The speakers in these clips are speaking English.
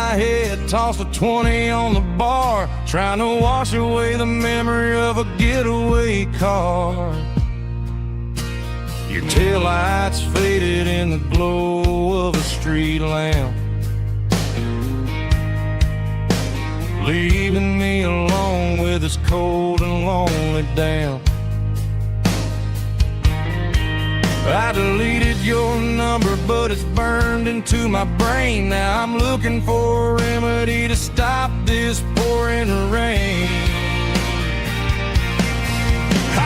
my head, tossed a 20 on the bar, trying to wash away the memory of a getaway car. Your taillights faded in the glow of a street lamp, leaving me alone with this cold and lonely damp. I deleted your number, but it's burned into my brain. Now I'm looking for a remedy to stop this pouring rain.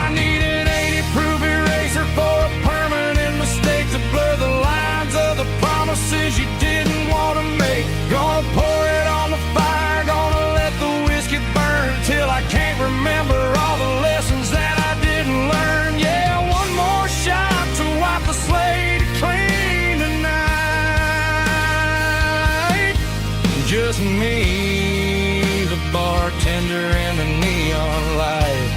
I need an 80-proof eraser for a permanent mistake to blur the lines of the promises you didn't want to make. Gonna pour it on the fire, gonna let the whiskey burn till I can't remember all the lessons that I didn't learn. Yeah, one more shot to wipe the slate clean tonight. Just me, the bartender, and the neon light.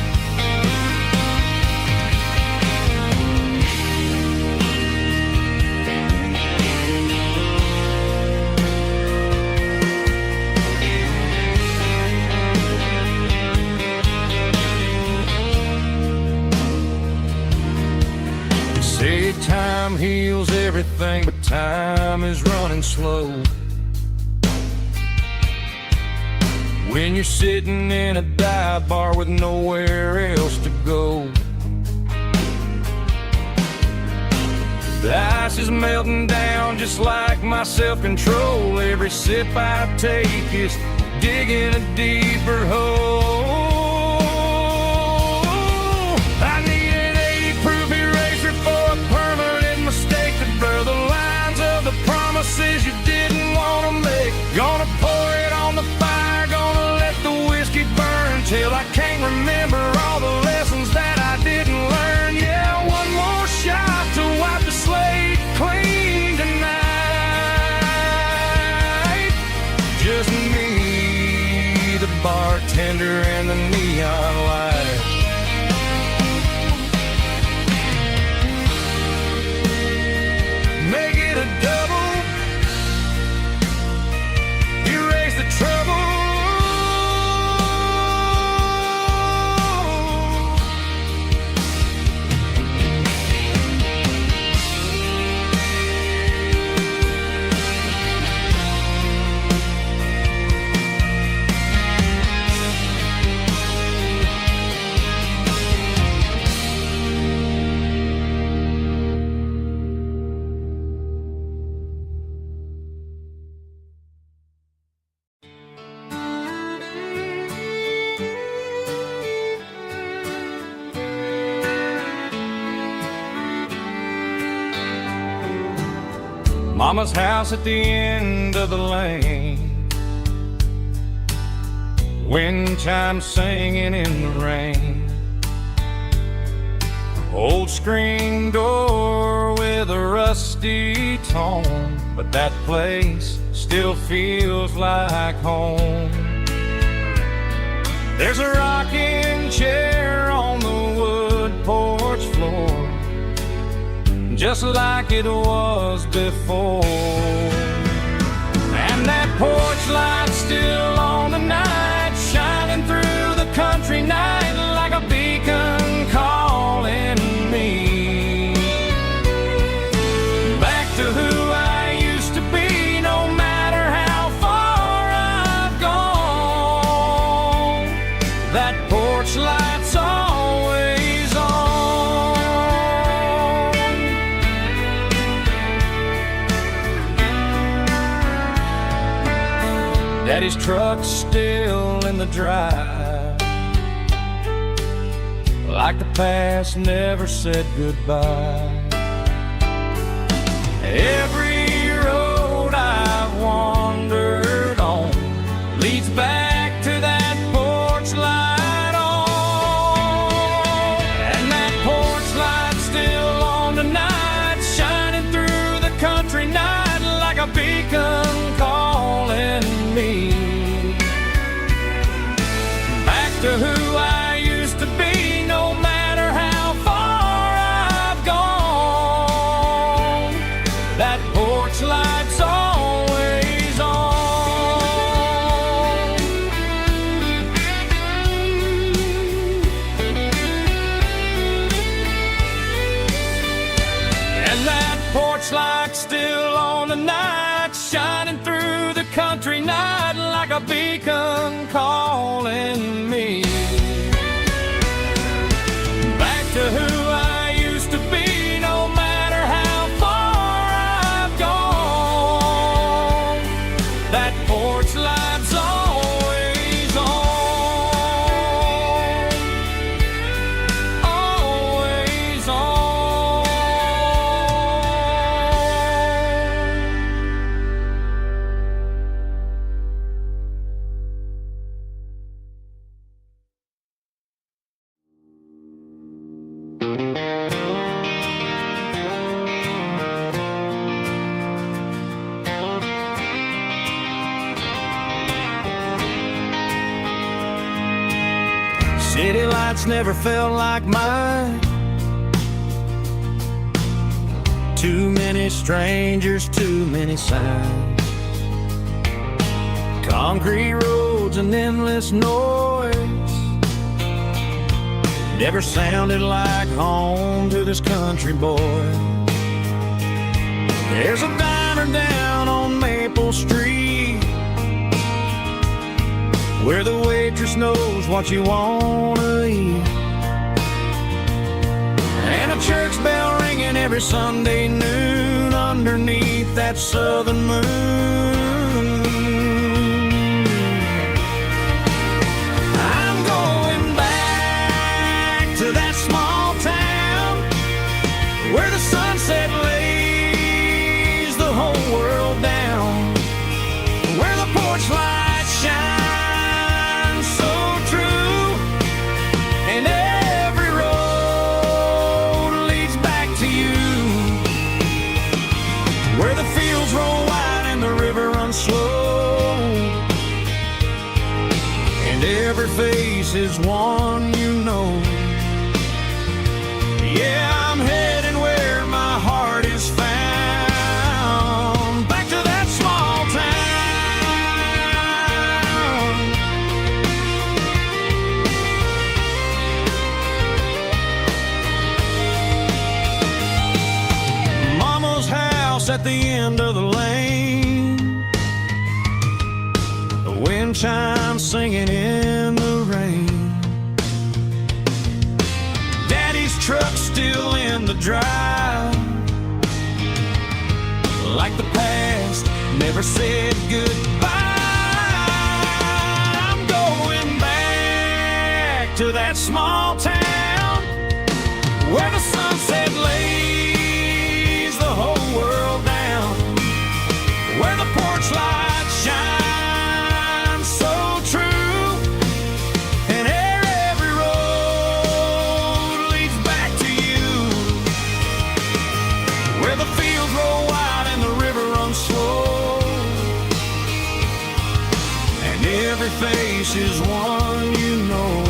Say time heals everything, but time is running slow. When you're sitting in a dive bar with nowhere else to go, the ice is melting down just like my self-control. Every sip I take is digging a deeper hole. I need an 80-proof eraser for a permanent mistake to blur the lines of the promises you didn't want to make. Gonna pour it on the fire, gonna let the whiskey burn till I can't remember all the lessons that I didn't learn. Yeah, one more shot to wipe the slate clean tonight. Just me, the bartender, and the neon light. Make it a double, erase the trouble. Mama's house at the end of the lane, wind chimes singing in the rain. Old screen door with a rusty tone, but that place still feels like home. There's a rocking chair on the wood porch floor, just like it was before. And that porch light's still on tonight, shining through the country night like a beacon calling me back to who I used to be. No matter how far I've gone, that porch light's always on. Daddy's truck's still in the drive, like the past never said goodbye. Every road I've wandered on leads back to that porch light on. And that porch light's still on tonight, shining through the country night like a beacon calling me back to who I used to be. No matter how far I've gone, that porch light's always on. a beacon calling me back to who I used to be, no matter how far I've gone. That porch light's always on, always on. City lights never felt like mine. Too many strangers, too many signs. Concrete roads and endless noise never sounded like home to this country boy. There's a diner down on Maple Street where the waitress knows what you wanna eat, and a church bell ringing every Sunday noon underneath that southern moon. I'm going back to that small town where the sunset lays the whole world down, where the porch lights shine slow, and every face is one you know. Yeah, I'm heading where my heart is found, back to that small town. Mama's house at the end of the lane, wind chimes singing in the rain. Daddy's truck still in the drive, like the past never said goodbye. I'm going back to that small town where the sunset lays the whole world down, where the porch lights shine face is one you know.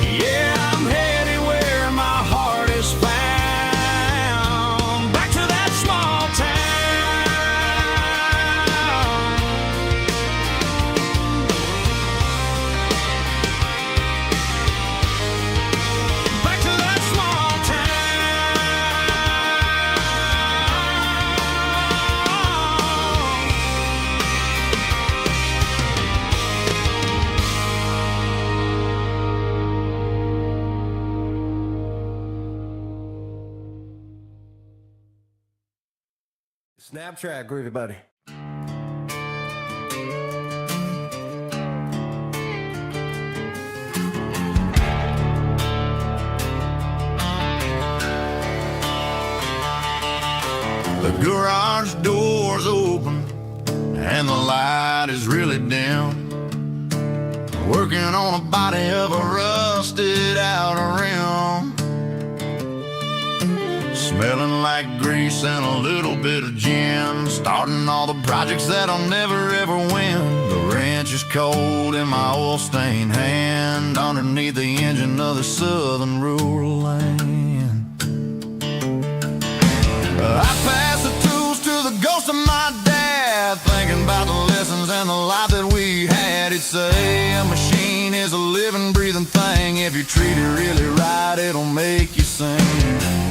Yeah, I'm heading where my heart is found, back to that small town. Back to that small Snap track, groovy buddy. The garage door's open and the light is really dim. Working on a body of a rusted out rim, smelling like grease and a little bit of gin. Starting all the projects that I'll never ever win. The wrench is cold in my oil-stained hand, underneath the engine of the southern rural land. I pass the tools to the ghost of my dad, thinking about the lessons and the life that we had. He'd say a machine is a living, breathing thing. If you treat it really right, it'll make you sing.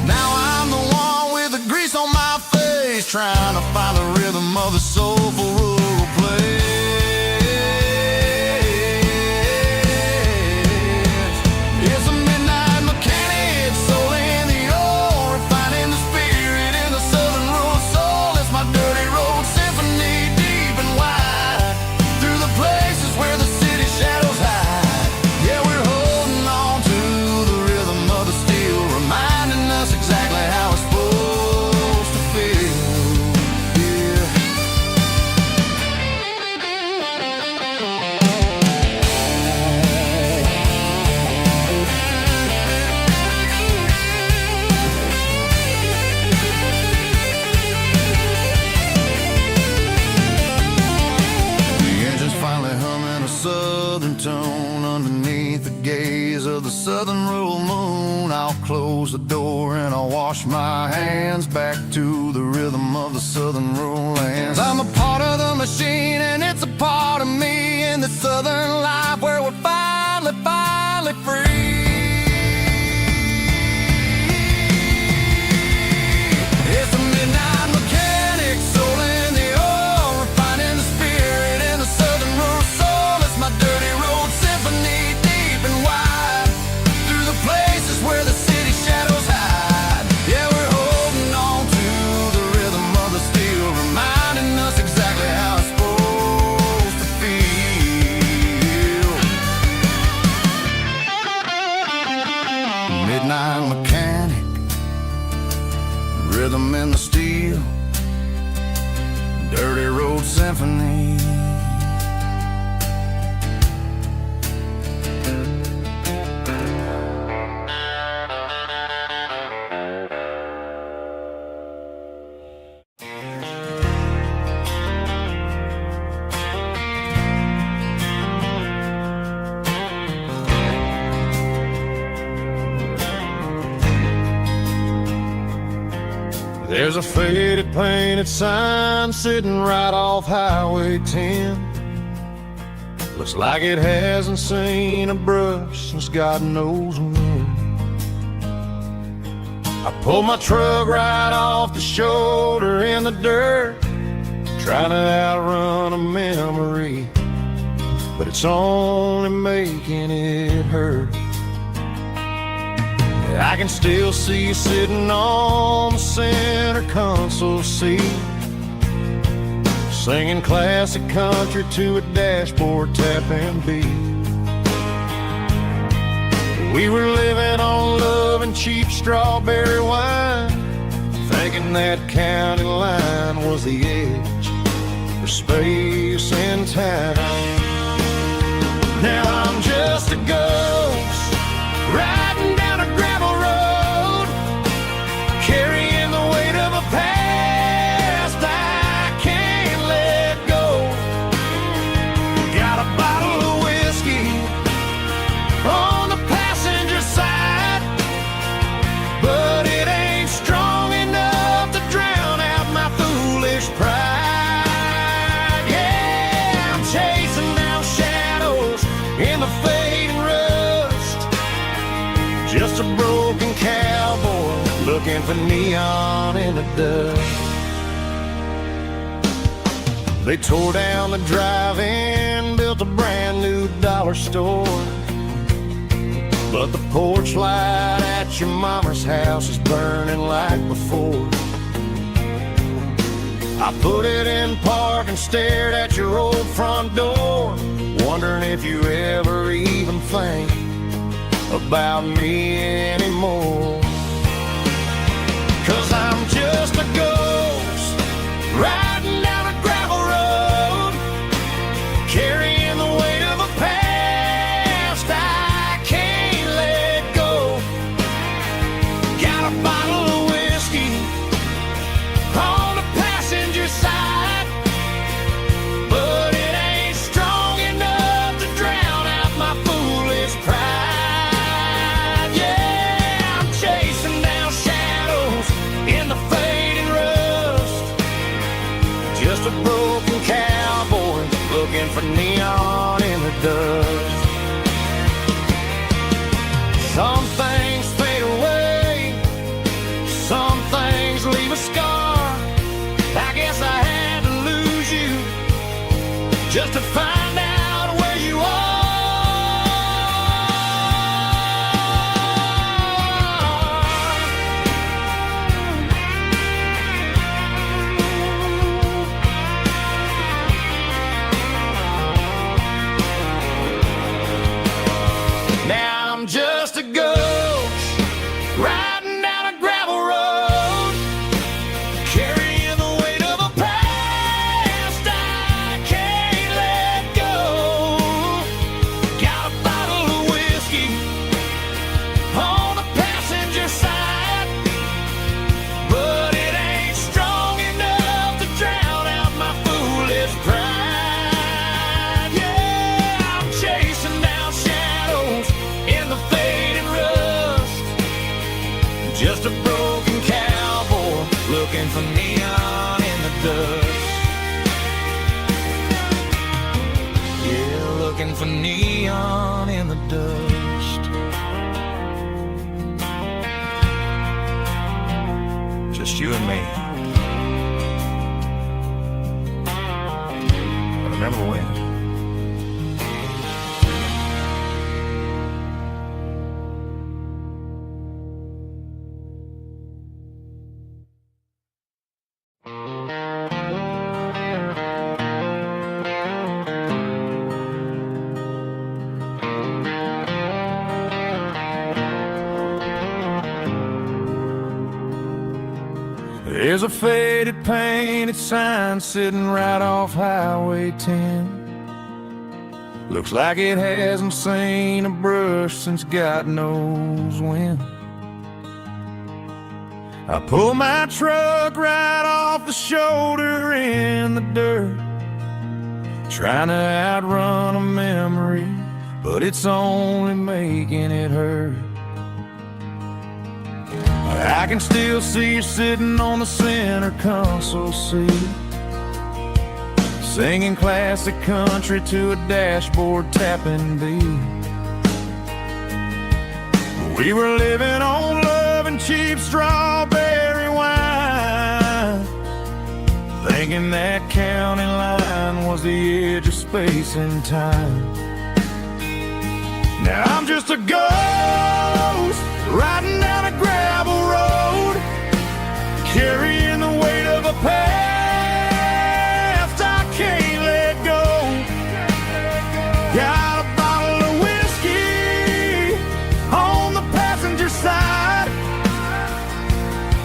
Now I'm the one with the grease on my face, trying to find the rhythm of the soulful rural place. tune underneath the gaze of the southern rural moon. I'll close the door and I'll wash my hands back to the rhythm of the southern rural lands. I'm a part of the machine and it's a part of me in the southern life where we're finally free. It's a midnight mechanic, soul in the oil, refining the spirit in the southern rural soul. It's my dirty road symphony, deep and wide, through the places where the city shadows hide. Yeah, we're holding on to the rhythm of the steel, reminding us exactly how it's supposed to feel. Midnight mechanic, rhythm in the steel, dirty road symphony. There's a faded painted sign sitting right off Highway 10. Looks like it hasn't seen a brush since God knows when. I pulled my truck right off the shoulder in the dirt, trying to outrun a memory, but it's only making it hurt. I can still see you sitting on the center console seat, singing classic country to a dashboard tapping beat. We were living on love and cheap strawberry wine, thinking that county line was the edge for space and time. Now I'm just a ghost riding down a gravel road, carrying the weight of a past I can't let go. Got a bottle of whiskey on the passenger side, but it ain't strong enough to drown out my foolish pride. Yeah, I'm chasing down shadows in the fading rust, just a broken cowboy looking for neon in the dust. They tore down the drive-in, built a brand new dollar store, but the porch light at your mama's house is burning like before. I put it in park and stared at your old front door, wondering if you ever even think about me anymore. 'Cause I'm just a ghost riding down a gravel road, carrying the weight of a past I can't let go. Got a bottle of whiskey on the passenger side, but it ain't strong enough to drown out my foolish pride. Yeah, I'm chasing down shadows in the fading rust, just a broken cowboy looking for neon in the dust. Some things fade away, some things leave a scar. I guess I had to lose you just to find out where you are. Now I'm just a ghost riding down a gravel road, carrying the weight of a past I can't let for neon in the dust. Just you and me. I remember when. There's a faded painted sign sitting right off Highway 10. Looks like it hasn't seen a brush since God knows when. I pulled my truck right off the shoulder in the dirt, trying to outrun a memory, but it's only making it hurt. I can still see you sitting on the center console seat, singing classic country to a dashboard tapping beat. We were living on love and cheap strawberry wine, thinking that county line was the edge of space and time. Now I'm just a ghost riding down a gravel road, carrying the weight of a past I can't let go. Got a bottle of whiskey on the passenger side,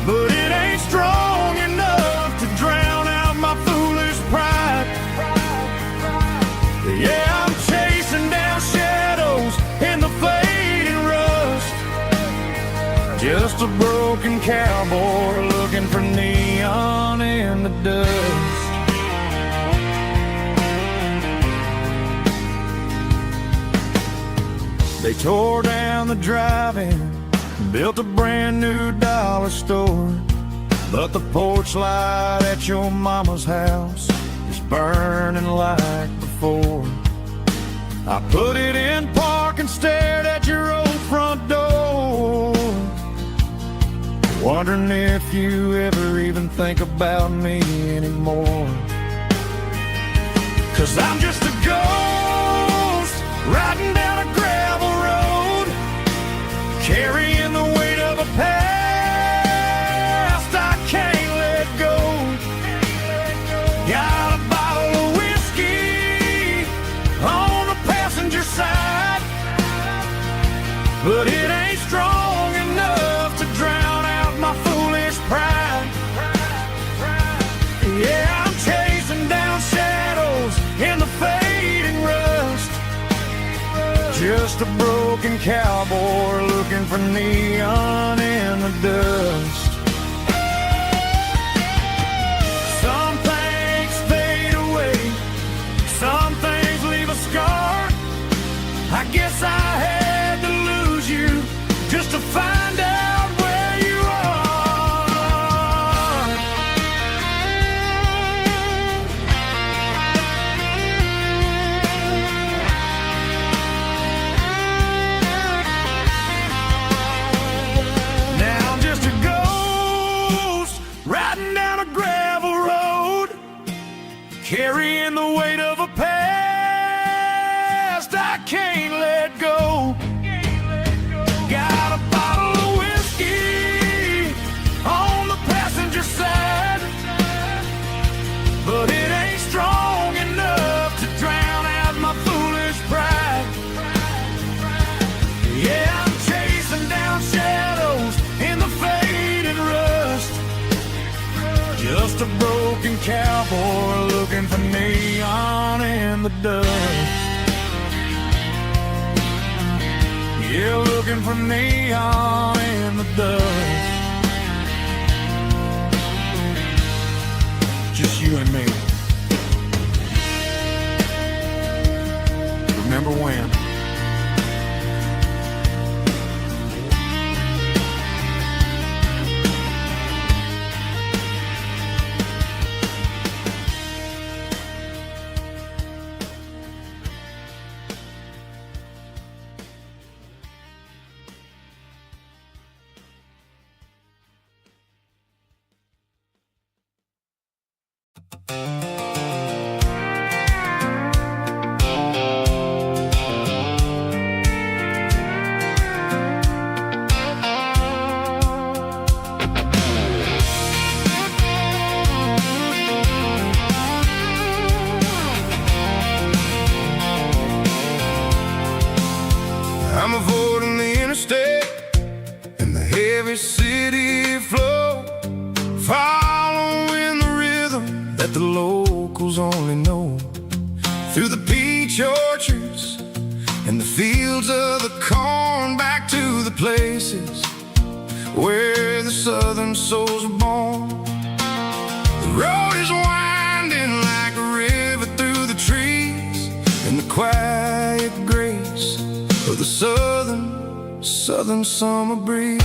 but it ain't strong enough to drown out my foolish pride. Yeah, I'm chasing down shadows in the fading rust, just a broken cowboy looking for neon in the dust. They tore down the drive-in, built a brand new dollar store, but the porch light at your mama's house is burning like before. I put it in park and stared at your old front door, wondering if you ever even think about me anymore. 'Cause I'm just a ghost riding down a gravel road, carrying the weight of a past I can't let go. Got a bottle of whiskey on the passenger side, but it ain't strong enough to drown out my foolish pride. Yeah, I'm chasing down shadows in the fading rust, just a broken cowboy looking for neon in the dust. Some things fade away, some things leave a scar. I guess I had to lose you just to find out where you are. Now I'm just a ghost riding down a gravel road, carrying the weight of a past I can't let go. Got a bottle of whiskey on the passenger side, but it ain't strong enough to drown out my foolish pride. Yeah, I'm chasing down shadows in the faded rust, just a broken cowboy looking for neon in the dust. Yeah, looking for neon in the dust. Just you and me. Remember when? the locals only know. Through the peach orchards and the fields of the corn, back to the places where the southern souls are born. The road is winding like a river through the trees, in the quiet grace of the southern summer breeze.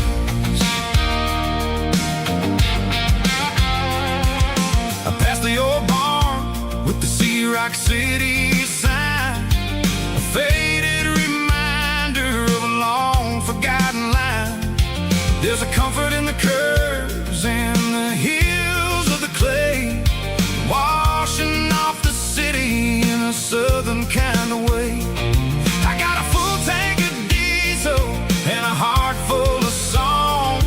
I passed the old barn with the Rock City sign, a faded reminder of a long forgotten line. There's a comfort in the curves and the hills of the clay, washing off the city in a southern kind of way. I got a full tank of diesel and a heart full of song,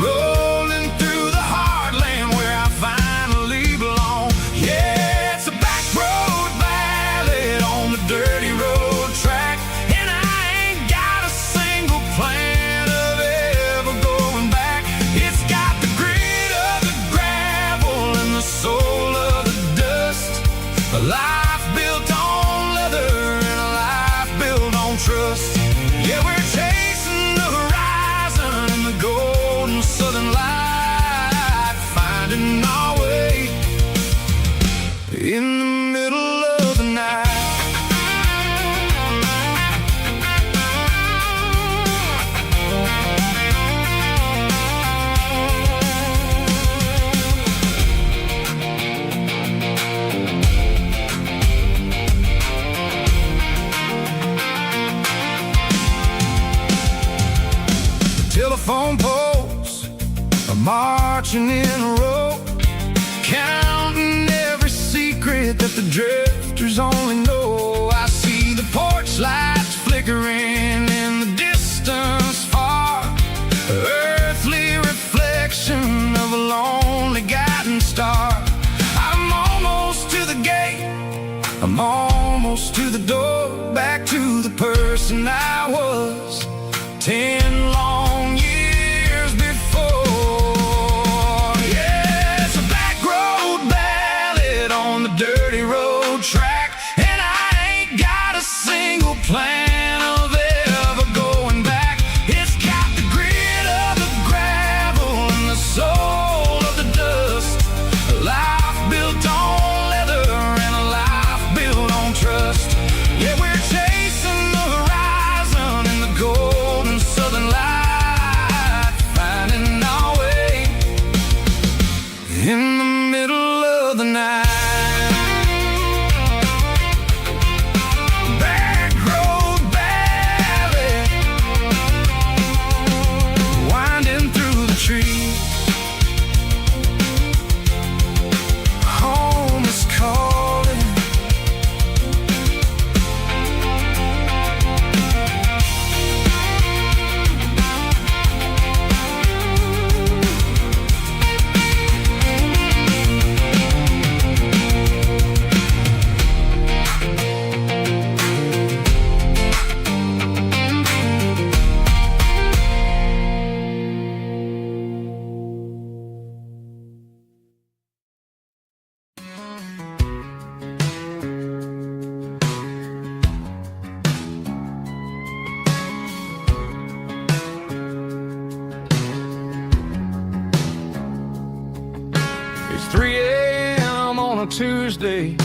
rolling through the heartland where I finally belong. Yeah, it's a back road ballad on the dirty road track, and I ain't got a single plan of ever going back. It's got the grit of the gravel and the soul of the dust, a life built on leather and a life built on trust. Yeah, we're chasing the horizon in the golden southern light, finding our way in the middle of the night. Telephone poles are marching in a row, counting every secret that the drifters only know. I see the porch lights flickering in the distance far, earthly reflection of a lonely guiding star. I'm almost to the gate, I'm almost to the door, back to the person I was 10 long years before. Yeah, it's a back road ballad on the dirty road track, and I ain't got a single plan of ever going back. It's got the grit of the gravel and the soul of the dust, a life built on leather and a life built on trust. Yeah, we're chasing the horizon in the golden southern light, finding our way in the middle of the night. Back road ballad, winding through the trees. Home is calling. It's 3 a.m. on a Tuesday,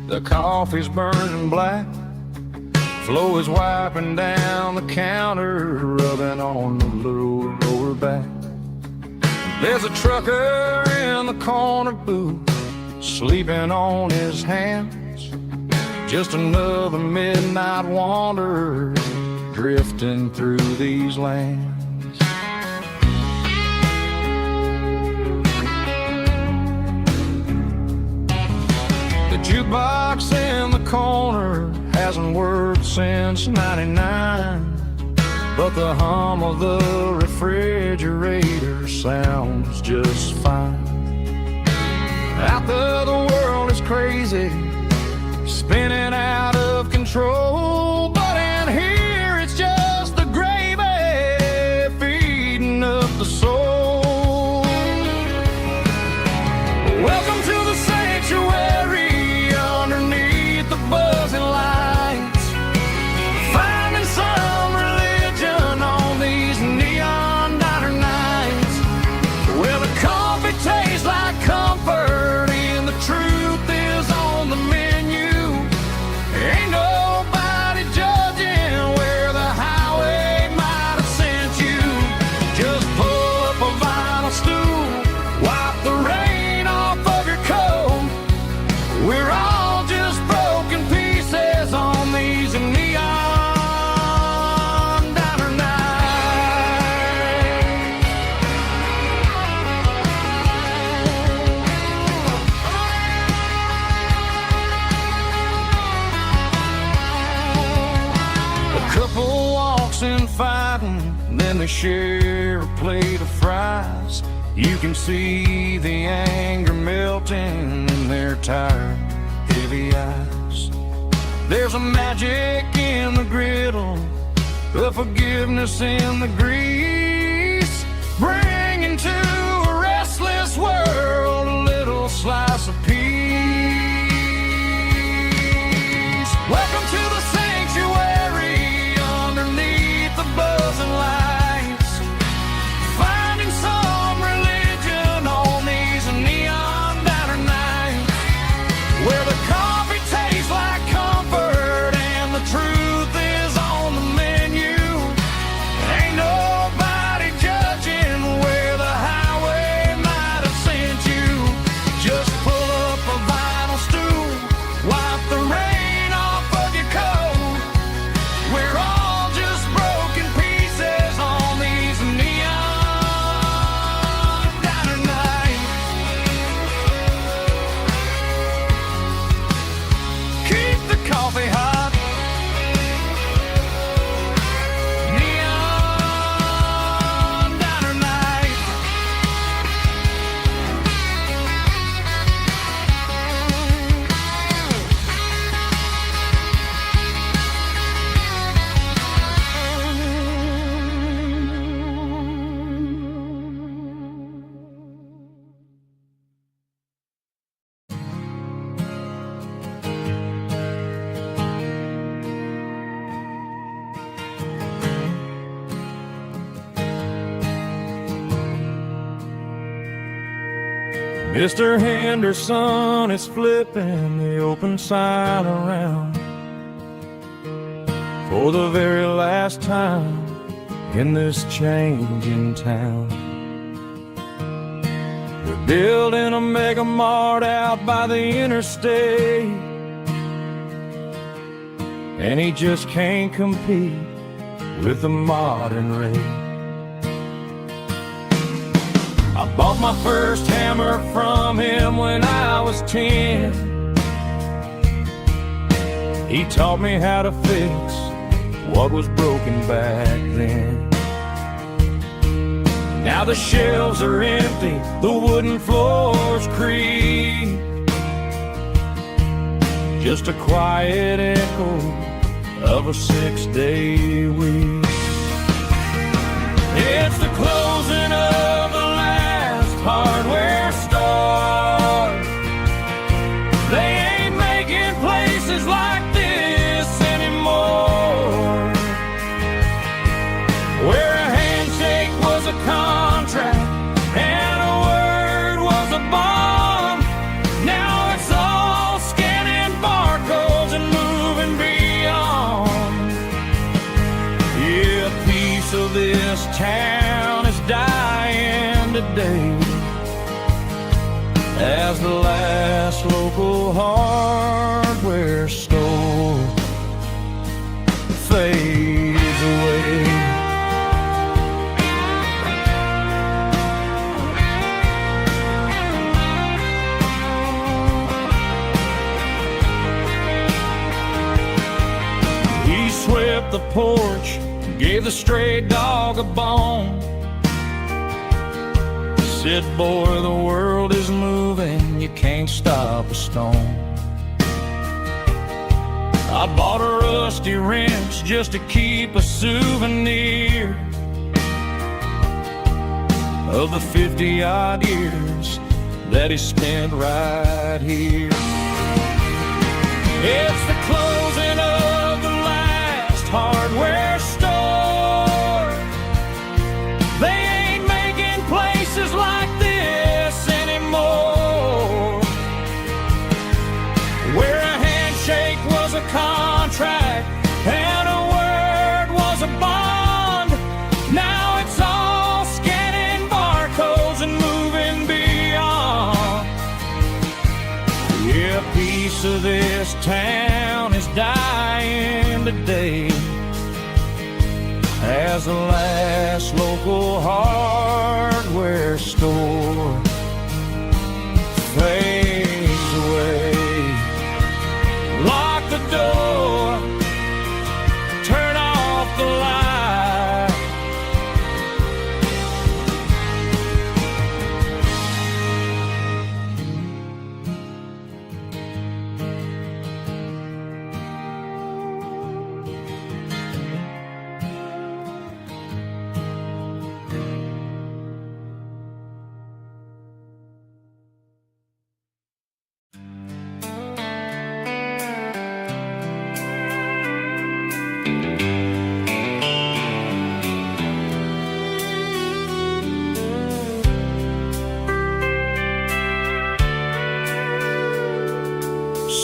the coffee's burning black, Flo is wiping down the counter, rubbing on the little lower back. There's a trucker in the corner booth, sleeping on his hands, just another midnight wanderer drifting through these lands. The jukebox in the corner hasn't worked since '99, but the hum of the refrigerator sounds just fine. Out there the world is crazy, spinning out of control, but in here it's just the gravy feeding up the soul. Welcome to the sanctuary. fighting, then they share a plate of fries. You can see the anger melting in their tired, heavy eyes. There's a magic in the griddle, a forgiveness in the grease, bringing to a restless world a little slice of peace. Welcome to the sanctuary underneath the buzzing lights, finding some religion on these neon diner nights, where the coffee tastes like comfort and the truth is on the menu. Ain't nobody judging where the highway might have sent you. Just pull up a vinyl stool, wipe the rain off of your coat. We're all just broken pieces on these neon diner nights. Keep the coffee hot. Neon diner night. Mr. Henderson is flipping the open sign around for the very last time in this changing town. They're building a mega mart out by the interstate, and he just can't compete with the modern rate. I bought my first hammer from him when I was 10. He taught me how to fix what was broken back then. Now the shelves are empty, the wooden floors creak, just a quiet echo of a 6-day week. It's the closing of the hardware store. They ain't making places like this anymore, where a handshake was a contract and a word was a bond. Now it's all scanning barcodes and moving beyond. Yeah, a piece of this town is dying today as the last local hardware store fades away. He swept the porch, gave the stray dog a bone, said, boy, the world is moving, you can't stop a stone. I bought a rusty wrench just to keep a souvenir of the 50-odd years that he spent right here. It's the closing of the last hardware store. They ain't making places like this anymore, where a handshake was a contract and a word was a bond. Now it's all scanning barcodes and moving beyond. Yeah, a piece of this town is dying today as the last local hardware store fades away. Lock the door, turn off the light,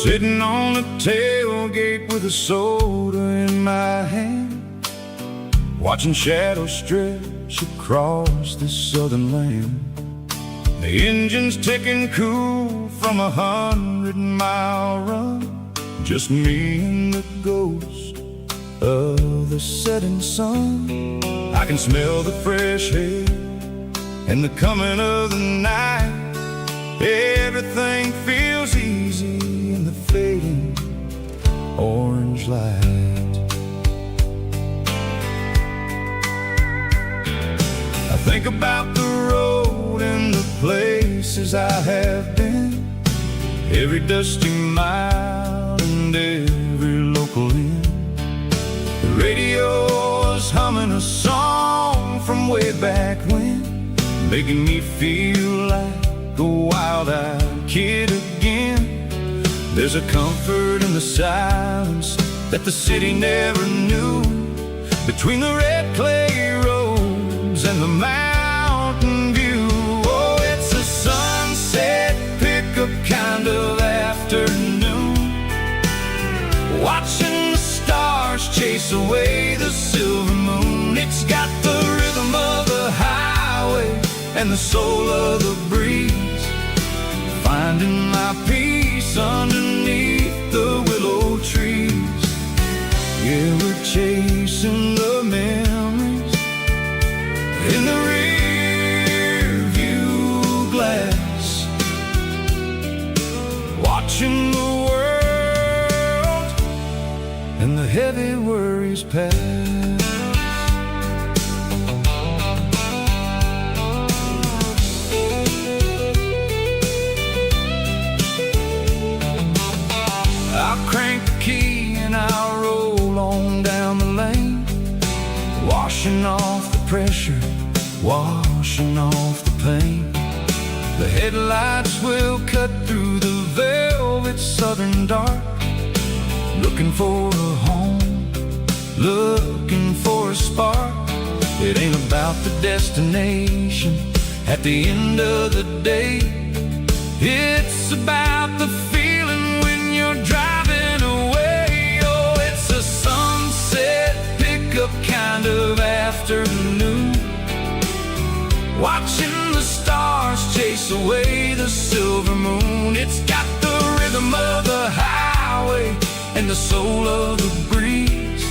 Sitting on the tailgate with a soda in my hand, watching shadows stretch across this southern land. The engine's ticking cool from 100-mile run, just me and the ghost of the setting sun. I can smell the fresh air and the coming of the night. Everything feels easy in the fading orange light. I think about the road and the places I have been, every dusty mile and every local inn. The radio is humming a song from way back when, making me feel like a wild-eyed kid again. There's a comfort in the silence that the city never knew, between the red clay roads and the mountain view. Oh, it's a sunset pickup kind of afternoon, watching the stars chase away the silver moon. It's got the rhythm of the highway and the soul of the breeze, finding my peace underneath the willow trees. Yeah, we're chasing the memories in the rear view glass, watching the world and the heavy worries pass. I'll crank the key and I'll roll on down the lane, washing off the pressure, washing off the pain. The headlights will cut through the velvet southern dark, looking for a home, looking for a spark. It ain't about the destination at the end of the day, it's about the feeling when you're driving away. Oh, it's a sunset pickup kind of afternoon, watching the stars chase away the silver moon. It's got the rhythm of the highway and the soul of the breeze,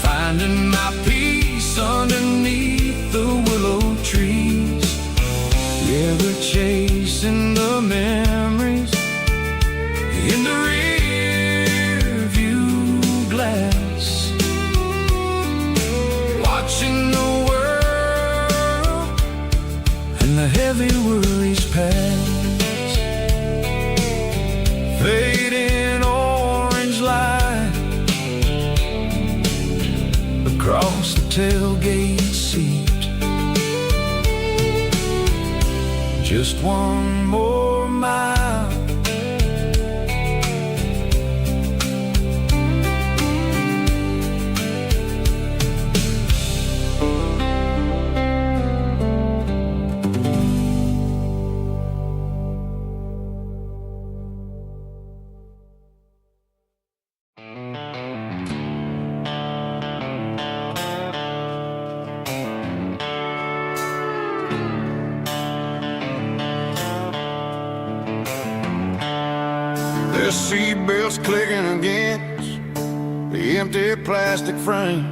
finding my peace underneath the willow trees. Yeah, we're chasing the memories in the rear view glass, watching the world and the heavy worries pass. Fading orange light across the tailgate seat, just one more mile. The seatbelts clicking against the empty plastic frame,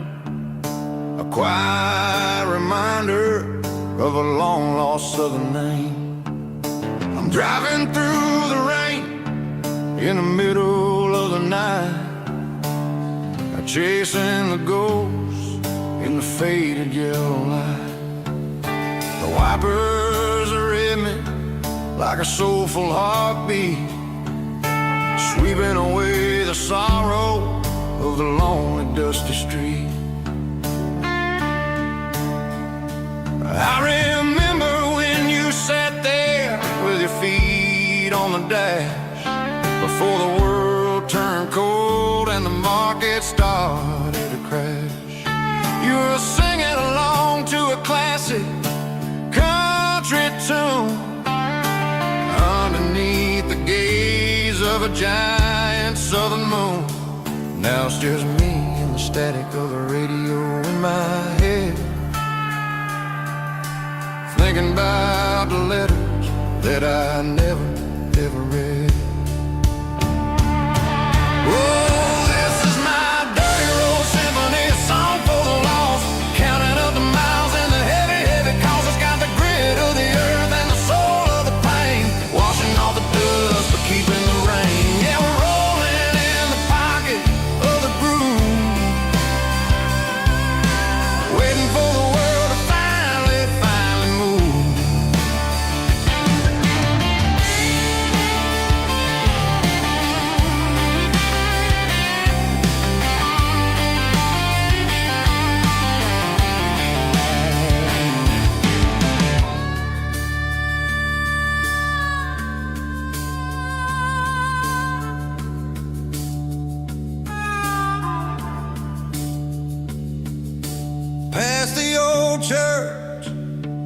a quiet reminder of a long-lost southern name. I'm driving through the rain in the middle of the night, chasing the ghosts in the faded yellow light. The wipers are in me like a soulful heartbeat, sweeping away the sorrow of the lonely dusty street. I remember when you sat there with your feet on the dash, before the world turned cold and the market started to crash. You were singing along to a classic country tune underneath the gaze of a giant afternoon. Now it's just me and the static of the radio in my head, thinking about the letters that I never, ever read. Oh, this is my dirty road symphony, a song for the lost, counting up the miles and the heavy, heavy calls. It's got the grit of the earth and the soul of the pain, washing off the dust but keeping the rain. Yeah, we're rolling in the pocket of the groove, waiting for the world to finally, finally move. Past the old church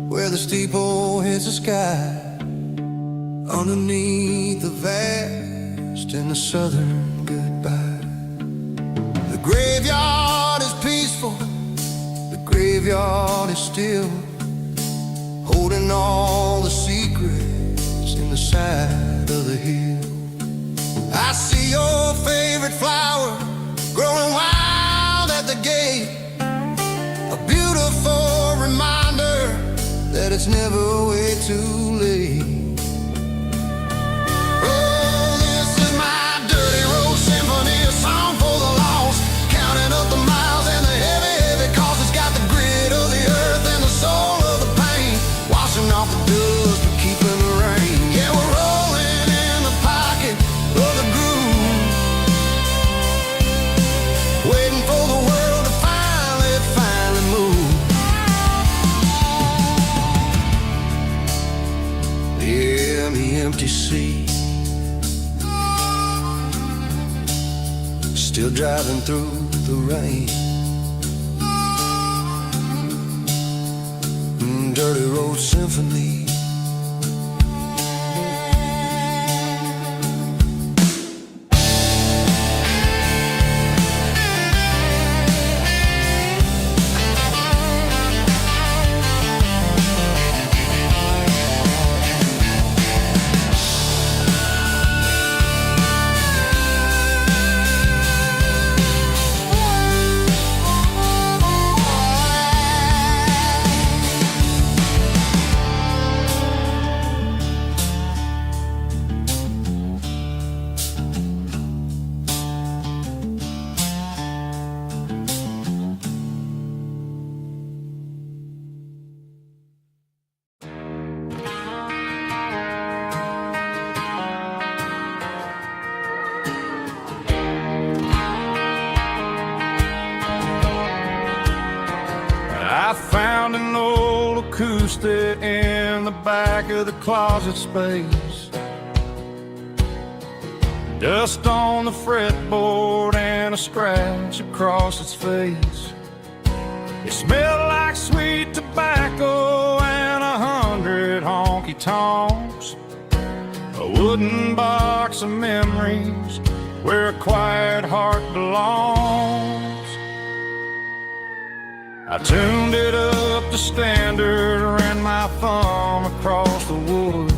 where the steeple hits the sky, underneath the vast and the southern goodbye. The graveyard is peaceful, the graveyard is still, holding all the secrets in the side of the hill. I see your favorite flower growing wild at the gate, a beautiful reminder that it's never way too late. Oh, this is my dirty road symphony, a song for the lost, counting up the miles and the heavy, heavy calls. It's got the grit of the earth and the soul of the pain, washing off the dust but keeping the rain. Yeah, we're rolling in the pocket of the groove, waiting for the world to finally, finally move. Yeah, the empty sea, still driving through the rain. Dirty road symphony. I found an old acoustic in the back of the closet space, dust on the fretboard and a scratch across its face. It smelled like sweet tobacco and 100 honky-tonks, a wooden box of memories where a quiet heart belongs. I tuned it up to standard, ran my thumb across the wood,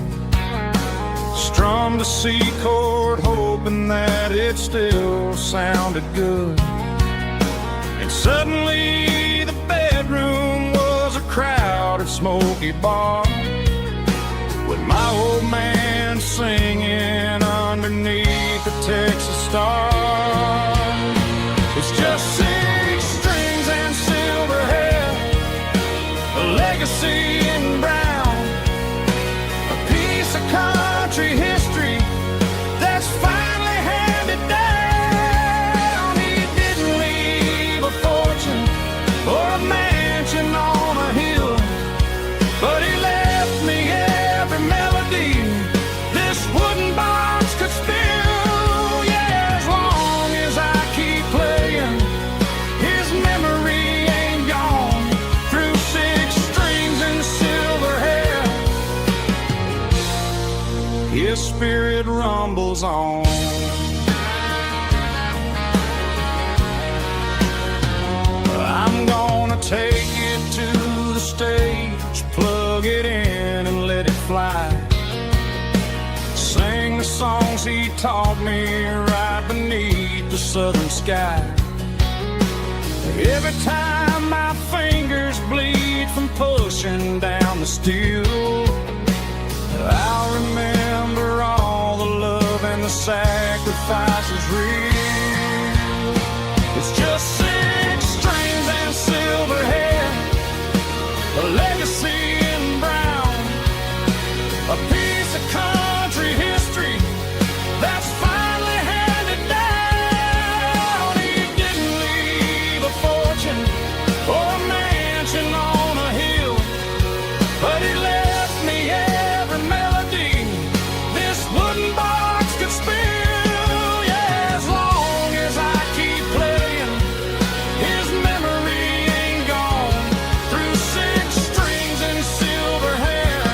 strummed a C chord hoping that it still sounded good. And suddenly the bedroom was a crowded smoky bar, with my old man singing underneath the Texas star. It's just 6 strings and silver hair, a legacy in brown, a piece of country history that's finally handed down. He didn't leave a fortune or a mansion on a hill, but he left me every melody this wooden box could spill. Yeah, as long as I keep playing, his memory ain't gone. Through 6 strings and silver hair, his spirit rumbles on. taught me right beneath the southern sky. Every time my fingers bleed from pushing down the steel, I'll remember all the love and the sacrifices real. It's just 6 strings and silver hair, a legacy in brown, a piece of country history that's finally handed down. He didn't leave a fortune or a mansion on a hill, but he left me every melody this wooden box could spill. Yeah, as long as I keep playing, his memory ain't gone. Through 6 strings and silver hair,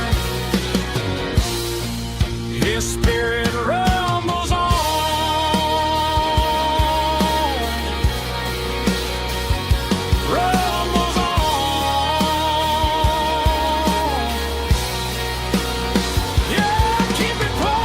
his spirit rumbles on. Rumbles on. Yeah, keep it playing.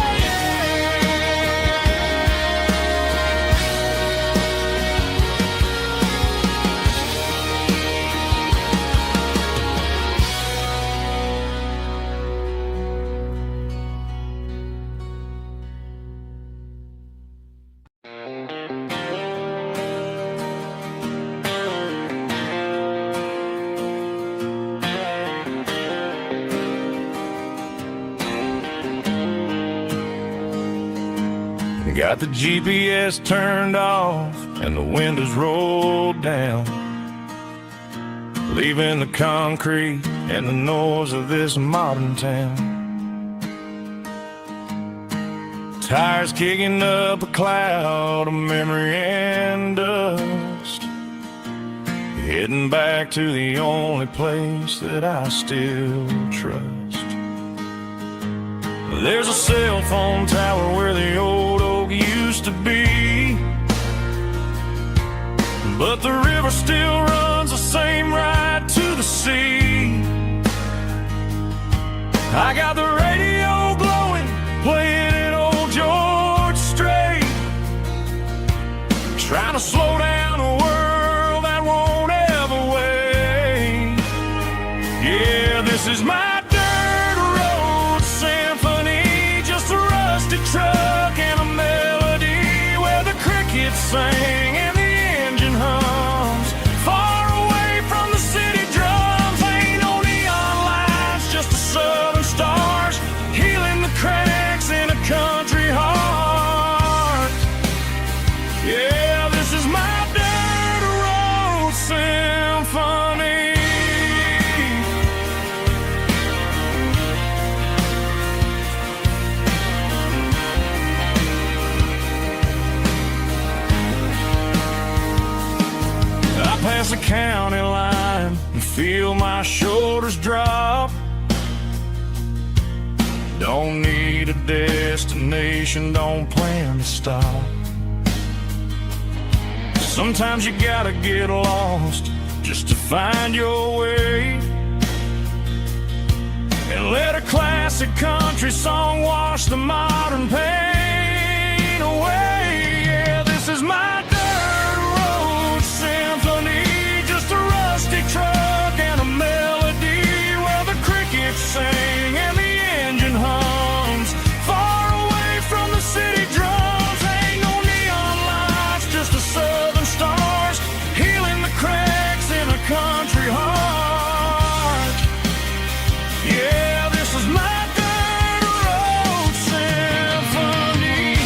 Got the GPS turned off and the windows rolled down, leaving the concrete and the noise of this modern town. Tires kicking up a cloud of memory and dust, heading back to the only place that I still trust. There's a cell phone tower where the old oak used to be, but the river still runs the same right to the sea. I got the radio glowing, playing an old George Strait, trying to slow down a world that won't ever wait. Yeah, this is my dirt road symphony, just a rusty truck and a melody where the crickets sing and the engine hums. Far away from the city drums, ain't no neon lights, just the southern stars healing the cracks in a country heart. Yeah, this is my dirt road symphony. I pass the county line and feel my shoulders drop. Don't need a destination, don't plan to stop. Sometimes you gotta get lost just to find your way, and let a classic country song wash the modern pain away. Yeah, this is my dirt road symphony, just a rusty truck and a melody where the crickets sing and the engine hums. Far away from the city drums, ain't no neon lights, just the southern stars healing the cracks in a country heart. Yeah, this is my dirt road symphony.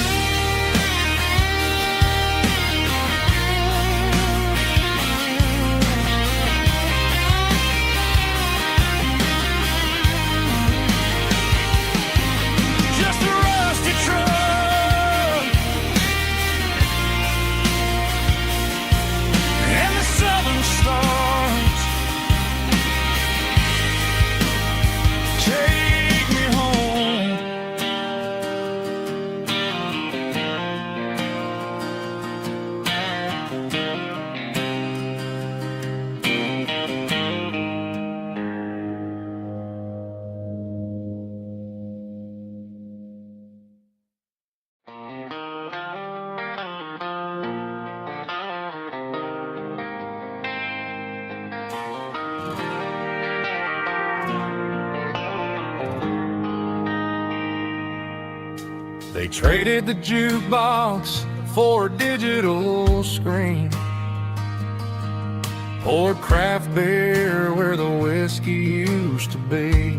They traded the jukebox for a digital screen, poured craft beer where the whiskey used to be.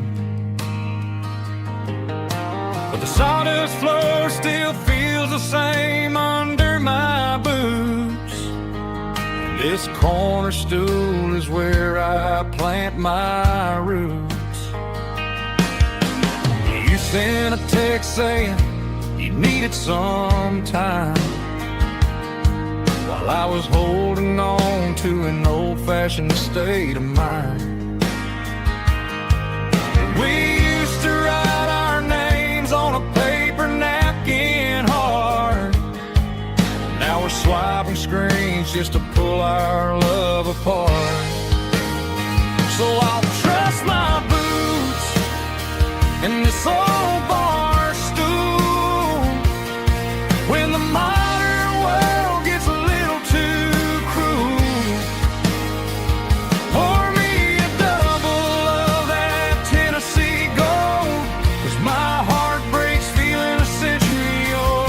But the sawdust floor still feels the same under my boots. This corner stool is where I plant my roots. You sent a text saying you needed some time, while I was holding on to an old-fashioned state of mind. We used to write our names on a paper napkin hard. Now we're swiping screens just to pull our love apart. So I'll trust my boots in this old bar stool when the modern world gets a little too cruel. Pour me a double of that Tennessee Gold, 'cause my heart breaks feeling a century old.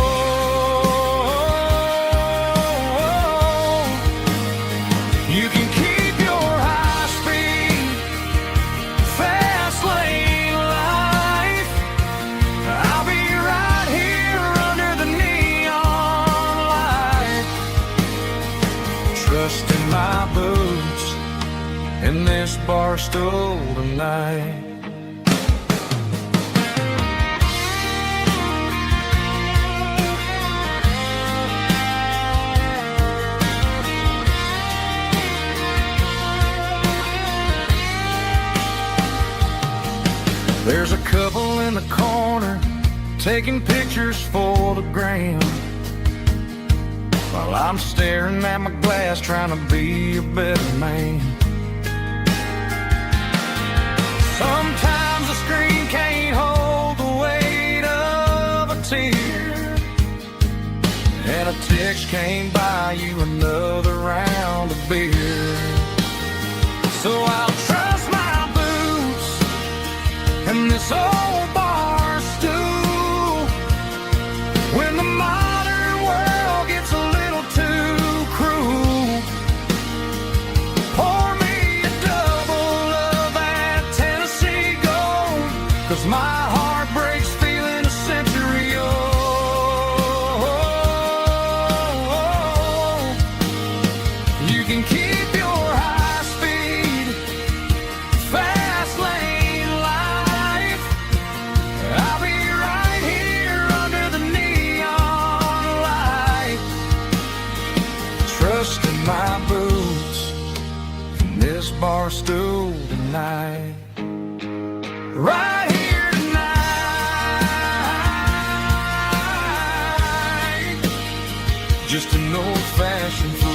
You can keep your high-speed fast lane life. I'll be right here under the neon light, trusting my boots in this bar stool tonight. There's a couple in the corner taking pictures for the gram, while I'm staring at my glass trying to be a better man. Sometimes the screen can't hold the weight of a tear, and a text can't buy you another round of beer. So I'll trust my boots in this old bar stool when the modern world gets a little too cruel. Pour me a double of that Tennessee Gold, 'cause my heart breaks feeling a century old. You can keep your high-speed fast lane life. I'll be right here under the neon light, trusting my boots in this bar stool tonight. Right here tonight, just an old-fashioned fool.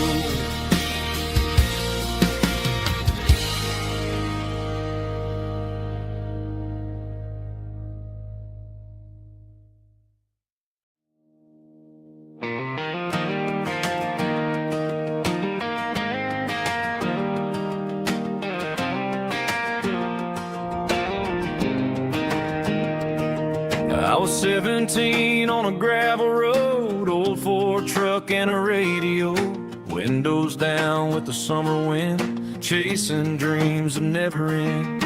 I was 17 on a gravel road, old Ford truck and a radio, windows down with the summer wind, chasing dreams that never end.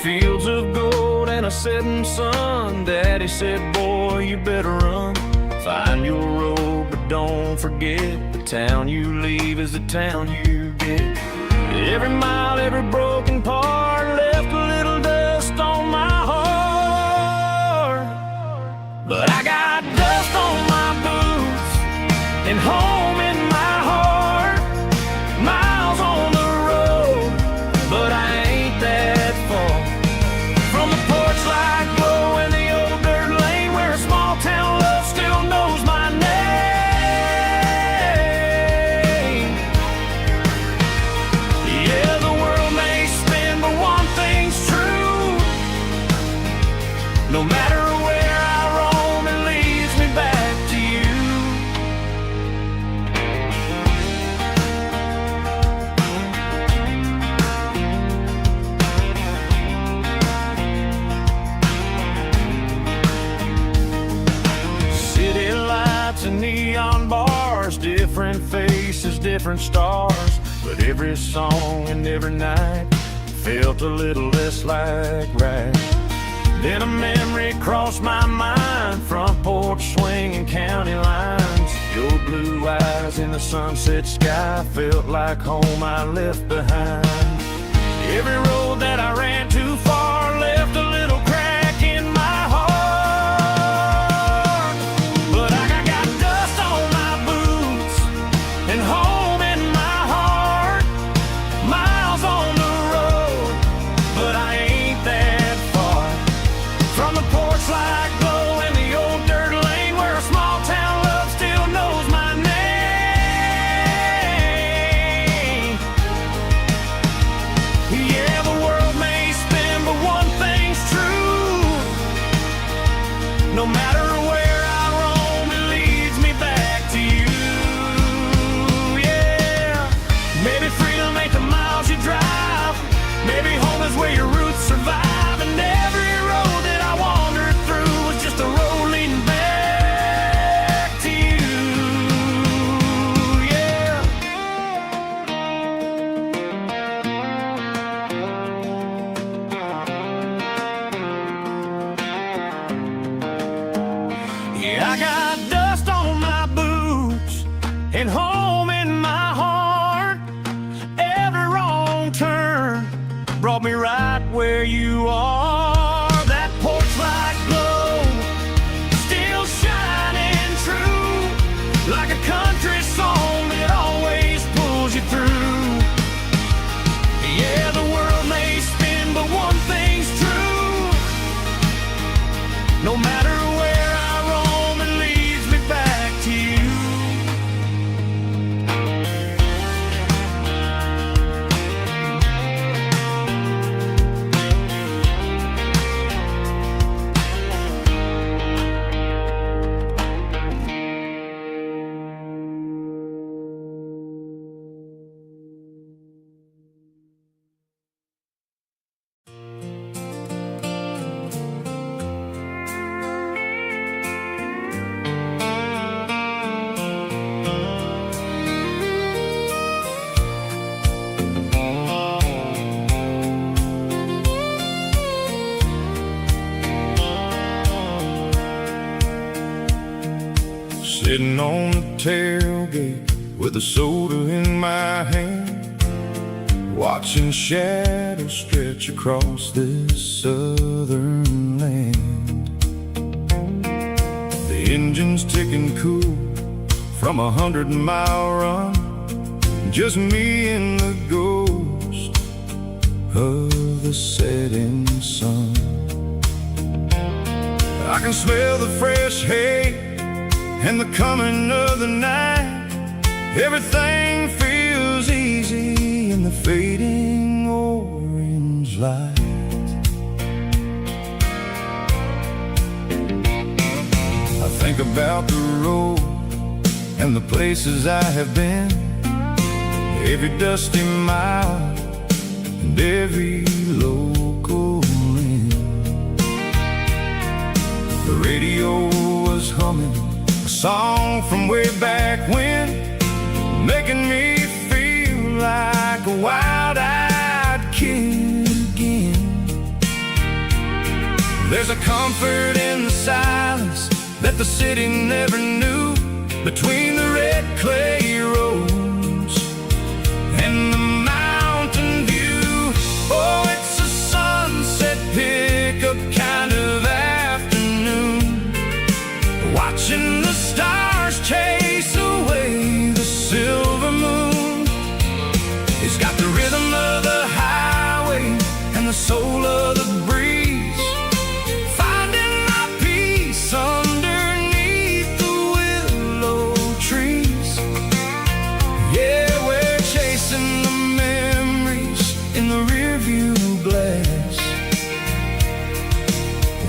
Fields of gold and a setting sun. Daddy said, boy, you better run. Find your road, but don't forget, the town you leave is the town you get. Every mile, every broken part left a little dust on my heart. But I got dust on my boots and home in my heart. Miles on the road, but I ain't that far from the porch light glow and the old dirt lane where a small town love still knows my name. Yeah, the world may spin, but different stars, but every song and every night felt a little less like right. Then a memory crossed my mind, front porch swinging county lines. Your blue eyes in the sunset sky felt like home I left behind. Every road that I ran too far left a little crack in my heart. But I got dust on my boots and home in my heart. Miles on the road, but I ain't that far from the porch light glow and the old dirt lane where a small town love still knows my name. Yeah, the world may spin, but one thing's true. No matter where I roam, it leads me back to you. Yeah, maybe freedom ain't the miles you drive. Maybe home is where your roots survive. And every road that I wandered through was just a road leading back to you. Yeah. Yeah, I got dust on my boots and home in my heart. Every wrong turn brought me right where you are. That porch light glow still shining true, like a country song that always pulls you through. Yeah, the world may spin, but one thing's true. No matter where I roam, it leads me back to you. Sitting on the tailgate with a soda in my hand, watching shadows stretch across this southern land. The engine's ticking cool from 100-mile run, just me and the ghost of the setting sun. I can smell the fresh hay and the coming of the night. Everything feels easy in the fading orange light. I think about the road and the places I have been, every dusty mile and every local inn. The radio was humming a song from way back when, making me feel like a wild-eyed kid again. There's a comfort in the silence that the city never knew, between the red clay roads and the mountain view. Oh, it's a sunset pickup kind of afternoon, watching the stars chase away the silver moon. It's got the rhythm of the highway and the soul of the breeze, finding my peace underneath the willow trees. Yeah, we're chasing the memories in the rearview glass,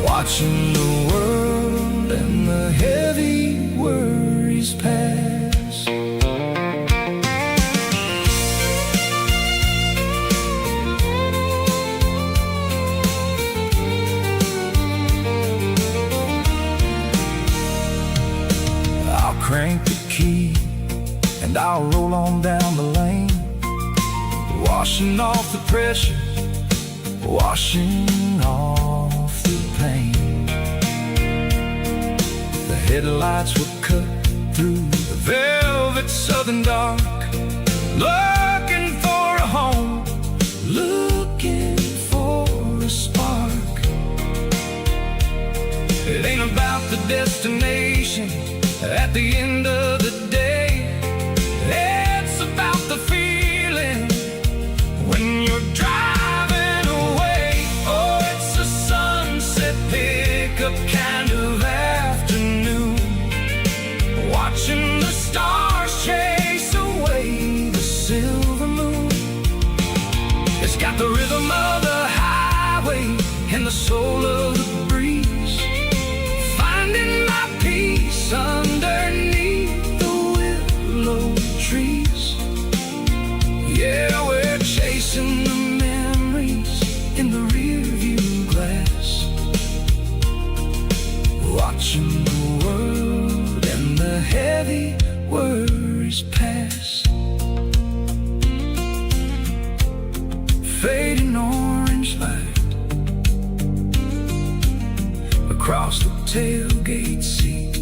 watching the world and the heavy worries pass. I'll crank the key and I'll roll on down washing off the pressure, washing off the pain. The headlights were cut through the velvet southern dark, looking for a home, looking for a spark. It ain't about the destination at the end of the day. It's about the feeling when you're driving away. Oh, it's a sunset pickup kind of afternoon, watching the stars chase away the silver moon. It's got the rhythm of the highway and the soul of the breeze, finding my peace underneath the willow trees. Yeah, we're chasing the memories in the rearview glass, watching the world and the heavy worries pass. Fading orange light across the tailgate seat.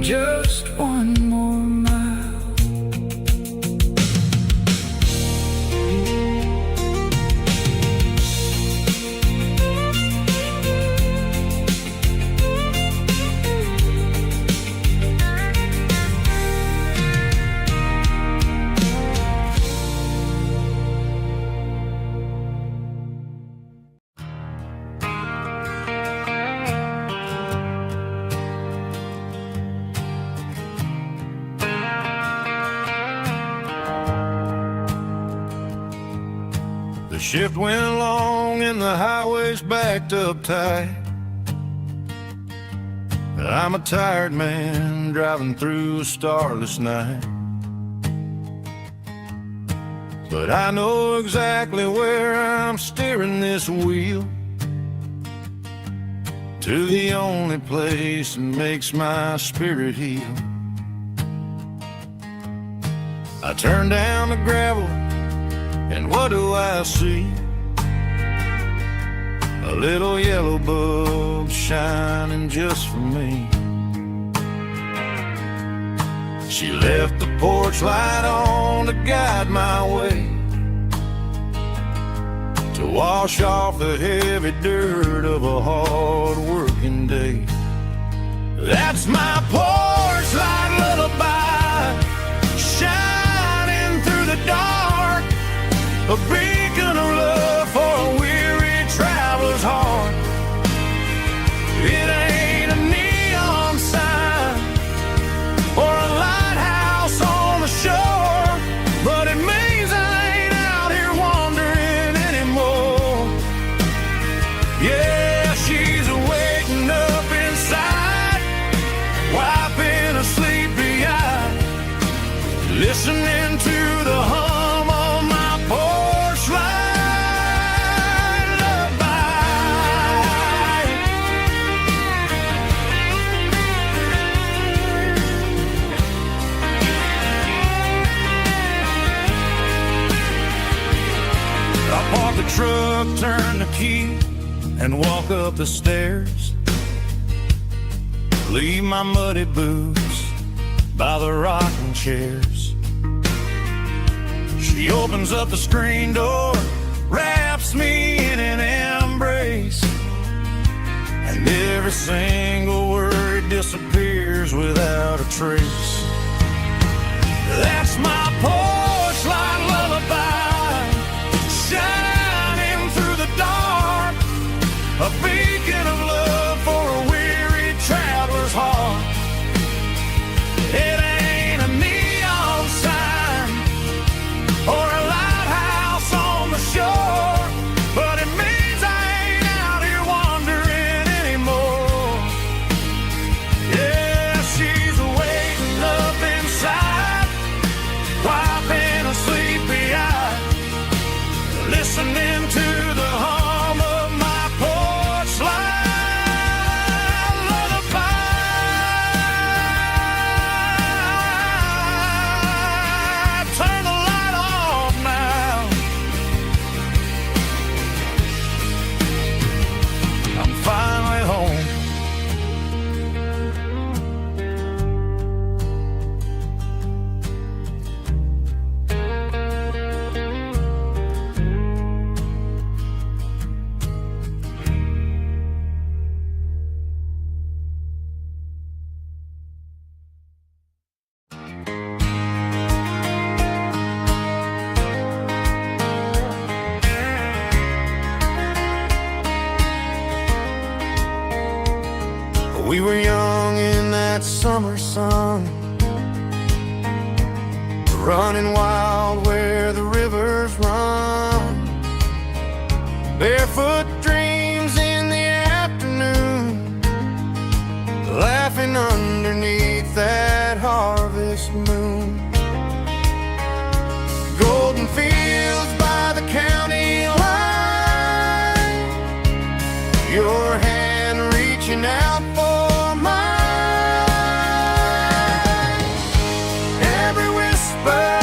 Just one more mile. The shift went long and the highway's backed up tight. I'm a tired man driving through a starless night, but I know exactly where I'm steering this wheel, to the only place that makes my spirit heal. I turn down the gravel, and what do I see? A little yellow bulb shining just for me. She left the porch light on to guide my way, to wash off the heavy dirt of a hard working day. That's my porch light lullaby, shining through the dark, a beacon of love for a weary traveler's heart. It ain't a neon sign or a lighthouse on the shore, but it means I ain't out here wandering anymore. Yeah, she's waking up inside, wiping a sleepy eye, listening to the hum of my porch light lullaby. I park the truck, turn the key, and walk up the stairs. Leave my muddy boots by the rocking chairs. She opens up the screen door, wraps me in an embrace, and every single word disappears without a trace. That's my porch light lullaby, shining through the dark, a beacon of love for a weary traveler's heart. It ain't a neon sign or a lighthouse on the shore, but it means I ain't out here wandering anymore. Yeah, she's waiting up inside, wiping summer sun, running wild where the rivers run. Barefoot dreams in the afternoon, laughing underneath that harvest moon. Golden fields by the county line, your hand reaching out for mine. Every whisper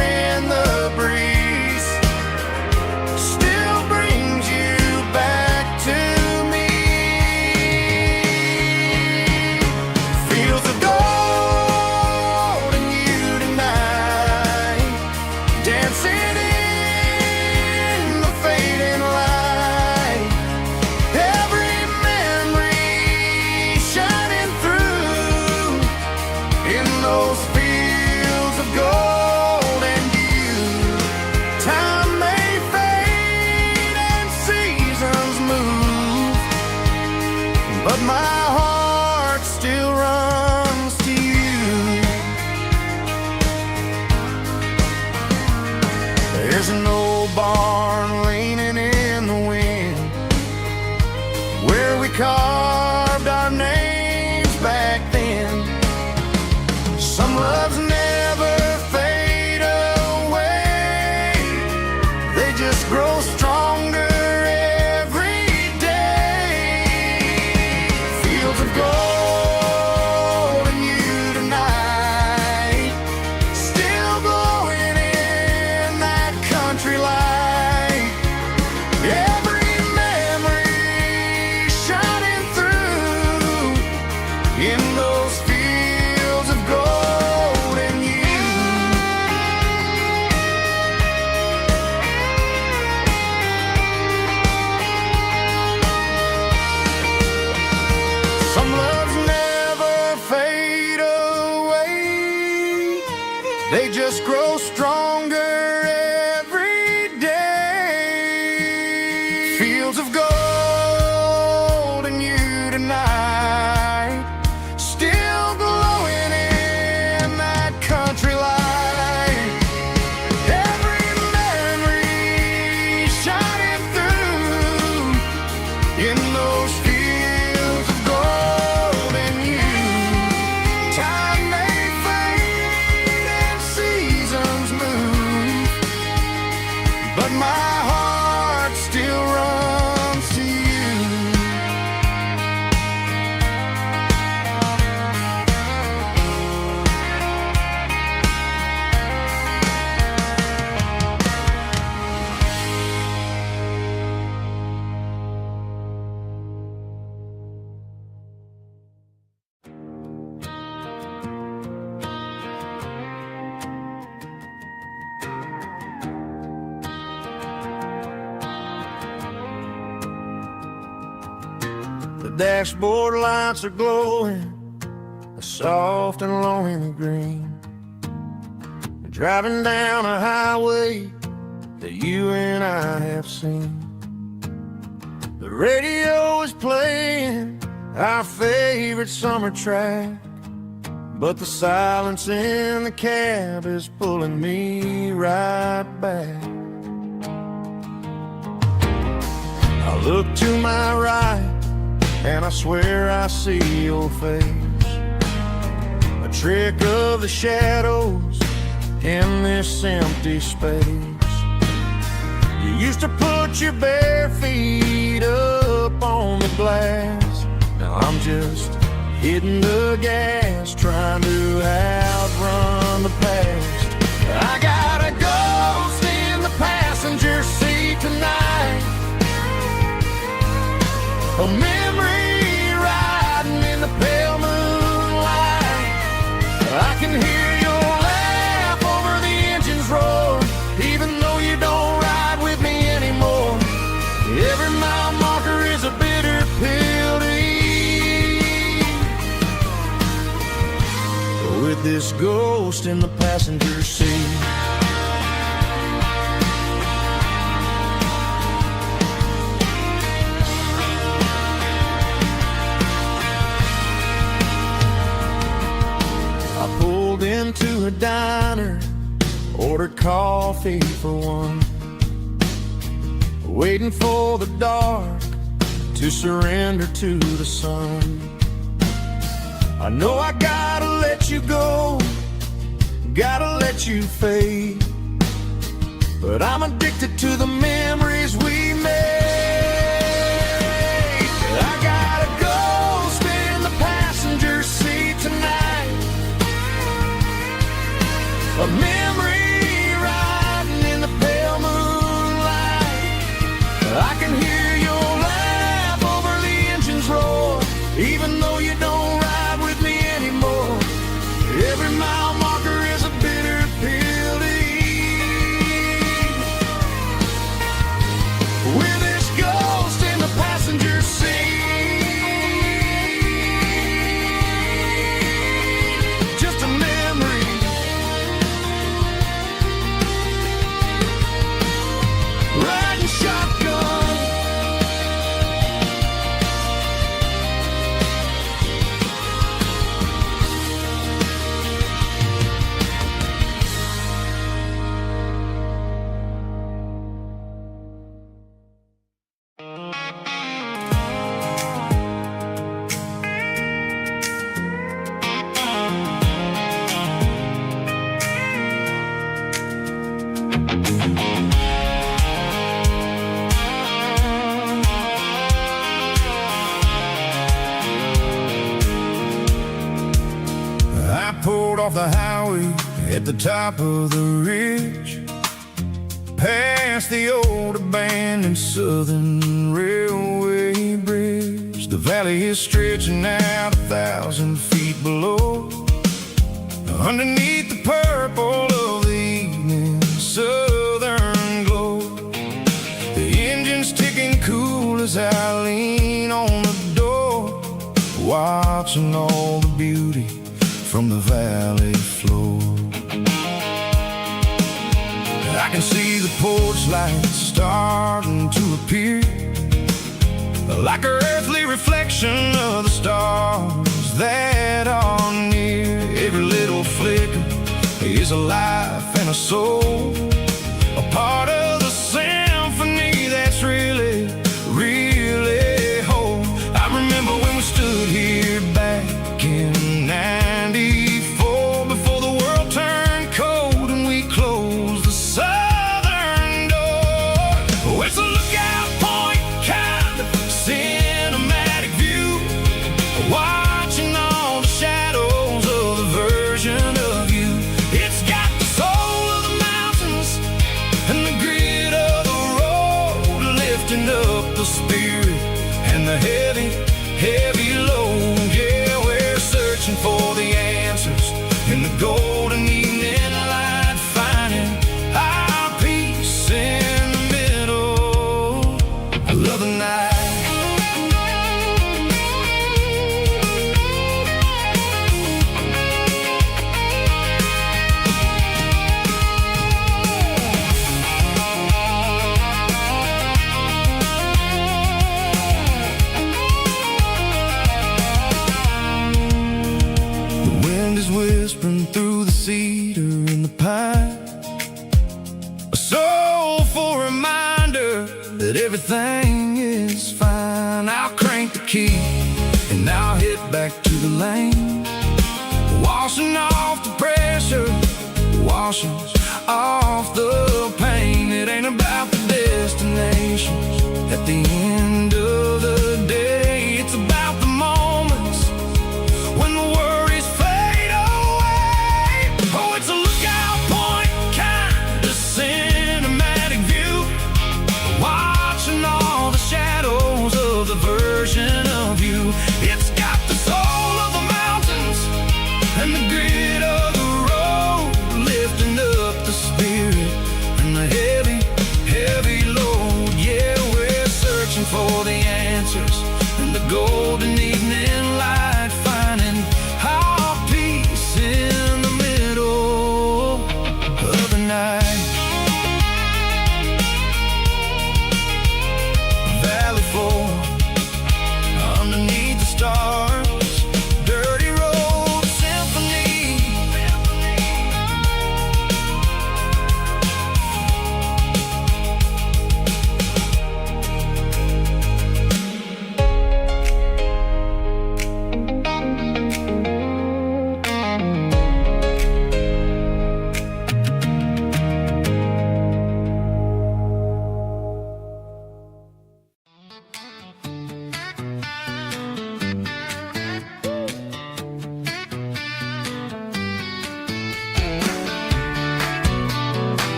in the breeze still brings you back to me. Fields of gold and you tonight, dancing in the fading light. Every memory shining through in those fields of gold and you. Time may fade and seasons move, but my heart still runs to you. There's an old barn leaning in the wind where we carved our names back then. Some loves never fade away, they just grow stronger every day. Fields of gold and you tonight, still glowing in that country light. Every memory shining through in those fields of gold and you. Some loves never fade away, they just grow stronger every day. Fields of gold and you tonight, still glowing in that country light. Every memory shining through in those fields of gold and you. Time may fade and seasons move, but my heart still runs to you. The dashboard lights are glowing a soft and lonely green. Driving down a highway that you and I have seen. The radio is playing our favorite summer track, but the silence in the cab is pulling me right back. I look to my right and I swear I see your face, a trick of the shadows in this empty space. You used to put your bare feet up on the glass. Now I'm just hitting the gas, trying to outrun the past. I got a ghost in the passenger seat tonight, a memory riding in the pale moonlight. I can hear your laugh over the engine's roar, even though you don't ride with me anymore. Every mile marker is a bitter pill to eat, with this ghost in the passenger seat. into a diner, ordered coffee for one, waiting for the dark to surrender to the sun. I know I gotta let you go, gotta let you fade, but I'm addicted to the memories we made. I gotta go spin the passenger seat tonight, a memory riding in the pale moonlight. I can hear your laugh over the engine's roar, even though you don't ride with me anymore. Every mile marker is a bitter pill to eat. With this ghost in the passenger seat, just a memory, riding shotgun. I pulled off the highway at the top of the ridge, past the old abandoned Southern Railway bridge. The valley is stretching out 1,000 feet below, underneath the purple of the evening southern glow. The engine's ticking cool as I lean on the door, watching all the beauty from the valley floor. I can see the porch lights starting to appear, like an earthly reflection of the stars that are near. Every little flicker is a life and a soul, a part of the symphony that's really, really whole. I remember when we stood here back in '94, before the world turned cold and we closed the southern door. Oh, it's a lookout point, kind of cinematic view, watching all the shadows of the version of you. It's got the soul of the mountains and the grit of the road, lifting up the spirit and the heavy, heavy load. Yeah, we're searching for the answers in the golden evening light, finding our peace in the middle. I love the night. The wind is whispering through the cedar and the pine, a soulful reminder that everything is fine. I'll crank the key and I'll hit back to the lane, washing off the pressure, washing off the pain. It ain't about the destinations at the end of the day, it's about the moments when the worries fade away. Oh, it's a lookout point, kind of cinematic view, watching all the shadows of the version of you. It's got the soul of the mountains and the grit of the road, lifting up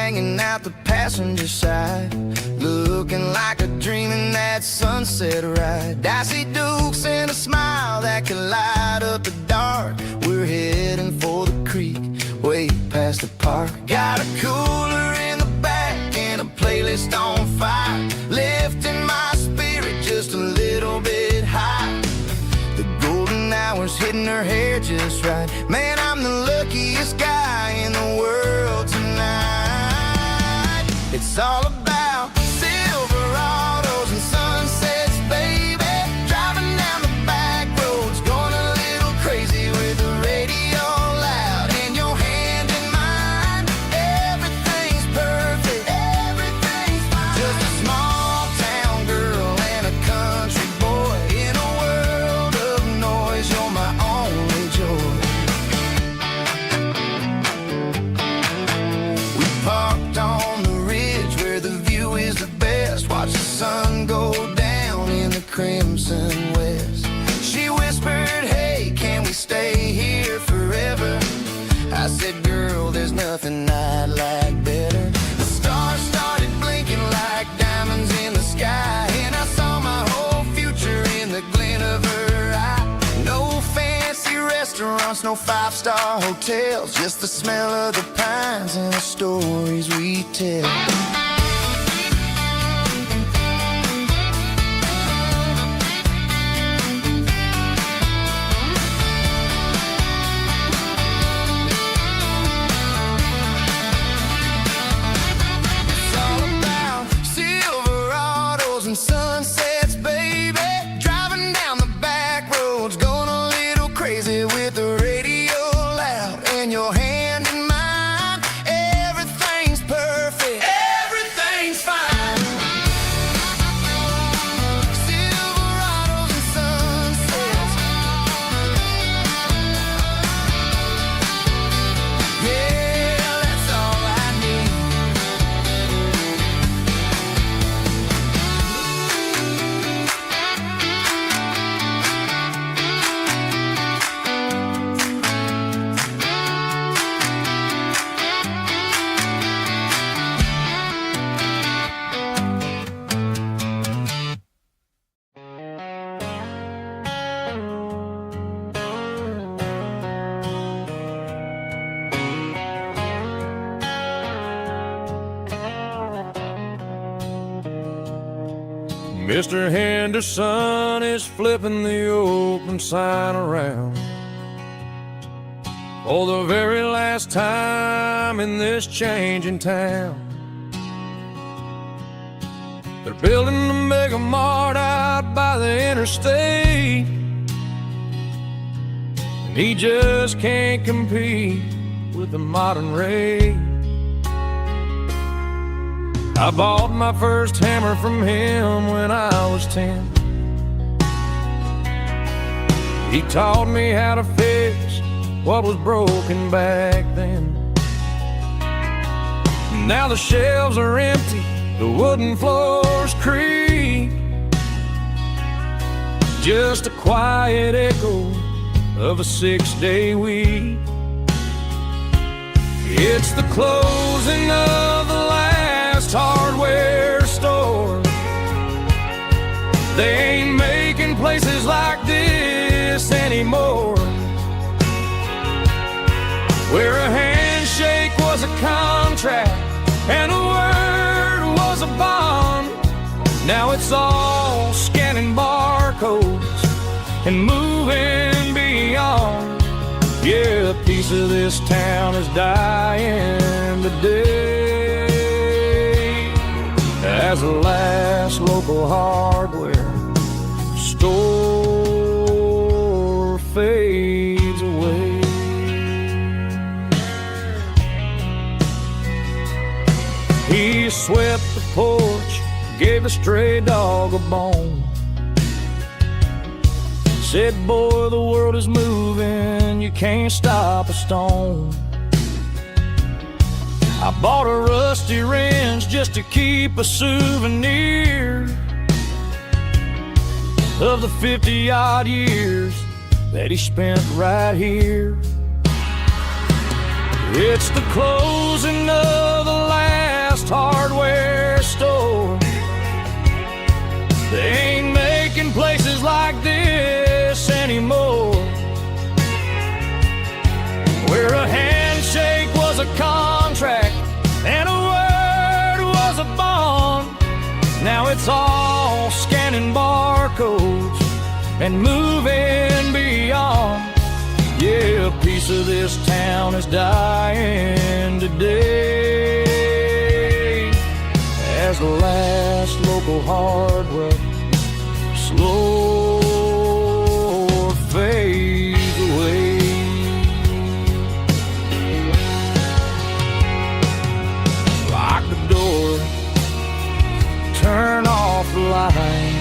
hanging out the passenger side, looking like a dream in that sunset ride. Dicey dukes and a smile that can light up the dark. We're heading for the creek, way past the park. Got a cooler in the back and a playlist on fire, lifting my spirit just a little bit high. The golden hours hitting her hair just right. Man, I'm the luckiest guy in the world tonight. It's all about Silverados and sunsets, baby. Driving down the back roads, going a little crazy with the radio loud and your hand in mine. Everything's perfect, everything's fine. Just a small town girl and a country boy in a world of noise. You're my only joy. We parked on the ridge where the view is the best. Watch the sun go down in the crimson west. She whispered, hey, can we stay here forever? I said, girl, there's nothing I'd like better. The stars started blinking like diamonds in the sky, and I saw my whole future in the glint of her eye. No fancy restaurants, no five-star hotels, just the smell of the pines and the stories we tell. It's all about Silverados and sunsets, baby. Driving down the back roads, going a little crazy with the radio loud and your hand in mine. Everything's perfect, everything's fine. Silverados and sunsets, yeah, that's all I need. Mr. Henderson is flipping the open sign around for the very last time in this changing town. They're building a mega mart out by the interstate, and he just can't compete with the modern rate. I bought my first hammer from him when I was 10. He taught me how to fix what was broken back then. Now the shelves are empty, the wooden floors creak, just a quiet echo of a 6-day week. It's the closing of the last hardware store. They ain't making places like this anymore, where a handshake was a contract and a word was a bond. Now it's all scanning barcodes and moving beyond. Yeah, a piece of this town is dying today as the last local hardware store fades away. He swept the porch, gave the stray dog a bone, said, boy, the world is moving, you can't stop a stone. I bought a rusty wrench just to keep a souvenir of the 50-odd years that he spent right here. It's the closing of the last just hardware store. They ain't making places like this anymore, where a handshake was a contract and a word was a bond. Now it's all scanning barcodes and moving beyond. Yeah, a piece of this town is dying today, as the last local hardware slow fades away. Lock the door, turn off the light.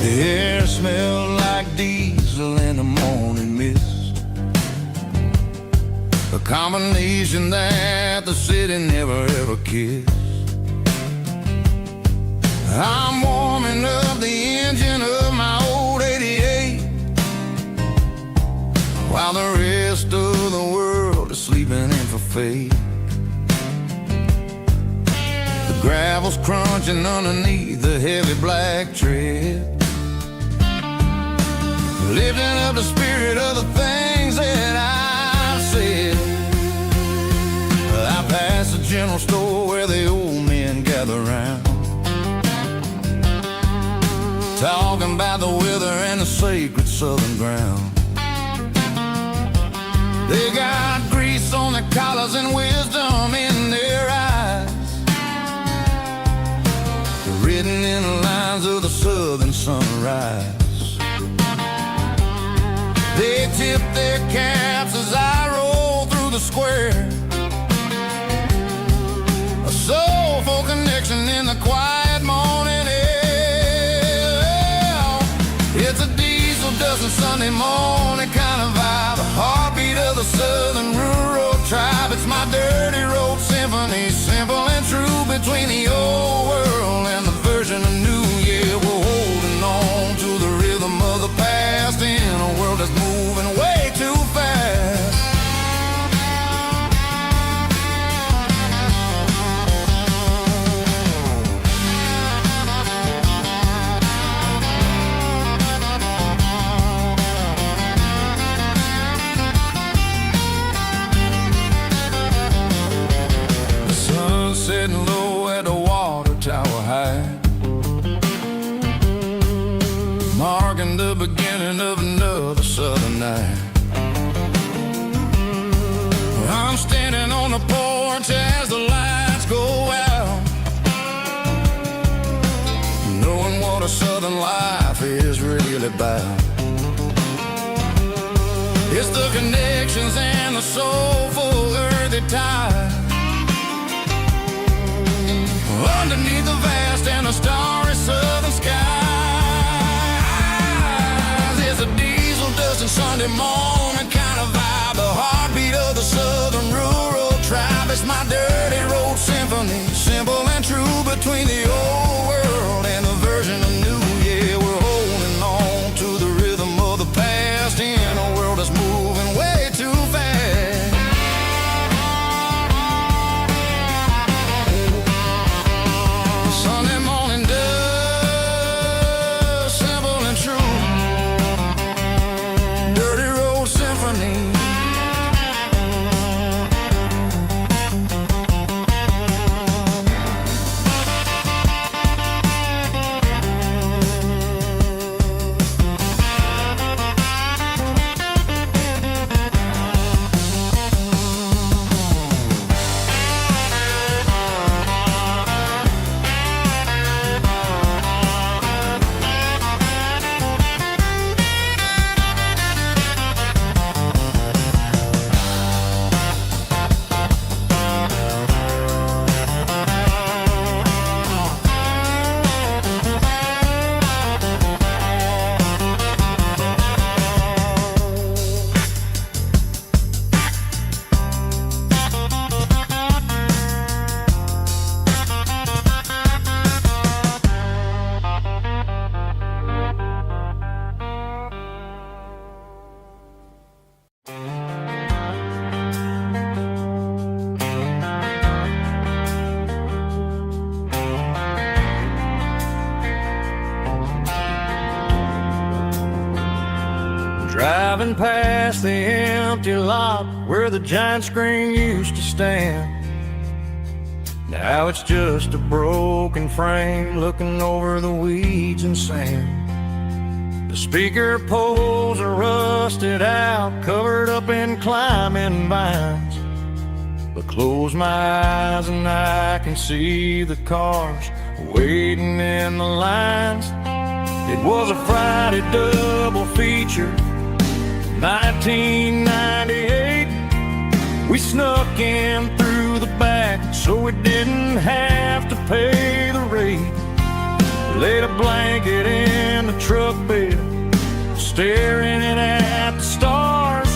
The air smelled like diesel in the morning mist, a combination that the city never ever kissed. I'm warming up the engine of my old 88, while the rest of the world is sleeping in for fate. The gravel's crunching underneath the heavy black tread, lifting up the spirit of the things that I've said. I pass the general store where the old men gather round, talking about the weather and the sacred southern ground. They got grease on their collars and wisdom in their eyes, written in the lines of the southern sunrise. They tip their caps as I roll through the square, a soulful connection in the quiet morning air. It's a diesel dusting Sunday morning kind of vibe, a heartbeat of the southern rural tribe. It's my dirty road symphony, simple and true, between the old world and the version of new. Yeah, we're holding on to the rhythm of the past in a world that's moving way too fast. The sun setting low at the water tower high, marking the beginning of another southern night. I'm standing on the porch as the lights go out, knowing what a southern life is really about. It's the connections and the soulful earthy ties, underneath the vast and the starry southern skies. It's a diesel dusting Sunday morning kind of vibe, the heartbeat of the southern rural tribe. It's my dirty road symphony, simple and true, between the old world and the version of new. Yeah, we're holding on to the rhythm of the past in a world that's moving way too fast. Driving past the empty lot where the giant screen used to stand. Now it's just a broken frame looking over the weeds and sand. The speaker poles are rusted out, covered up in climbing vines. But close my eyes and I can see the cars waiting in the lines. It was a Friday double feature, 1998. We snuck in through the back so we didn't have to pay the rate. Laid a blanket in the truck bed, staring at the stars,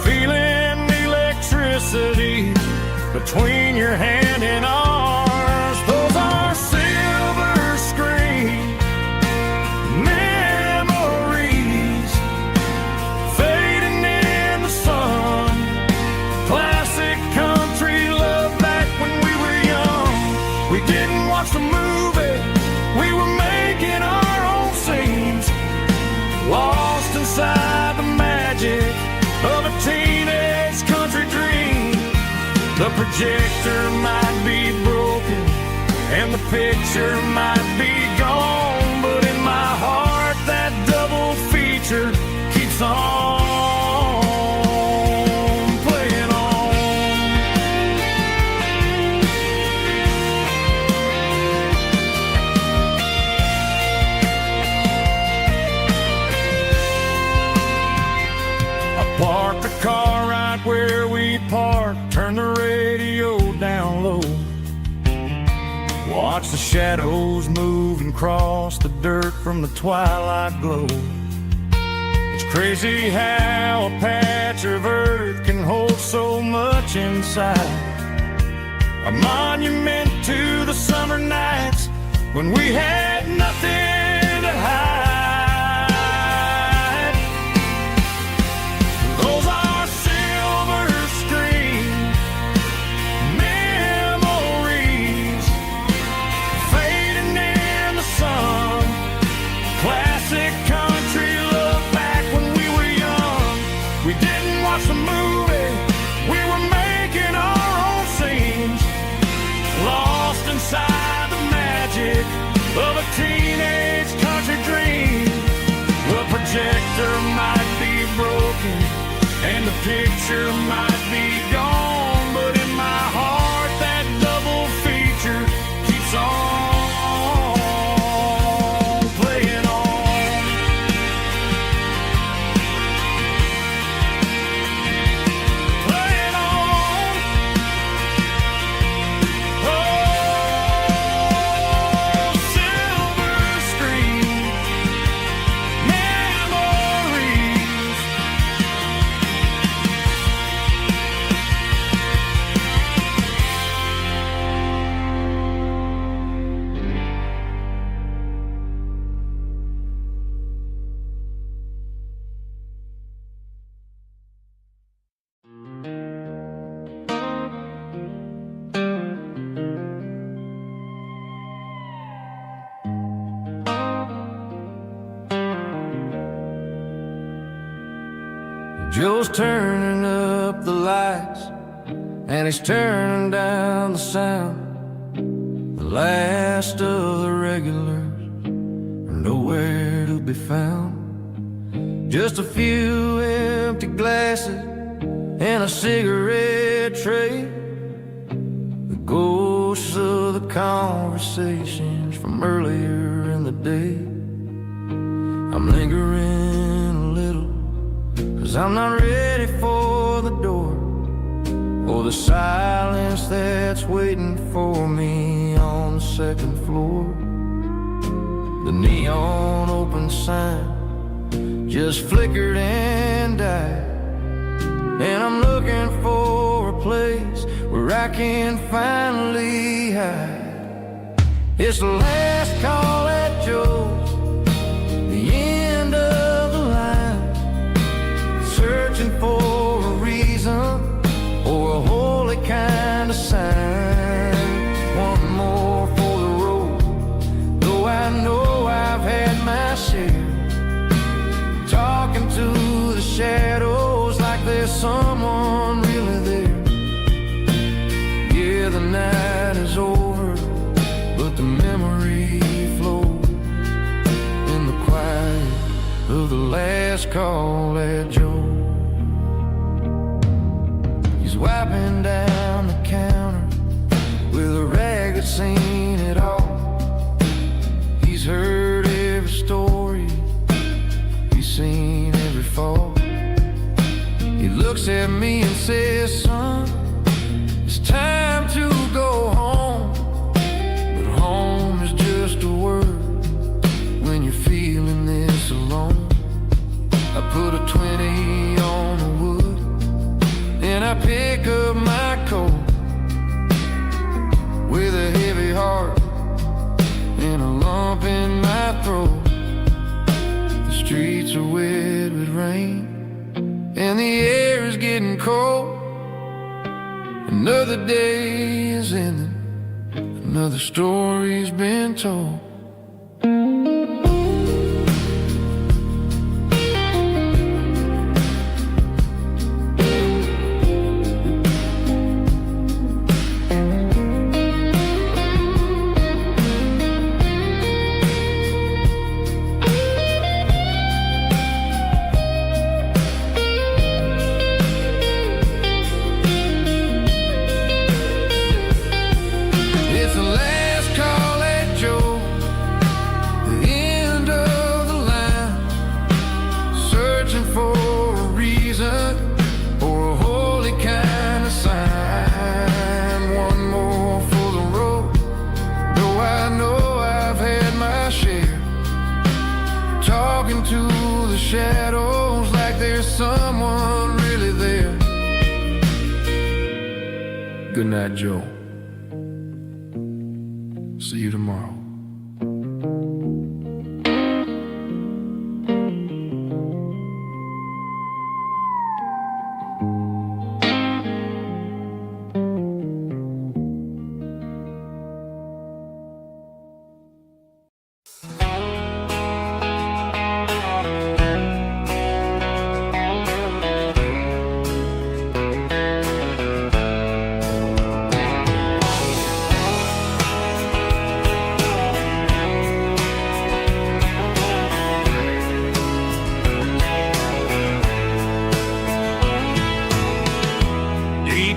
feeling the electricity between your hand and ours. Those are silver screen memories fading in the sun. Classic country love back when we were young. We didn't watch the movie, we were making our own scenes, lost inside the magic of a teenage country dream. The projector might be broken and the picture might be gone, but in my heart that double feature keeps on playing on. I parked the car right where we parked, turned the radio down low, watch the shadows move and cross the dirt from the twilight glow. It's crazy how a patch of earth can hold so much inside. A monument to the summer nights when we had nothing to hide. Those are silver screen memories fading in the sun. Classic country love back when we were young. We didn't watch the movie, we were making our own scenes, lost inside the magic of a teenage country dream. The projector might be broken and the picture might be gone, but in my heart that double feature keeps on playing on. Playing on. Oh, silver screen memories. Joe's turning up the lights and he's turning down the sound. The last of the regulars are nowhere to be found. Just a few empty glasses and a cigarette tray, the ghosts of the conversations from earlier in the day. I'm lingering a little, 'cause I'm not ready for the door or the silence that's waiting for me on the second floor. The neon open sign just flickered and died, and I'm looking for a place where I can finally hide. It's the last call at Joe's, the end of the line, searching for a reason or a holy kind of sign. One more for the road, though I know I've had my share, talking to of the last call at Joe. He's wiping down the counter with a rag that's seen it all. He's heard every story, he's seen every fall. He looks at me and says, son, it's time to go home. But home is just a word when you're feeling this alone. I put a 20 on the wood and I pick up my coat with a heavy heart and a lump in my throat. The streets are wet with rain and the air is getting cold. Another day is ending, another story's been told. Shadows like there's someone really there. Good night, Joe. See you tomorrow.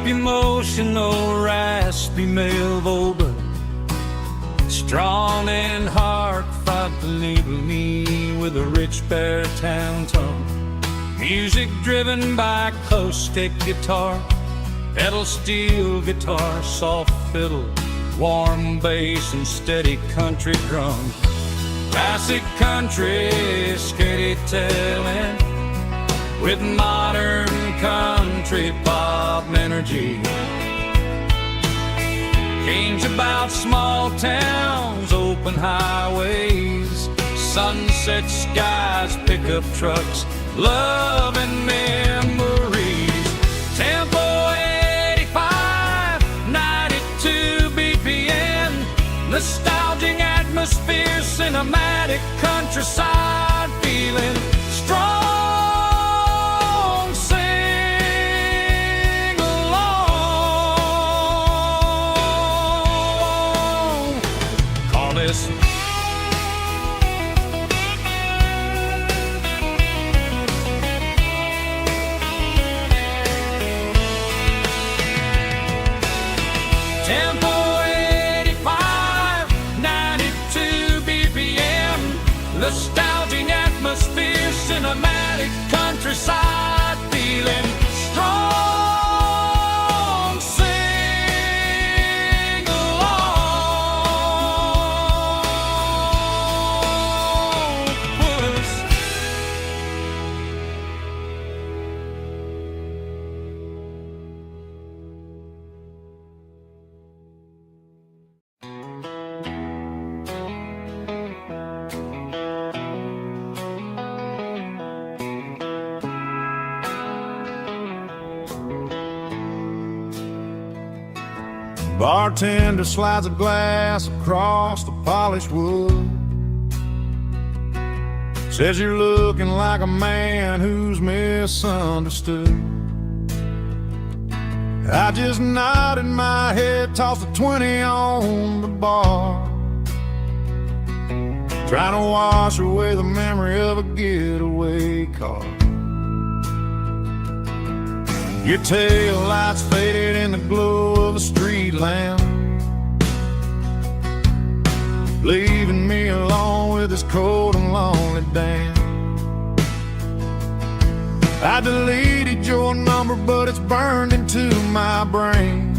Emotional, raspy male vocal, strong and heartfelt, deliver me with a rich baritone tone. Music driven by acoustic guitar, pedal steel guitar, soft fiddle, warm bass and steady country drum. Classic country storytelling with modern country pop energy. Games about small towns, open highways, sunset skies, pickup trucks, love and memories. Tempo 85, 92 BPM, nostalgic atmosphere, cinematic countryside feeling strong. Tempo 85, 92 BPM, nostalgic atmosphere, cinematic countryside feeling strong. Sing along with us. Bartender slides a glass across the polished wood. Says you're looking like a man who's misunderstood. I just nodded my head, tossed a 20 on the bar. trying to wash away the memory of a getaway car. Your tail lights faded in the glow of a street lamp, leaving me alone with this cold and lonely dance. I deleted your number, but it's burned into my brain.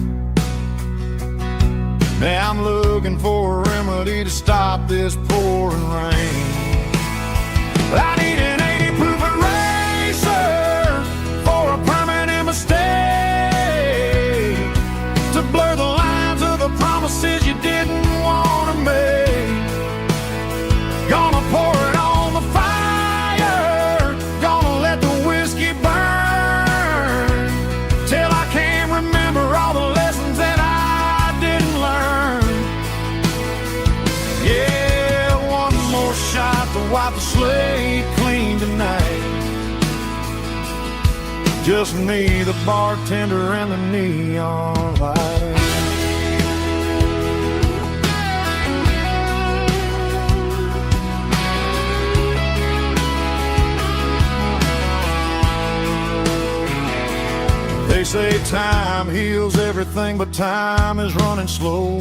Now I'm looking for a remedy to stop this pouring rain. I need an 80 proof eraser for a permanent mistake, to blur the lines of the promises you didn't want to make. Gonna pour it on the fire, gonna let the whiskey burn, till I can't remember all the lessons that I didn't learn. Yeah, one more shot to wipe the slate clean tonight. Just me, the bartender, and the neon light. They say time heals everything, but time is running slow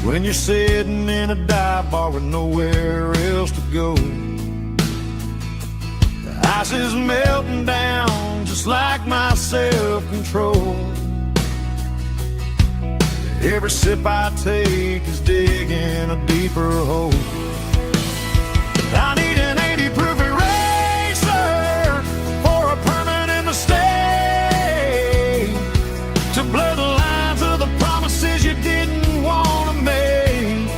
when you're sitting in a dive bar with nowhere else to go. The ice is melting down just like my self-control. Every sip I take is digging a deeper hole. I need an 80 proof eraser for a permanent mistake, to blur the lines of the promises you didn't want to make.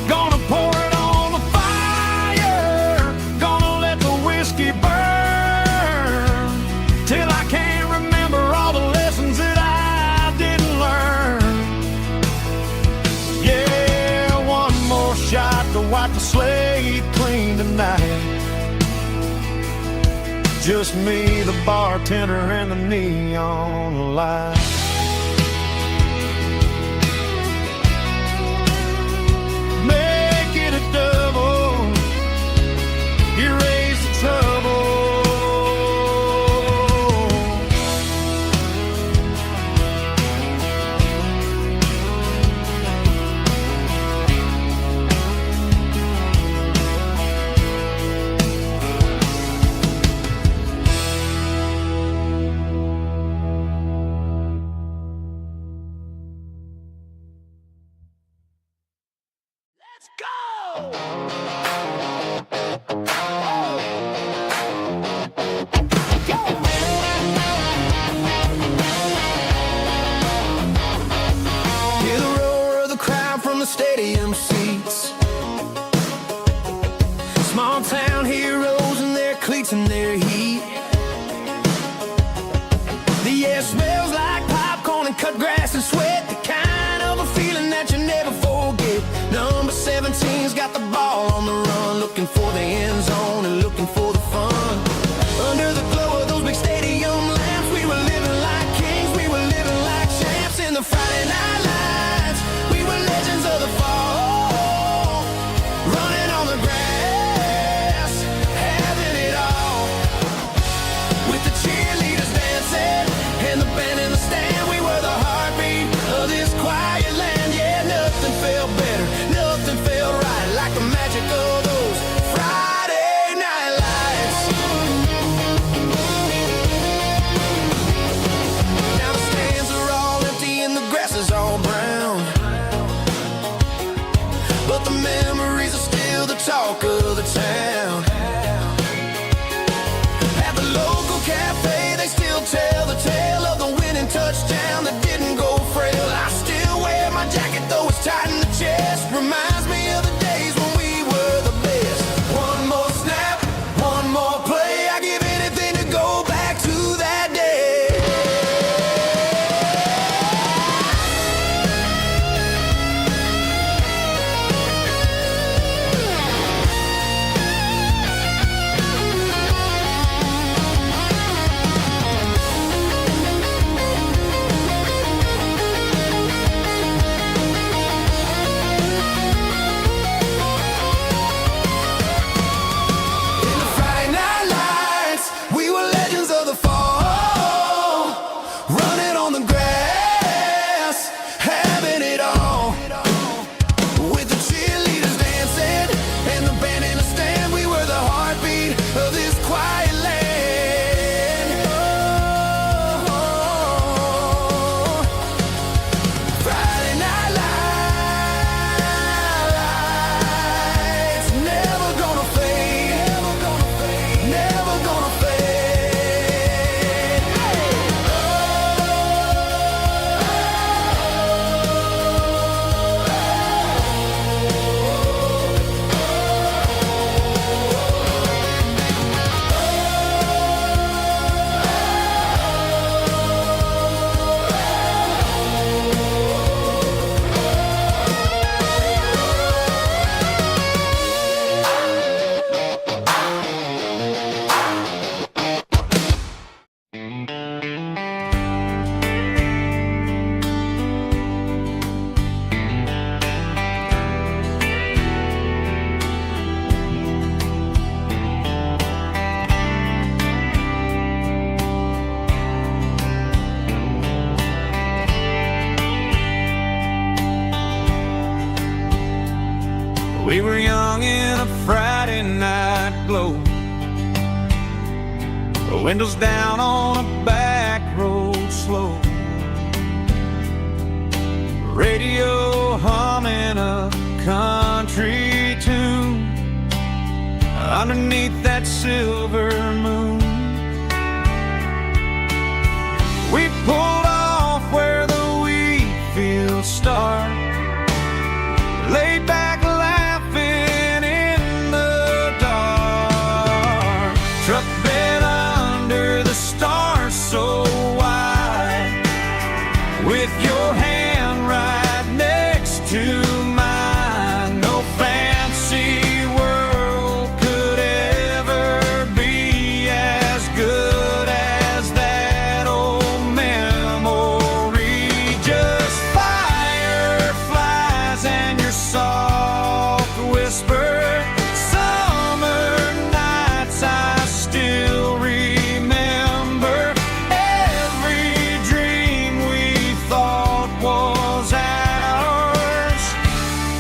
Gonna pour it on the fire, gonna let the whiskey burn, till I can't remember all the lessons that I didn't learn. Yeah, one more shot to wipe the slate clean tonight. Just me, the bartender, and the neon light. Make it a double, erase the trouble. Let's go! Hear the roar of the crowd from the stadium seats. Small town heroes in their cleats and their heat. The air smells like popcorn and cut grass and sweat, the kind of a feeling that you never forget. Number 17's got the ball on the run, looking for the end zone and looking for the fun. Under the glow of those big stadium lamps, we were living like kings, we were living like champs in the Friday night lights. We were legends of the fall, running on the grass, having it all, with the cheerleaders dancing and the band in the stand. We were the heartbeat of this quiet land. Yeah, nothing felt better, nothing felt right like the magic of those Friday night lights. Now the stands are all empty and the grass is all brown, but the memories are still the talk of the town. At the local cafe, they still tell the tale of the winning touchdown that didn't go frail. I still wear my jacket, though it's tight in the chest. Reminds me of the days when we were the best. One more snap, one more play. I give anything to go back to that day. We were young in a Friday night glow, the windows down on a back road slow, radio humming a country tune underneath that silver moon. We pulled off where the wheat fields start, laid back laughing in the dark. Truck bed under the stars so wide, with your hand right next to mine. No fancy world could ever be as good as that old memory. Just fireflies and your soft whisper. Summer nights I still remember. Every dream we thought was ours.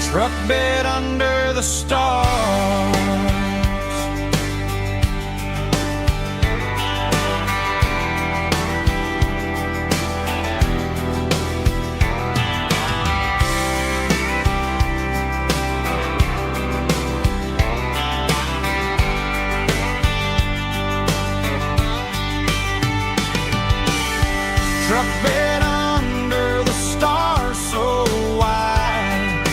Truck bed under the stars. Truck bed under the stars so wide,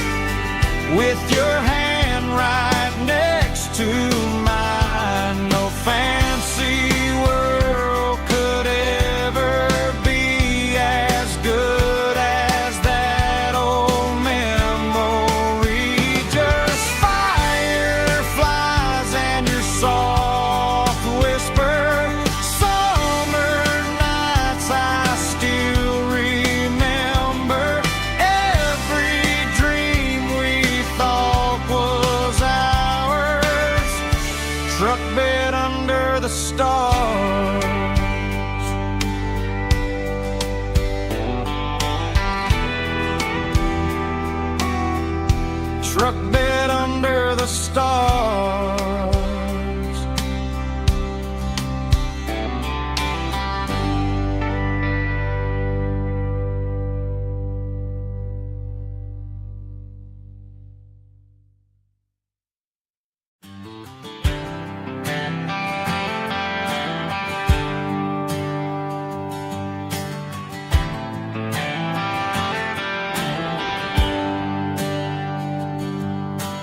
with your hand right next to mine. No fancy world could ever be as good as that old memory. Just fireflies and your soft whisper. Summer nights I still remember. Every dream we thought was ours. Truck bed under the stars. Truck bed under the stars.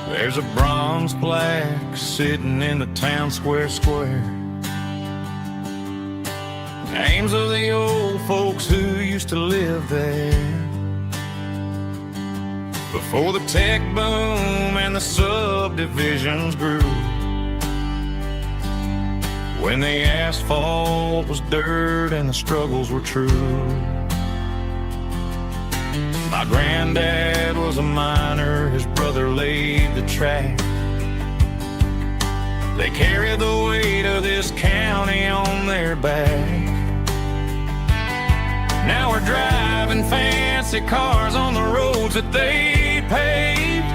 There's a bronze plaque sitting in the town square. Names of the old folks who used to live there before the tech boom and the subdivisions grew, when the asphalt was dirt and the struggles were true. My granddad was a miner, his brother laid the track. They carried the weight of this county on their back. Now we're driving fancy cars on the roads that they paved,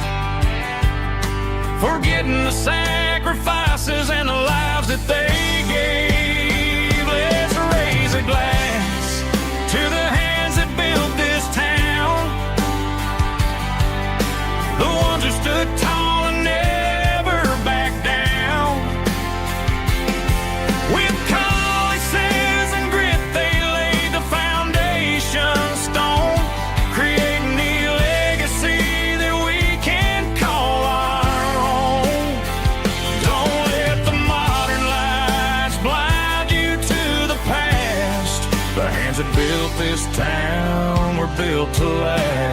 forgetting the sacrifices and the lives that they gave. Let's raise a glass to the hands that built this town, the ones who stood tall and never backed down. With calluses and grit, they laid the foundation stone, creating a legacy that we can call our own. Don't let the modern lights blind you to the past. The hands that built this town were built to last.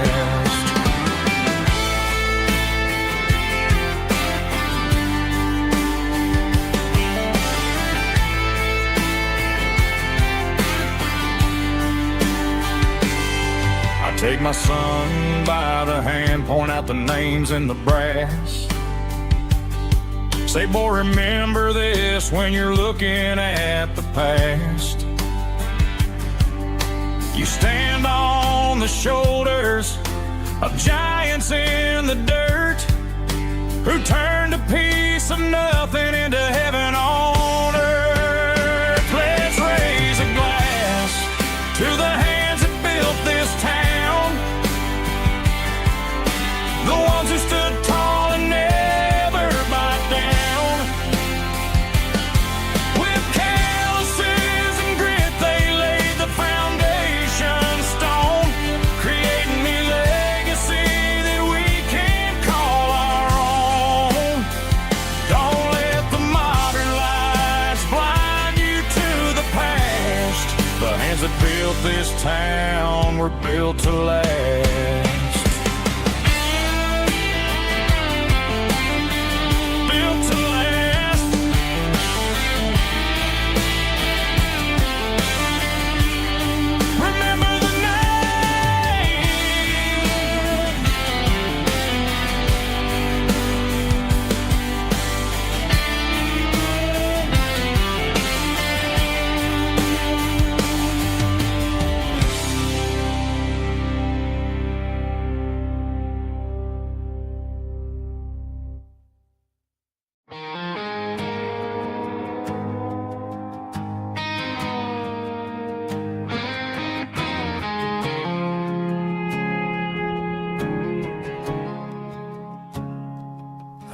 Take my son by the hand, point out the names in the brass. Say, boy, remember this when you're looking at the past. You stand on the shoulders of giants in the dirt, who turned a piece of nothing into heaven on earth. Let's raise a glass to the hands that built this town, the ones who stood tall and never bowed down. With calluses and grit they laid the foundation stone, creating a legacy that we can call our own. Don't let the modern lights blind you to the past. The hands that built this town were built to last. Built to last. Remember the name.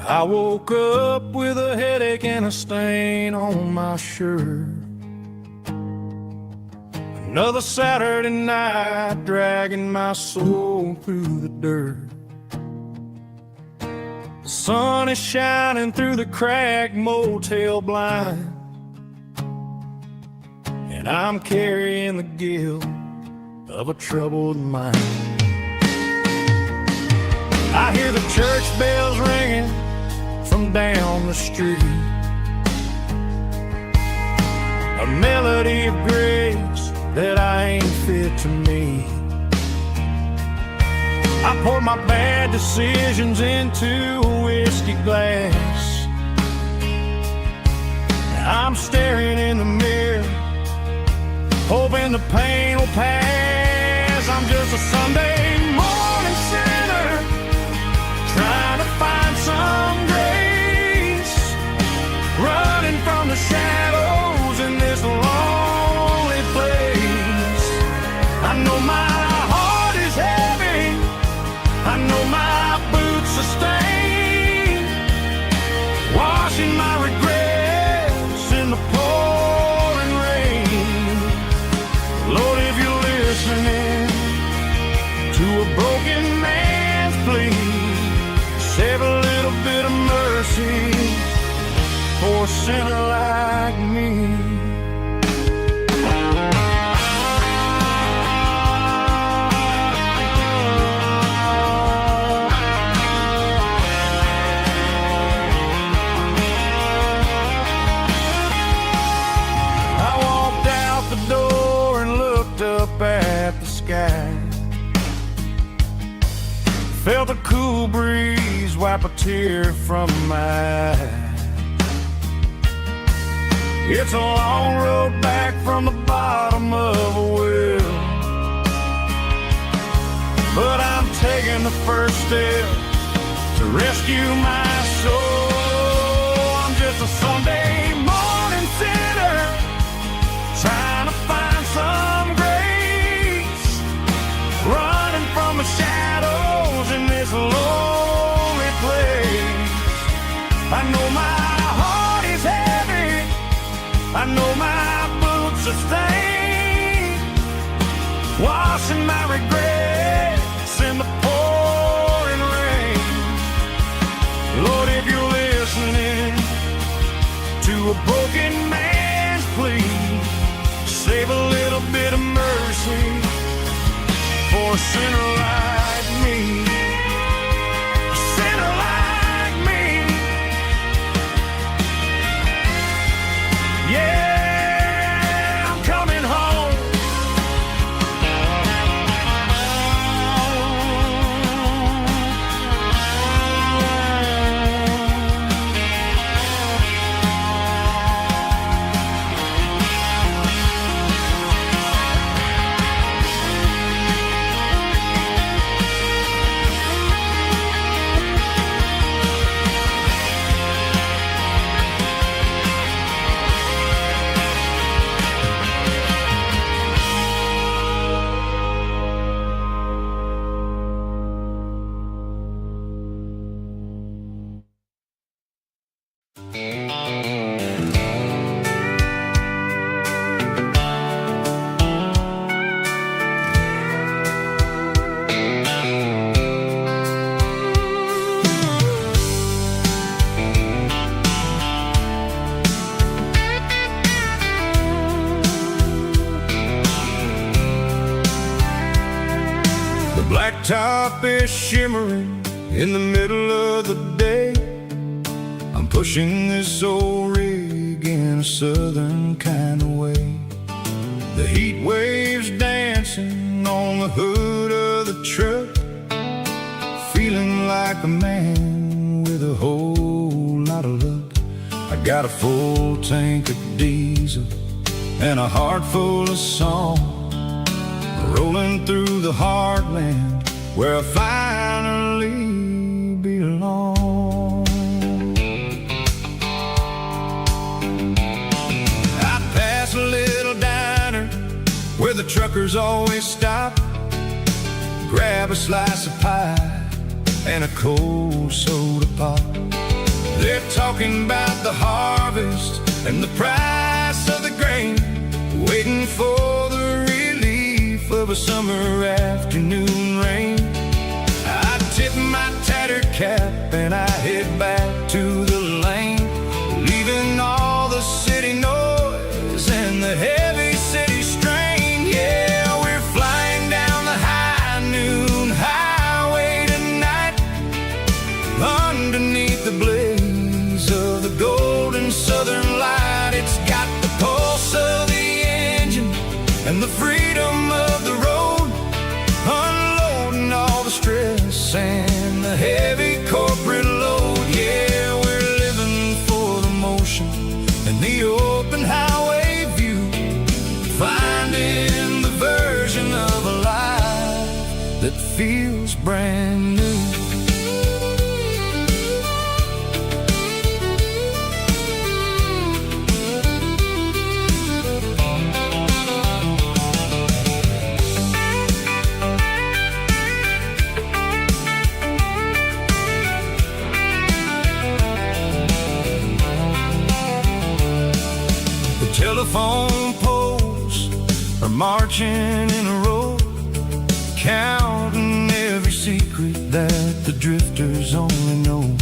I woke up with a headache and a stain on my shirt. Another Saturday night dragging my soul through the dirt. The sun is shining through the cracked motel blind, and I'm carrying the guilt of a troubled mind. I hear the church bells ringing from down the street, a melody of grace that I ain't fit to meet. I pour my bad decisions into a whiskey glass. I'm staring in the mirror, hoping the pain will pass. I'm just a Sunday morning sinner, trying to find some grace, running from the shadows in this lonely place. I know my heart is heavy, I know my boots are stained, washing my regrets in the pouring rain. Lord, if you're listening to a broken man's plea, save a little bit of mercy for a sinner like me. I walked out the door and looked up at the sky, felt a cool breeze wipe a tear from my eye. It's a long road back from the bottom of a well, but I'm taking the first step to rescue my soul. I'm just a Sunday morning sinner, trying to find some grace, running from the shadows in this lonely place. I know my heart is heavy, I know my boots are stained, washing my regrets in the pouring rain. Lord, if you're listening to a broken man's plea, save a little bit of mercy for a sinner like me. A sinner like me. Yeah, I'm coming home. top is shimmering in the middle of the day. I'm pushing this old rig in a southern kind of way. The heat waves dancing on the hood of the truck, feeling like a man with a whole lot of luck. I got a full tank of diesel and a heart full of song, rolling through the heartland where I finally belong. I pass a little diner where the truckers always stop, grab a slice of pie and a cold soda pop. They're talking about the harvest and the price of the grain, waiting for the relief of a summer afternoon rain. I tip my tattered cap and I head back to the lane, leaving all the city noise and the heavy city strain. Yeah, we're flying down the high noon highway tonight, underneath the blaze of the golden southern light. It's got the pulse of the engine and the freedom of the road, unloading all the stress and the heavy corporate load. Yeah, we're living for the motion and the open highway view, finding the version of a life that feels brand new. Telephone poles are marching in a row, counting every secret that the drifters only know.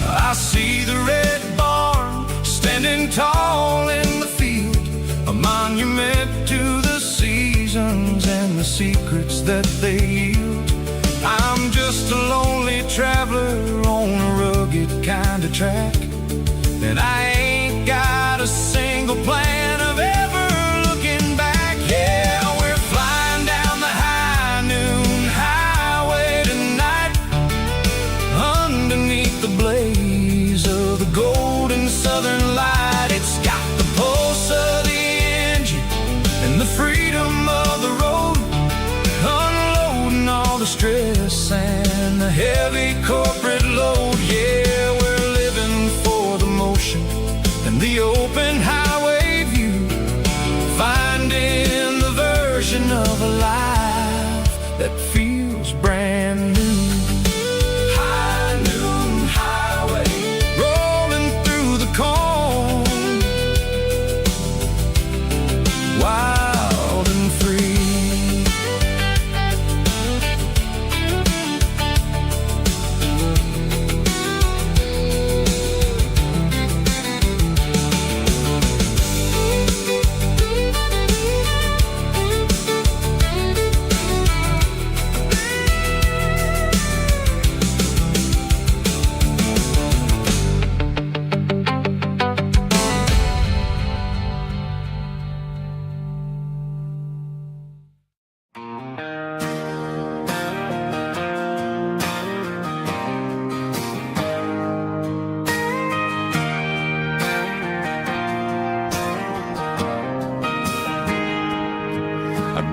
I see the red barn standing tall in the field, a monument to the seasons and the secrets that they yield. I'm just a lonely traveler on a rugged kind of track, and I ain't got a single plan of ever looking back. Yeah, we're flying down the high noon highway tonight, underneath the blaze of the golden southern light. It's got the pulse of the engine and the freedom of the road, unloading all the stress and the heavy corporate load. Yeah, we're living for the motion and the open highway view, finding the version of a life that feels brand new. High noon highway, rolling through the corn, wild and free.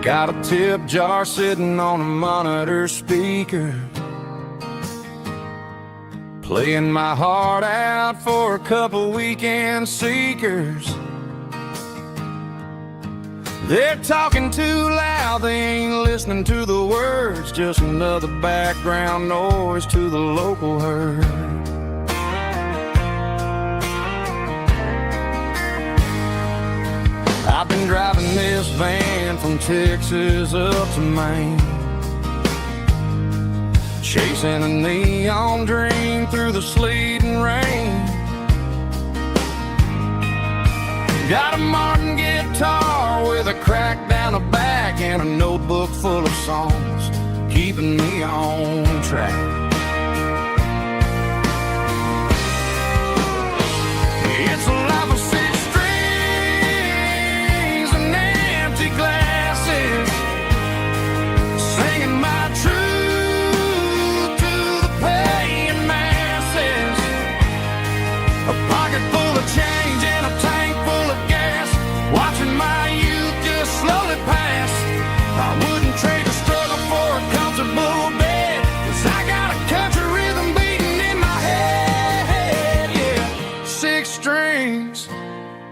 Got a tip jar sitting on a monitor speaker, playing my heart out for a couple weekend seekers. They're talking too loud, they ain't listening to the words, just another background noise to the local herd. I've been driving this van from Texas up to Maine, chasing a neon dream through the sleet and rain. Got a Martin guitar with a crack down the back and a notebook full of songs, keeping me on track. It's a life of six strings and empty glasses, singing my truth to the paying masses. A pocket full of change and a tank full of gas, watching my youth just slowly pass. I wouldn't trade the struggle for a comfortable bed, 'cause I got a country rhythm beating in my head. Yeah, six strings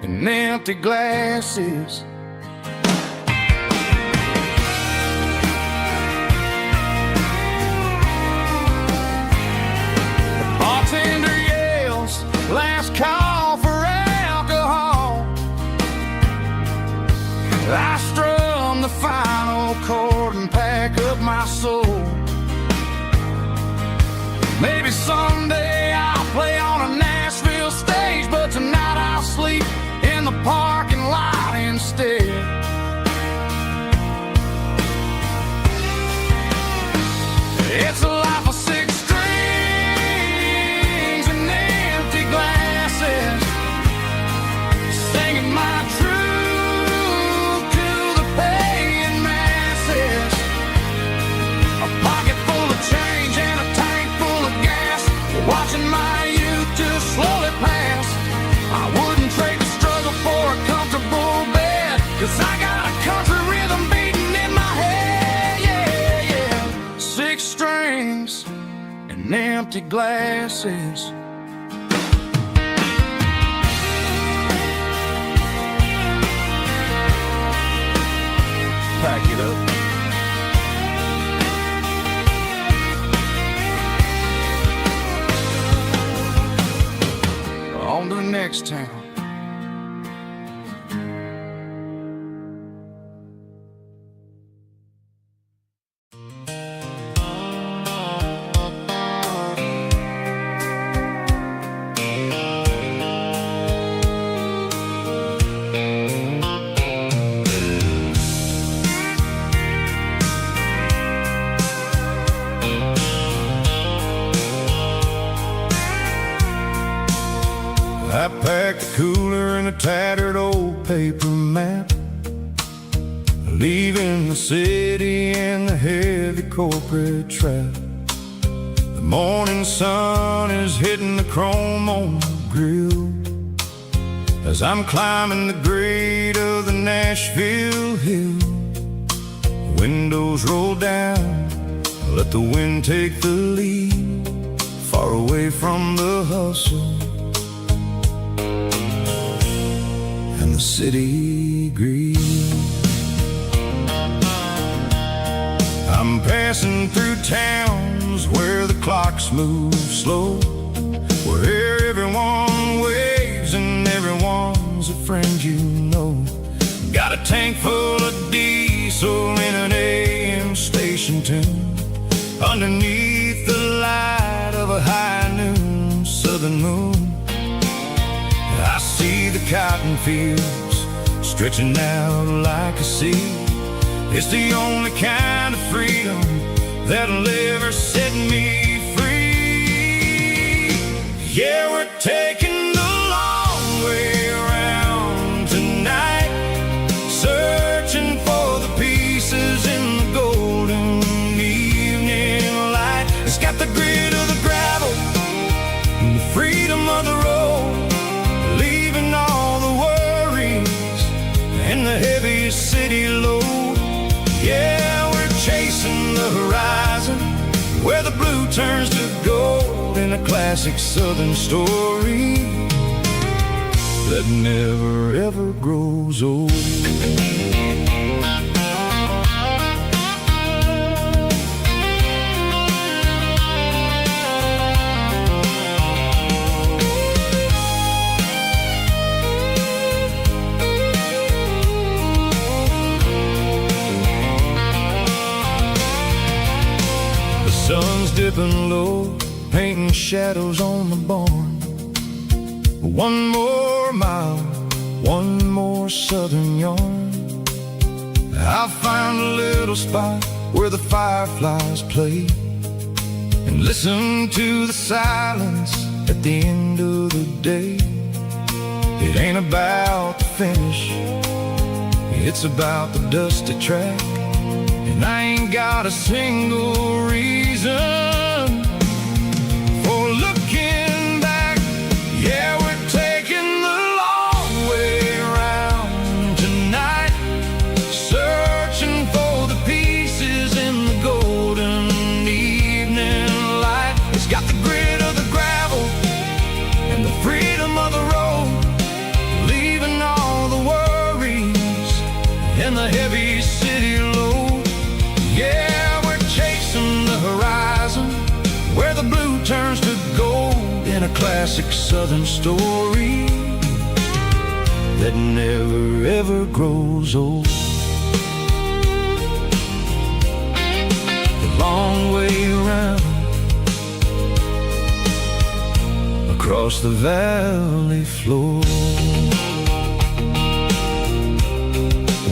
and empty glasses. The bartender yells, last call for alcohol. I strum the final chord and pack up my soul. Maybe someday I'll play on a Nashville stage, but tonight I'll sleep in the parking lot instead. It's a life of six strings and empty glasses, singing my truth to the paying masses. A pocket full of change and a tank full of gas, watching my youth just slowly pass. I wouldn't trade the struggle for a comfortable bed, 'cause I got a country rhythm beating in my head. Yeah, yeah. Six strings and empty glasses. Pack it up. On to the next town. I packed a cooler and a tattered old paper map, leaving the city and the heavy corporate trap. The morning sun is hitting the chrome on the grill as I'm climbing the grade of the Nashville hill. Windows roll down, let the wind take the lead, far away from the hustle and the city green. I'm passing through towns where the clocks move slow, where everyone waves and everyone's a friend you know. Got a tank full of diesel in an AM station tune, underneath the light of a high noon southern moon. I see the cotton fields stretching out like a sea. It's the only kind of freedom that'll ever set me free. Yeah, we're taking the long way around tonight, searching for the pieces in the golden evening light. It's got the grit of the gravel and the freedom of the road, leaving all the worries and the heavy city load. Yeah, we're chasing the horizon, where the blue turns to gold, in a classic southern story that never ever grows old. Sun's dipping low, painting shadows on the barn. One more mile, one more southern yarn. I'll find a little spot where the fireflies play, and listen to the silence at the end of the day. It ain't about the finish, it's about the dusty track. And I ain't got a single reason for looking back. Yeah, we're taking the long way around tonight, searching for the pieces in the golden evening light. It's got the grit of the gravel and the freedom of the road, leaving all the worries and the heavy city load. Yeah, we're chasing the horizon, where the blue turns to gold, in a classic southern story that never ever grows old. The long way around, across the valley floor,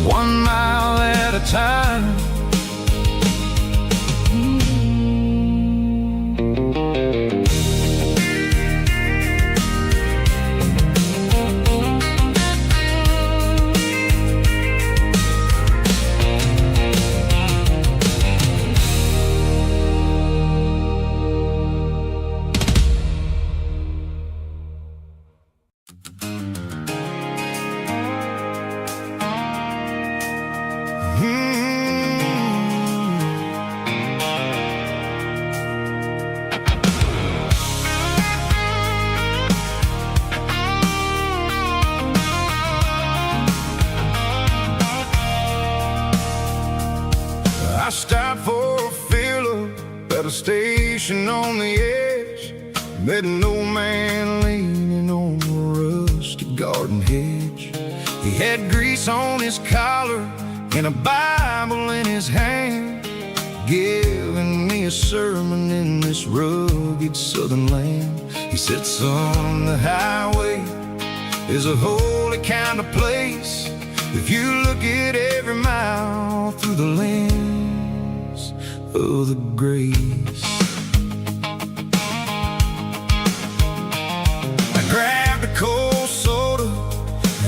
1 mile at a time. I stopped for a fill-up at a station on the edge, met an old man leaning on a rusty garden hedge. He had grease on his collar and a Bible in his hand, giving me a sermon in this rugged southern land. He said, son, the highway is a holy kind of place if you look at every mile through the lens of the grace. I grabbed a cold soda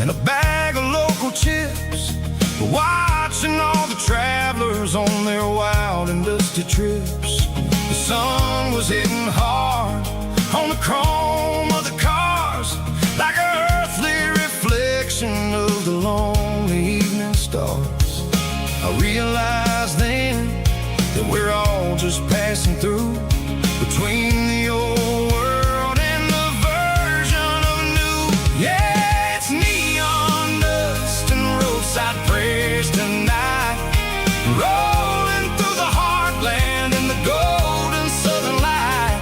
and a bag of local chips, watching all the travelers on their wild and dusty trips. The sun was hitting hard on the chrome of the cars, like an earthly reflection of the lonely evening stars. I realized then that we're all just passing through, between the old world and the version of new. Yeah, it's neon dust and roadside prayers tonight, rolling through the heartland in the golden southern light.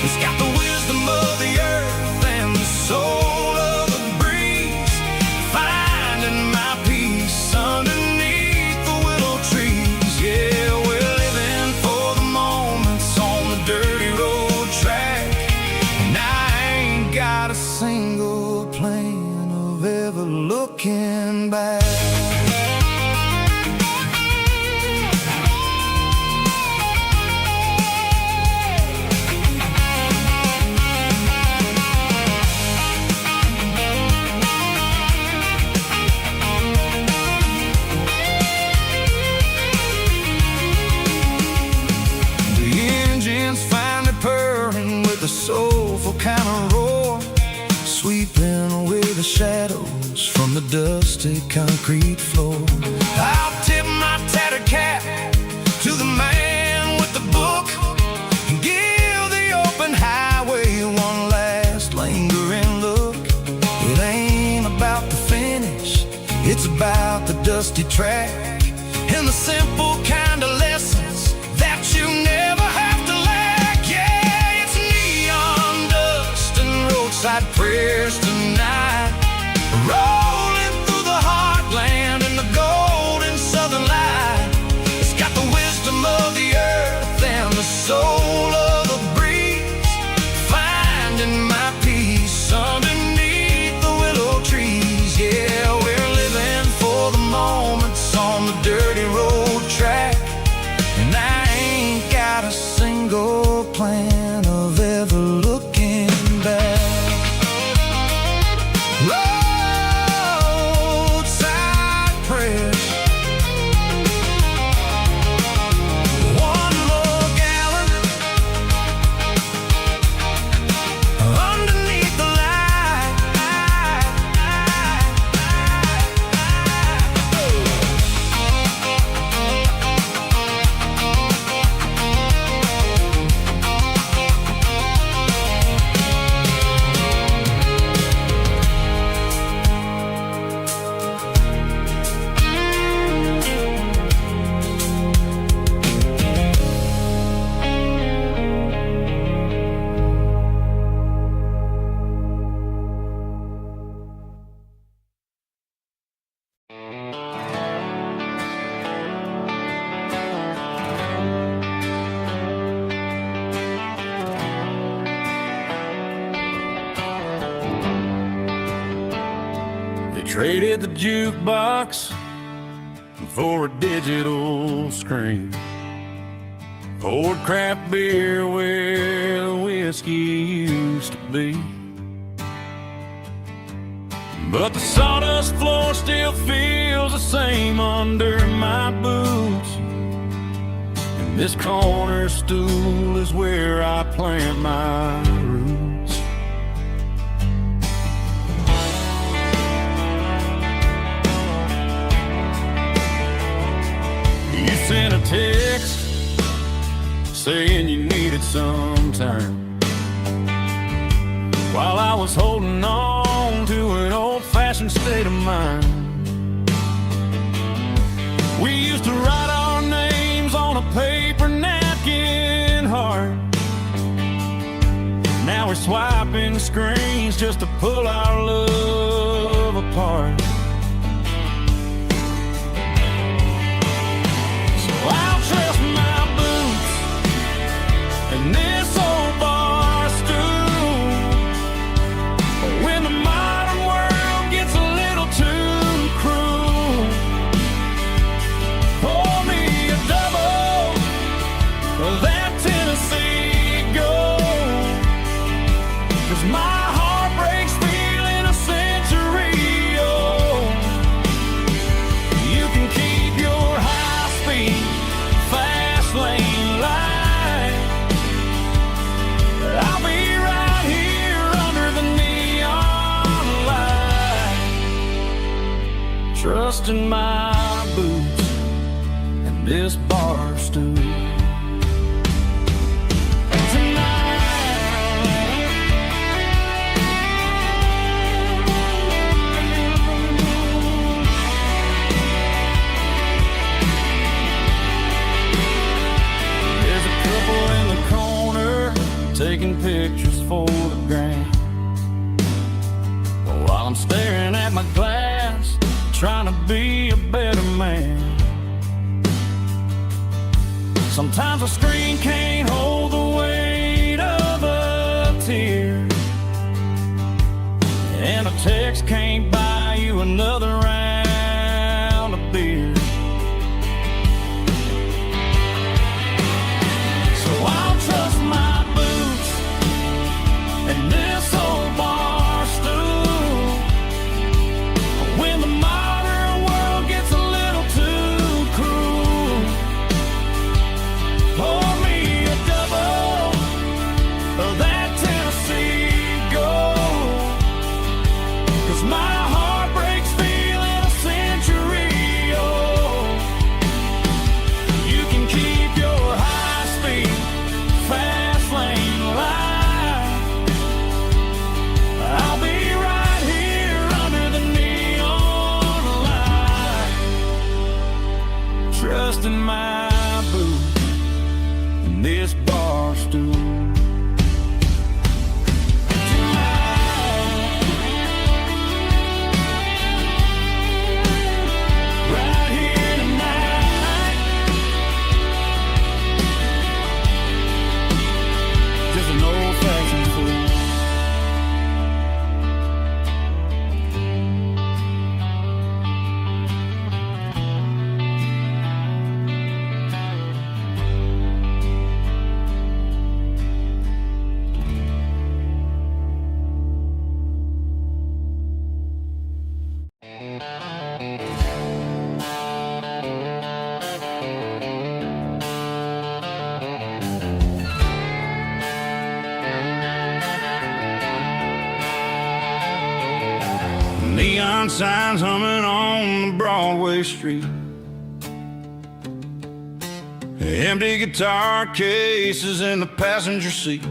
It's got the wisdom of the earth and the soul of the breeze, finding my peace underneath the willow trees. Yeah, we're living for the moments on the dirty road track, and I ain't got a single plan of ever looking back. Finally purring with a soulful kind of roar, sweeping away the shadows from the dusty concrete floor. I'll tip my tattered cap to the man with the book and give the open highway one last lingering look. It ain't about the finish, it's about the dusty track and the simple kind of lessons that you never have to lack. Yeah, it's neon dust and roadside prayers tonight, rolling through the heartland in the golden southern light. It's got the wisdom of the earth and the soul of the breeze, finding my peace underneath the willow trees. Yeah, we're living for the moments on the dirty road track, Traded the jukebox for a digital screen. Poured craft beer where the whiskey used to be. But the sawdust floor still feels the same under my boots. And this corner stool is where I plant my roots. You sent a text saying you needed some time, while I was holding on to an old-fashioned state of mind. We used to write our names on a paper napkin heart. Now we're swiping screens just to pull our love apart. So I'll trust my boots and this old bar stool. When the modern world gets a little too cruel, pour me a double of that Tennessee Gold. 'Cause my heart breaks feeling a century old. You can keep your high-speed, fast lane light. I'll be right here under the neon light, trusting my boots and this bar stool. There's a couple in the corner taking pictures for the gram, while I'm staring at my glass, trying to be a better man. Sometimes a screen can't hold the weight of a tear, and a text can't buy you another round of beer. So I'll trust my boots and this old bar stool. When the modern world gets a little too cruel, pour me a double of that Tennessee Gold. 'Cause my heart breaks feeling a century old. You can keep your high-speed, fast lane light. I'll be right here under the neon light, trusting my boots and this bar stool. Right here tonight, just an old-fashioned fool. Neon signs humming on the Broadway street, empty guitar cases in the passenger seat.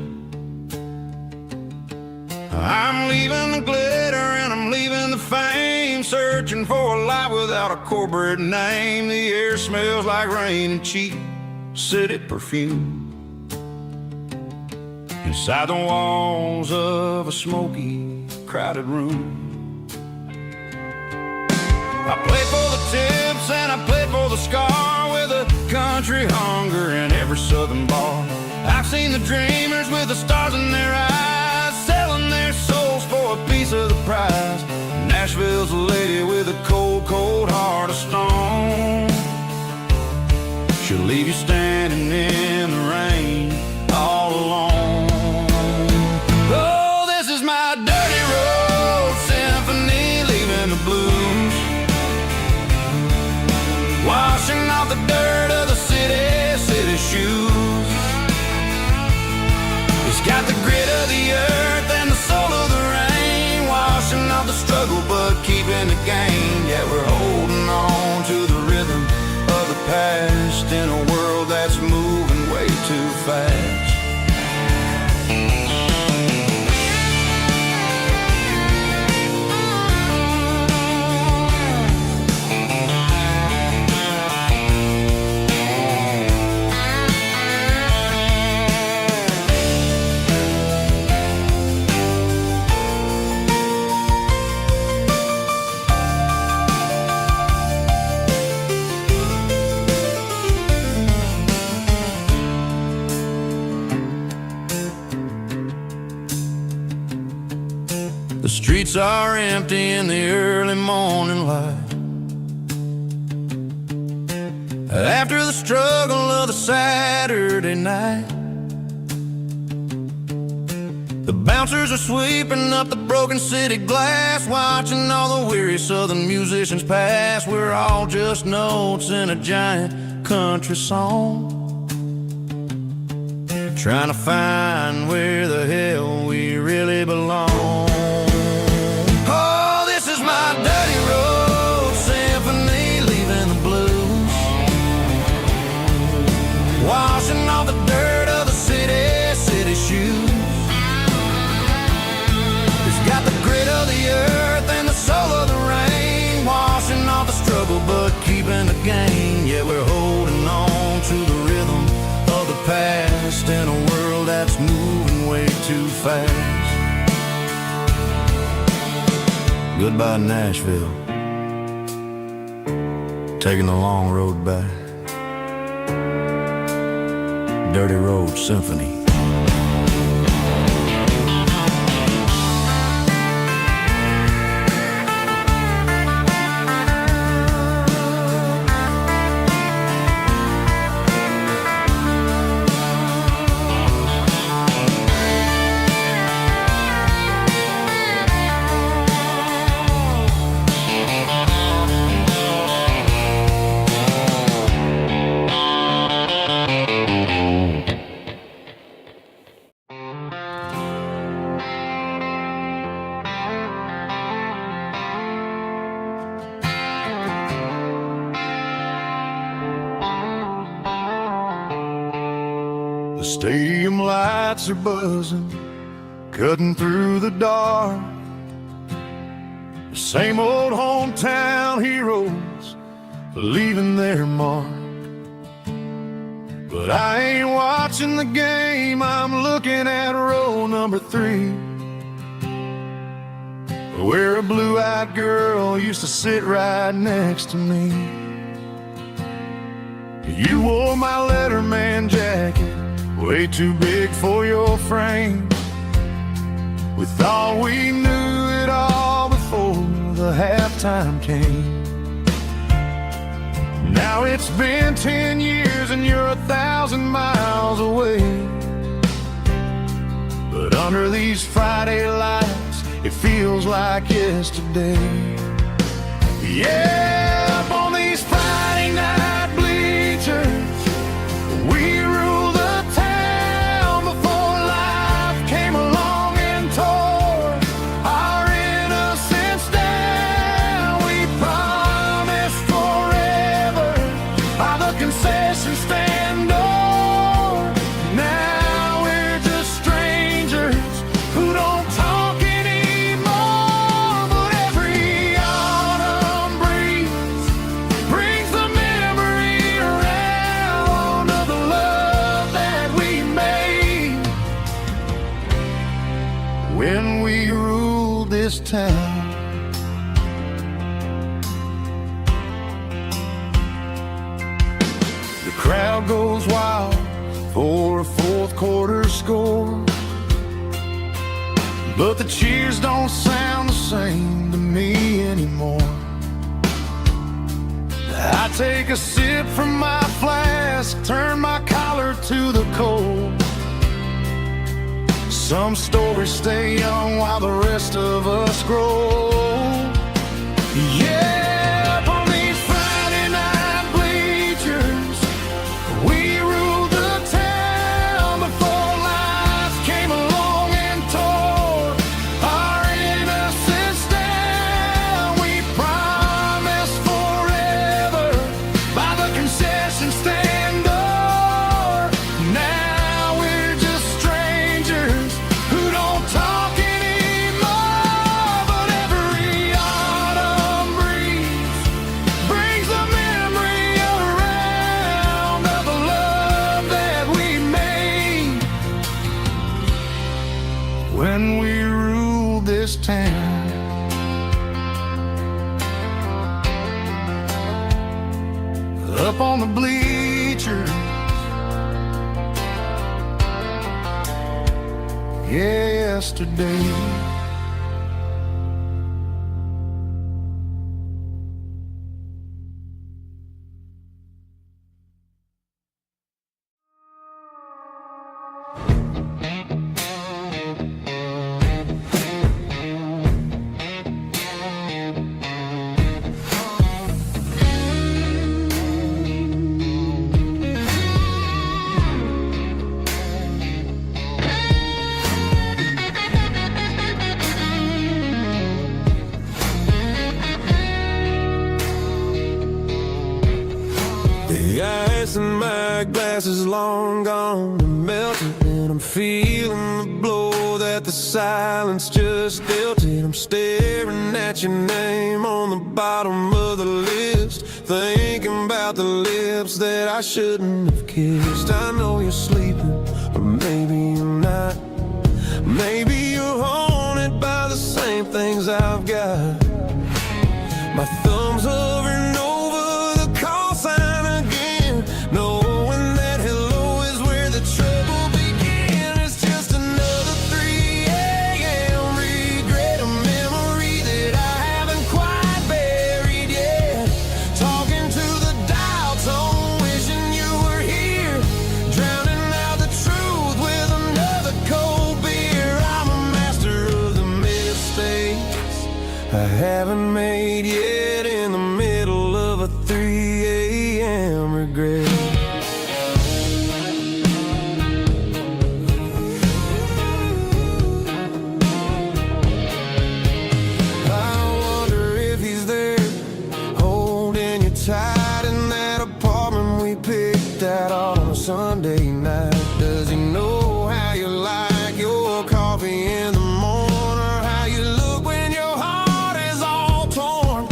I'm leaving the glitter and I'm leaving the fame, searching for a life without a corporate name. The air smells like rain and cheap city perfume inside the walls of a smoky, crowded room. I played for the tips and I played for the scar, with a country hunger in every southern bar. I've seen the dreamers with the stars in their eyes, selling their souls for a piece of the prize. Nashville's a lady gain, yet we're holding on to the rhythm of the past in a world that's moving way too fast. The streets are empty in the early morning light. After the struggle of the Saturday night, the bouncers are sweeping up the broken city glass, watching all the weary southern musicians pass. We're all just notes in a giant country song, trying to find where the hell we really belong. Oh, this is my dirty road symphony, leaving the blues, washing off the dirt of the city shoes. It's got the grit of the earth and the soul of the rain, washing off the struggle but keeping the gain. Yeah, we're holding on to the rhythm of the past in a world that's moving way too fast. Goodbye Nashville, taking the long road back. Dirty Road Symphony. The stadium lights are buzzing, cutting through the dark. The same old hometown heroes leaving their mark. But I ain't watching the game, I'm looking at row number 3, where a blue-eyed girl used to sit right next to me. You wore my Letterman jacket, way too big for your frame. We thought we knew it all before the halftime came. Now it's been 10 years and you're 1,000 miles away. But under these Friday lights, it feels like yesterday. Yeah, up on these Friday night bleachers, we rule the town before life came along and tore our innocence down. We promised forever by the concession stand door. Now we're just strangers who don't talk anymore. But every autumn breeze brings the memory around of the love that we made when we ruled this town. The crowd goes wild for a fourth quarter score, but the cheers don't sound the same to me anymore. I take a sip from my flask, turn my collar to the cold. Some stories stay young while the rest of us grow. Yeah, up on these Friday night bleachers, we ruled the town before life came along and tore our innocence down. We promised this town. Up on the bleachers, yesterday. The ice in my glass is long gone and melted, and I'm feeling the blow that the silence just dealt it. I'm staring at your name on the bottom of the list, thinking about the lips that I shouldn't have kissed. I know you're sleeping, but maybe you're not. Maybe you're haunted by the same things I've got. My thumb's hovering over the call sign again, knowing that hello is where the trouble began. It's just another 3 a.m. regret, a memory that I haven't quite buried yet. Talking to the dial tone, wishing you were here, drowning out the truth with another cold beer. I'm a master of the mistakes I haven't made yet, in the middle of a 3 a.m. regret. I wonder if he's there, holding you tight in that apartment we picked out on a Sunday night. Does he know how you like your coffee in the morning, or how you look when your heart is all torn?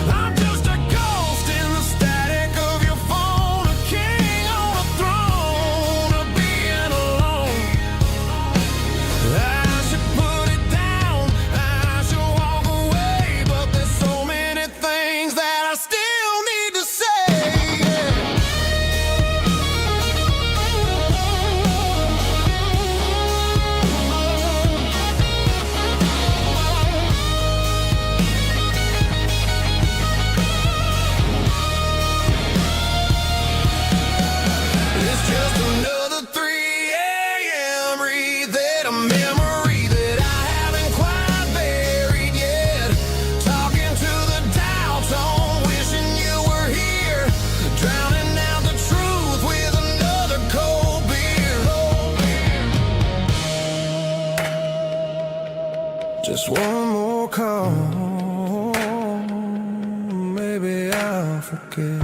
I'm just a ghost in the static of your phone, a king on a throne of being alone. I should put it down, I should walk away, but there's so many things that I still need to say. It's just another 3 a.m. read, a memory that I haven't quite buried yet. Talking to the dial tone, wishing you were here, drowning out the truth with another cold beer. Just one more call, maybe I'll forget.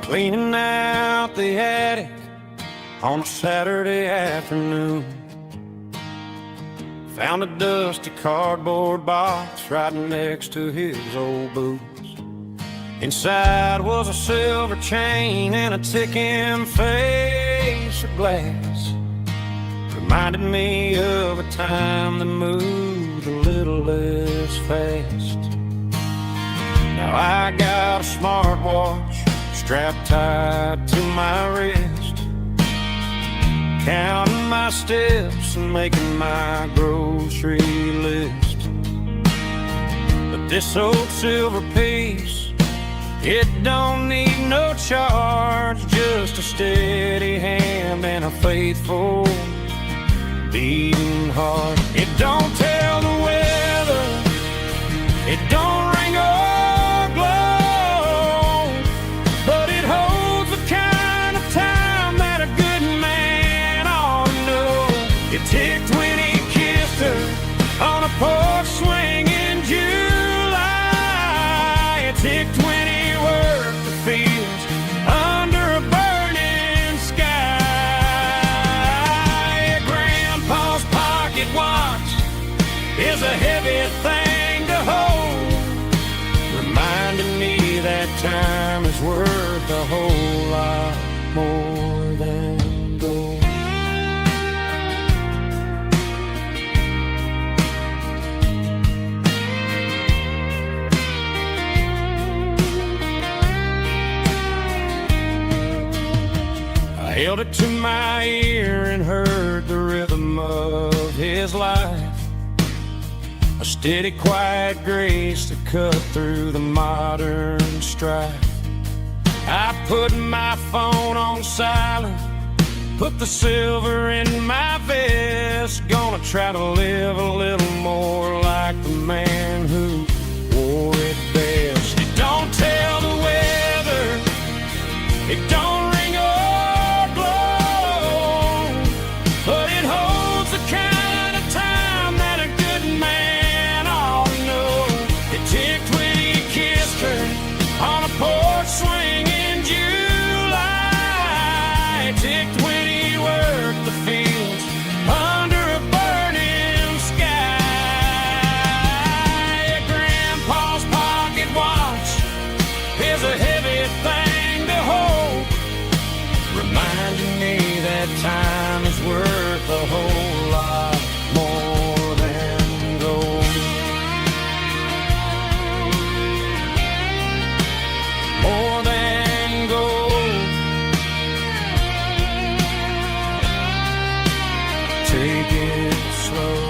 Cleaning out the attic on a Saturday afternoon, found a dusty cardboard box right next to his old boots. Inside was a silver chain and a ticking face of glass. Reminded me of a time that moved a little less fast. Now I got a smartwatch strapped tight to my wrist, counting my steps and making my grocery list. But this old silver piece, it don't need no charge, just a steady hand and a faithful beating heart. It don't tell the weather, it don't ring or glow, but it holds the kind of time that a good man ought to know. It ticked when he kissed her on a porch swing in July. It ticked when he worked the fields under a burning sky. Grandpa's pocket watch is a heavy thing to hold, reminding me that time is worth a whole lot more than gold. I held it to my ear and heard the rhythm of his life, a steady, quiet grace to cut through the modern strife. I put my phone on silent, put the silver in my vest. Gonna try to live a little more like the man who wore it best. It don't tell the weather, it don't ring or glow, but it holds the kind of time that a good man ought to know. It ticked when he kissed her on a porch swing in July. It ticked when he worked the fields under a burning sky. Grandpa's pocket watch is a heavy thing to hold, reminding me that time is worth a whole lot more than gold. More than gold. Take it slow.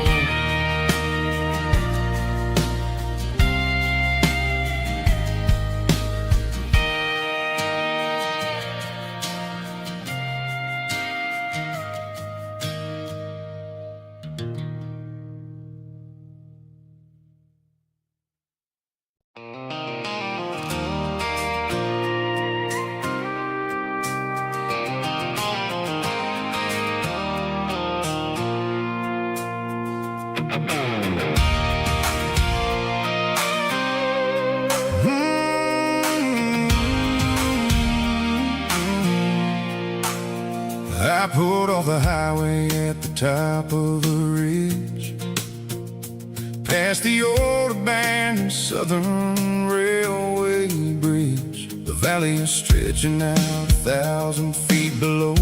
I pulled off the highway at the top of the ridge, past the old abandoned Southern Railway bridge. The valley is stretching out 1,000 feet below,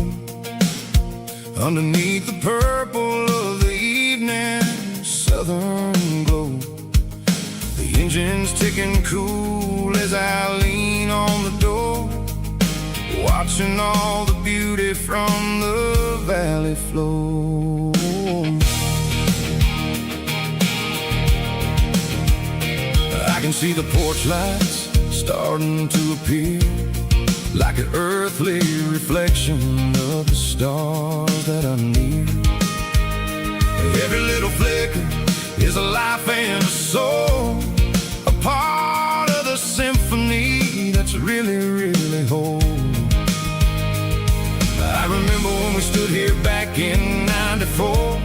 underneath the purple of the evening southern glow. The engine's ticking cool as I lean on the door, watching all the beauty from the valley flow. I can see the porch lights starting to appear, like an earthly reflection of the stars that are near. Every little flicker is a life and a soul, a part of the symphony that's really, really whole. I remember when we stood here back in '94,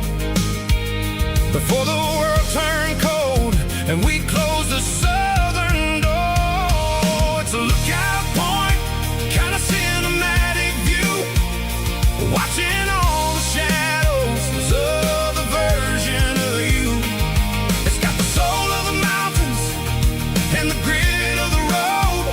before the world turned cold and we closed the southern door. It's a lookout point, kind of cinematic view, watching all the shadows of the version of you. It's got the soul of the mountains and the grit of the road,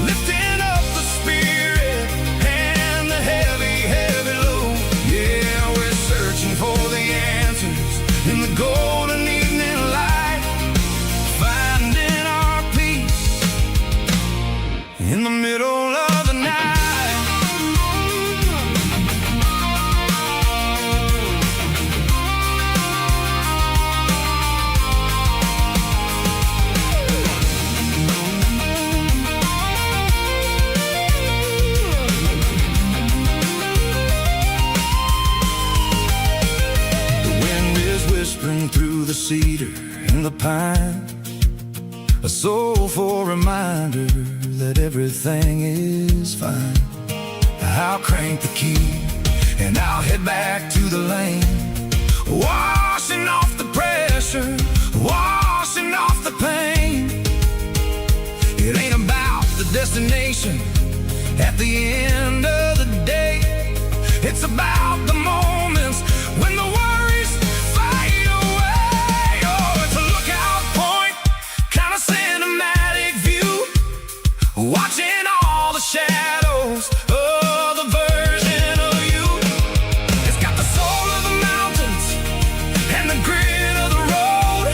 lifting up the spirit and the heavy, heavy load. Yeah, we're searching for the answers in the golden evening light, cedar and the pine, a soulful reminder that everything is fine. I'll crank the key and I'll head back to the lane, washing off the pressure, washing off the pain. It ain't about the destination at the end of the day. It's about the moments when the worries fade away. Oh, it's a lookout point, kind of cinematic view, watching all the shadows of the version of you. It's got the soul of the mountains and the grit of the road,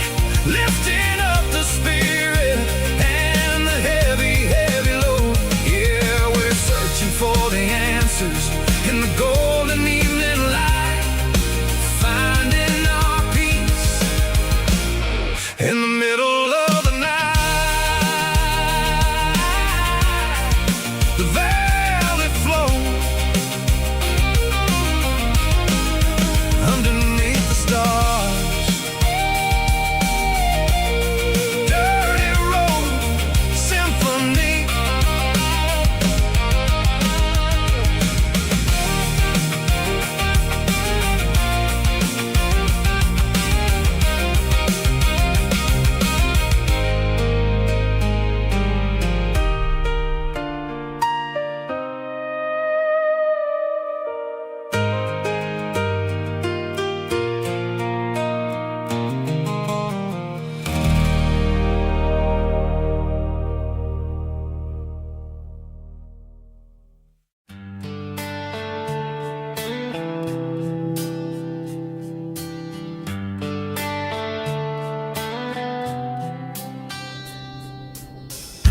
lifting up the spirit and the heavy, heavy load. Yeah, we're searching for the answers in the golden evening light, finding our peace in the middle of the night. The valley flows underneath the stars. Dirty road symphony.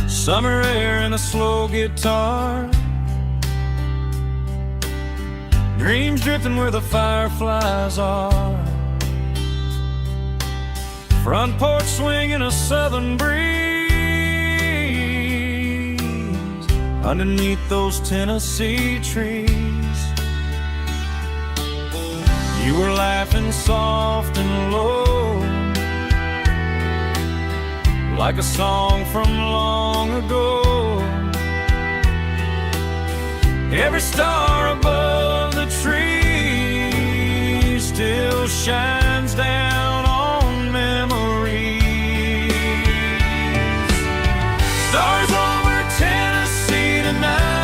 Summer air and a slow guitar, dreams drifting where the fireflies are, front porch swinging a southern breeze underneath those Tennessee trees. You were laughing soft and low, like a song from long ago. Every star above the tree still shines down on memories. Stars over Tennessee tonight,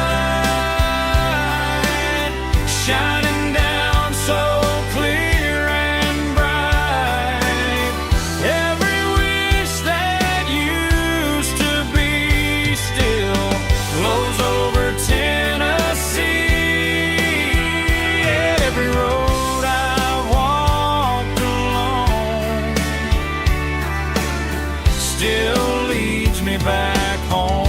shining down so clear and bright. Every wish that used to be still glows over Tennessee. Every road I've walked along still leads me back home.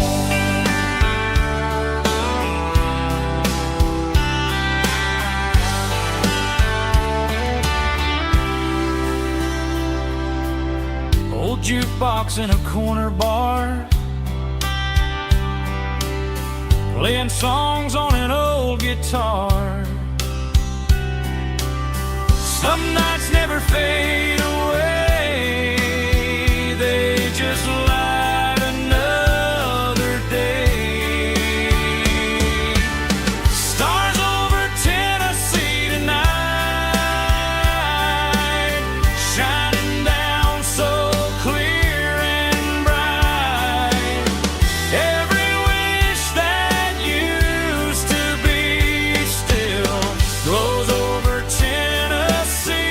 Old jukebox in a corner bar, playing songs on an old guitar. Some nights never fade away, they just light another day. Stars over Tennessee tonight, shining down so clear and bright. Every wish that used to be still glows over Tennessee.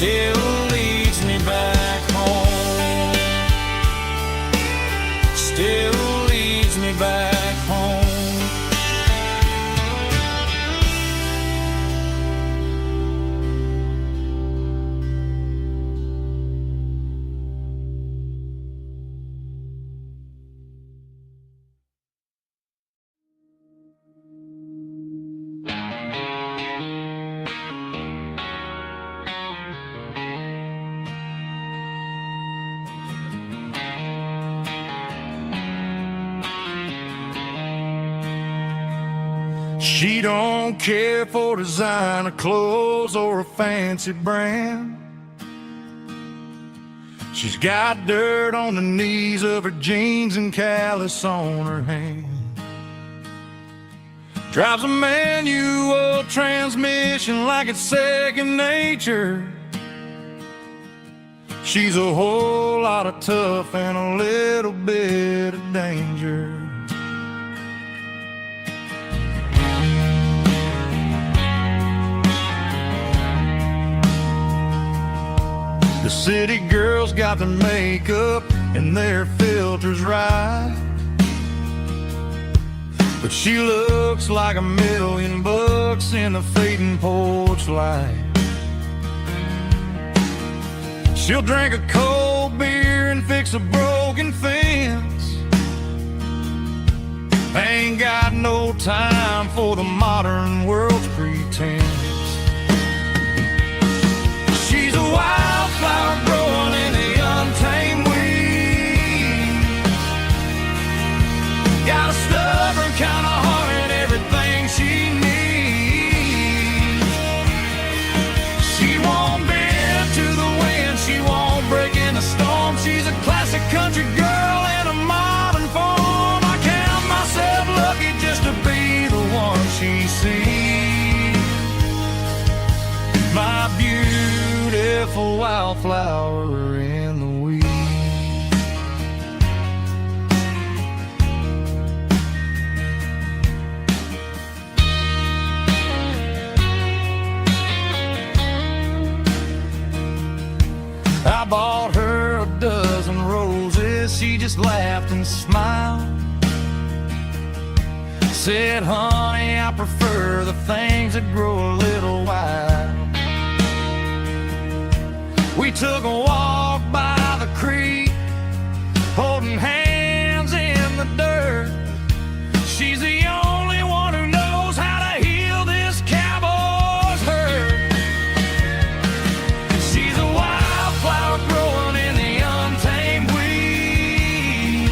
still leads me back home. Still leads me back home. She don't care for designer clothes or a fancy brand. She's got dirt on the knees of her jeans and callus on her hand. Drives a manual transmission like it's second nature. She's a whole lot of tough and a little bit of danger. The city girls got their makeup and their filters right, but she looks like $1,000,000 in the fading porch light. She'll drink a cold beer and fix a broken fence. Ain't got no time for the modern world's pretense. She's a wildflower growing in the untamed weeds. Got a stubborn kind of heart and everything she needs. She won't bend to the wind, she won't break in the storm. She's a classic country girl in a modern form. I count myself lucky just to be the one she sees. My beautiful wildflower in the weeds. I bought her a dozen roses, she just laughed and smiled. Said, honey, I prefer the things that grow a little wild. We took a walk by the creek, holding hands in the dirt. She's the only one who knows how to heal this cowboy's hurt. She's a wildflower growing in the untamed weed.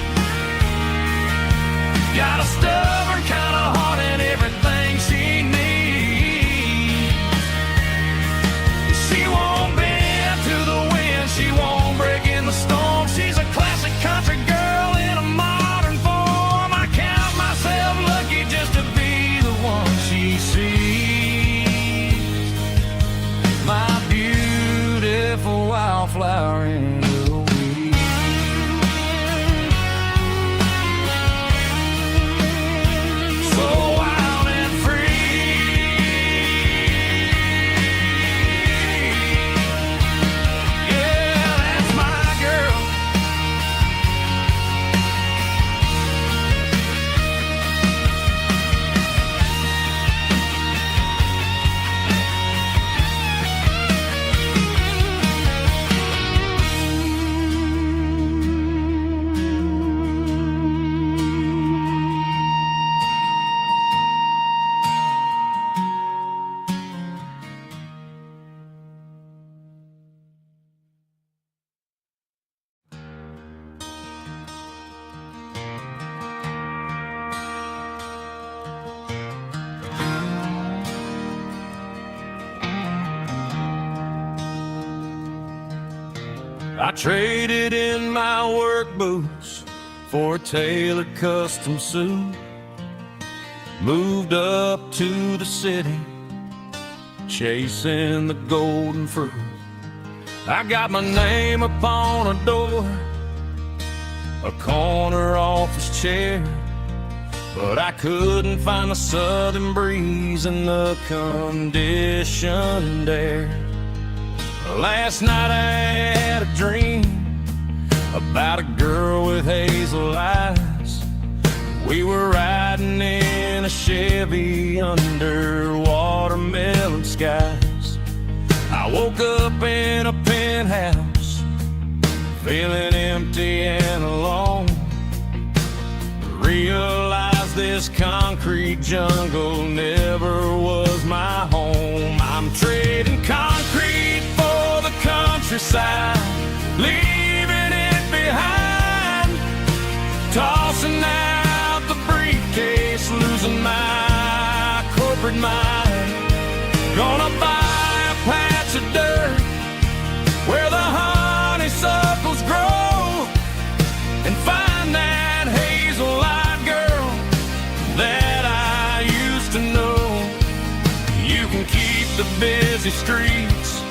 Got a stubborn kind of heart and everything she needs. She won't bend to the wind, she won't break in the storm. She's a classic country girl in a modern form. I count myself lucky just to be the one she sees. My beautiful wildflower in the weeds. So wild and free. Yeah, that's my girl. I traded in my work boots for a tailored custom suit. Moved up to the city, chasing the golden fruit. I got my name upon a door, a corner office chair, but I couldn't find the southern breeze in the conditioned air Last night I had a dream about a girl with hazel eyes. We were riding in a Chevy under watermelon skies. I woke up in a penthouse, feeling empty and alone. Realized this concrete jungle never was my home. I'm trading concrete for the countryside, leaving it behind, tossing out the briefcase, losing my corporate mind. Gonna buy a patch of dirt where the honeysuckles grow and find that hazel-eyed girl that I used to know. You can keep the busy streets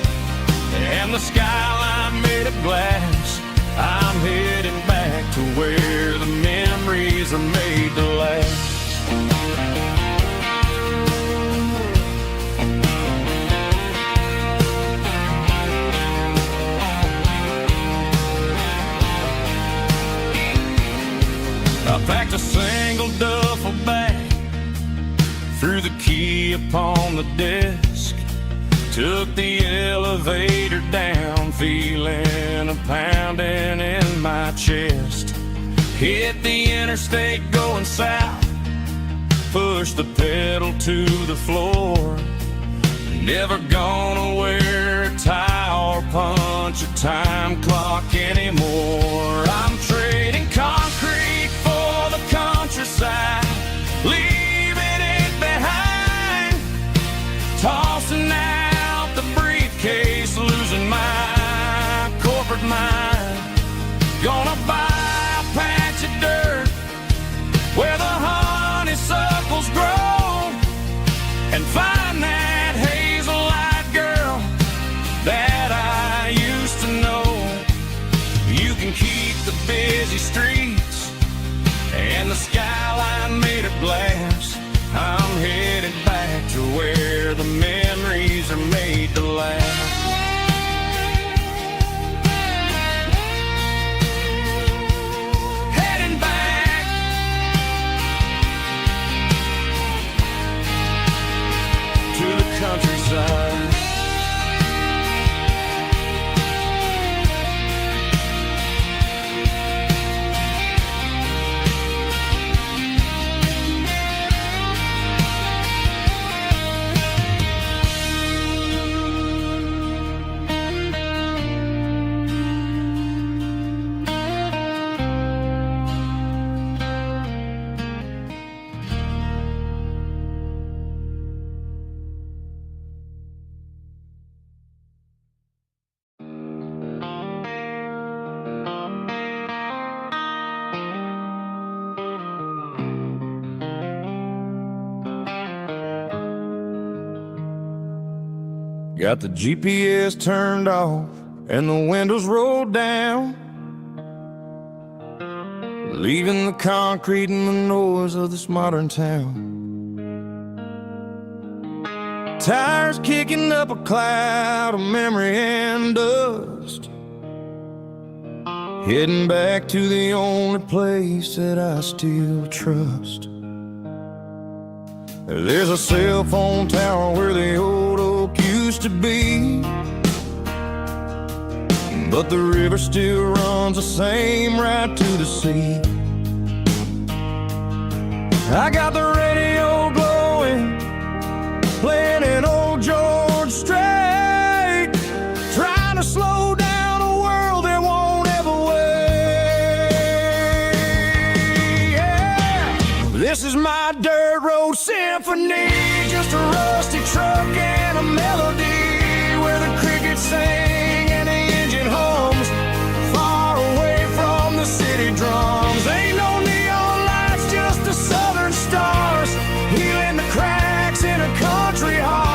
and the skyline made of glass. I'm heading back to where the memories are made to last. I packed a single duffel bag, threw the key upon the desk, took the elevator down, feeling a pounding in my chest. Hit the interstate going south, pushed the pedal to the floor. Never gonna wear a tie or punch a time clock anymore. I'm trading concrete for the countryside, leaving it behind, tossing out the briefcase, losing my corporate mind. Gonna buy a patch of dirt where the honeysuckles grow and find that hazel-eyed girl that I used to know. You can keep the busy streets and the skyline made of glass. I'm headed back to where the memories are made to last. Heading back to the countryside. Got the GPS turned off and the windows rolled down, leaving the concrete and the noise of this modern town. Tires kicking up a cloud of memory and dust, heading back to the only place that I still trust. There's a cell phone tower where the old oak used to be, but the river still runs the same right to the sea. I got the radio glowing, playing an old George Strait, trying to slow down a world that won't ever wait. Yeah. This is my dirt road symphony, just a rusty truck and a melody where the crickets sing and the engine hums, far away from the city drums. Ain't no neon lights, just the southern stars, healing the cracks in a country heart.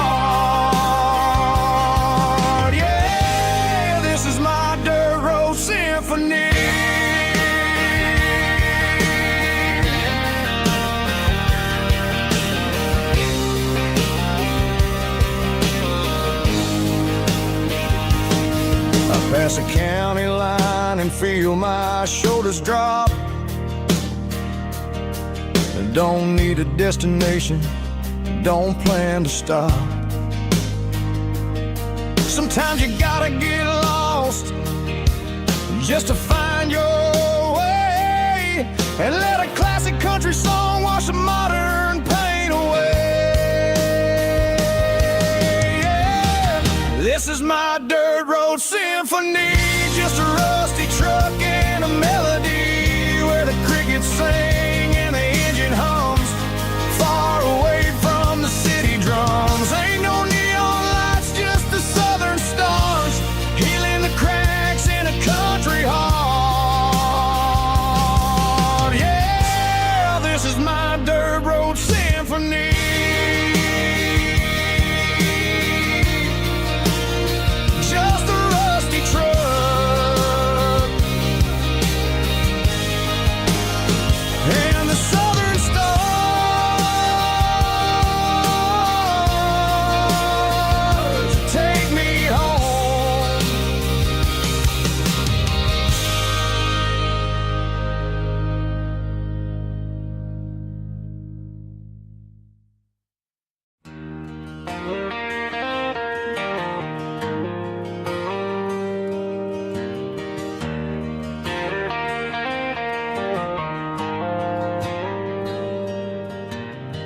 Yeah, this is my dirt road symphony. Cross a county line and feel my shoulders drop. Don't need a destination, don't plan to stop. Sometimes you gotta get lost just to find your way, and let a classic country song wash the modern pain away. Yeah. This is my dirt road symphony, just a rusty truck and a melody where the crickets sing and the engine hums, far away from the city drums. Ain't no neon lights, just the southern stars, healing the cracks in a country heart. Yeah, this is my dirt road symphony. Just a rusty truck and the southern stars take me home.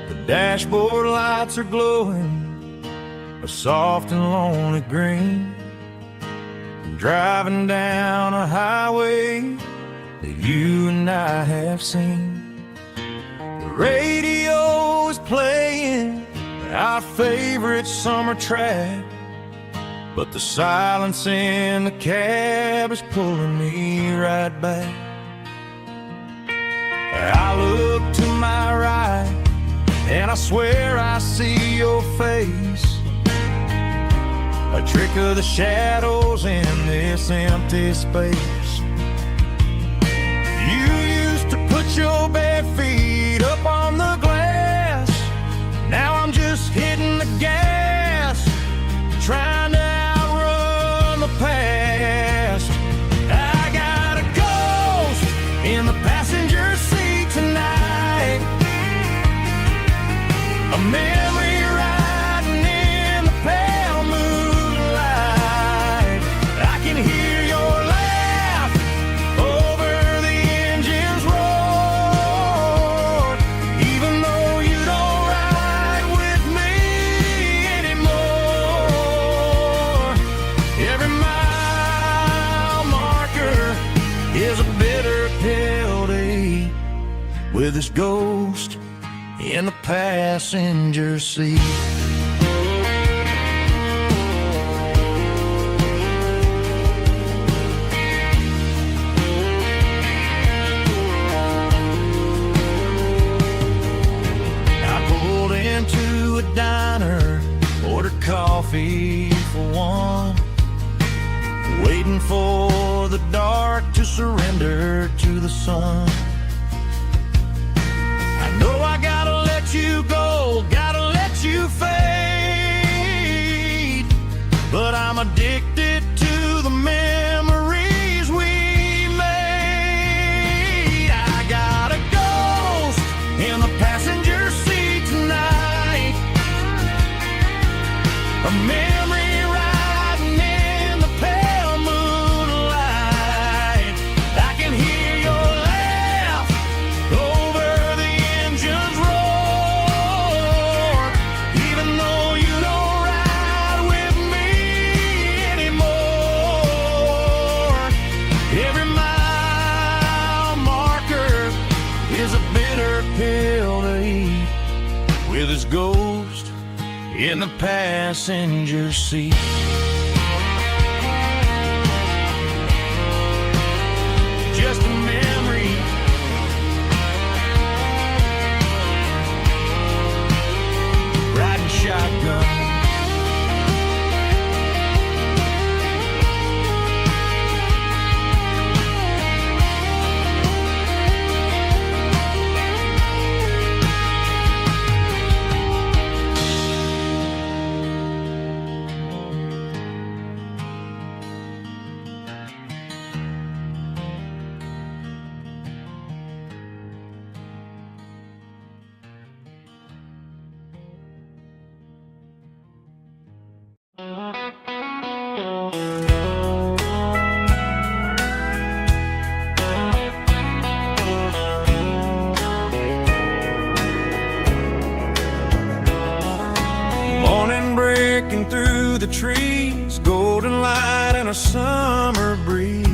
The dashboard lights are glowing a soft and lonely green. I'm driving down a highway that you and I have seen. The radio is playing our favorite summer track, but the silence in the cab is pulling me right back. I look to my right and I swear I see your face, a trick of the shadows in this empty space. You used to put your bare feet up on the glass, now I'm just hitting the gas, trying to outrun the past. I got a ghost in the passenger seat tonight, a memory riding in the pale moonlight. I can hear your laugh over the engine's roar, even though you don't ride with me anymore. Every mile marker is a bitter pill to eat, with this ghost in the passenger seat. I pulled into a diner, ordered coffee for one, waiting for the dark to surrender to the sun. I know I gotta let you go, gotta let you fade, but I'm addicted to the memories we made. I got a ghost in the passenger seat tonight, a memory riding in the pale moonlight. I can hear your laugh over the engine's roar, even though you don't ride with me anymore. Every mile marker is a bitter pill to eat, with his ghost in the passenger seat. Just a memory, riding shotgun. through the trees, golden light and a summer breeze.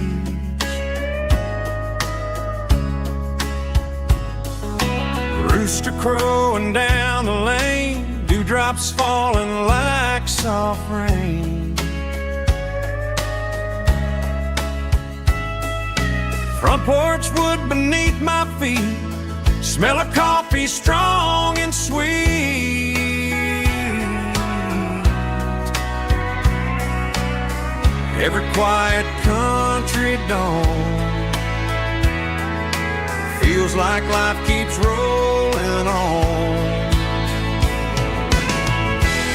Rooster crowing down the lane, dewdrops falling like soft rain. Front porch wood beneath my feet, smell of coffee strong and sweet. Every quiet country dawn feels like life keeps rolling on.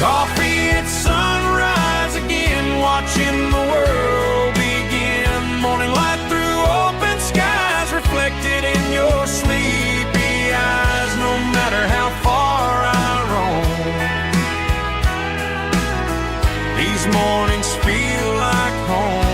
Coffee at sunrise again, watching the world begin. Morning light through open skies, reflected in your sleepy eyes. No matter how far I roam, these mornings feel like home.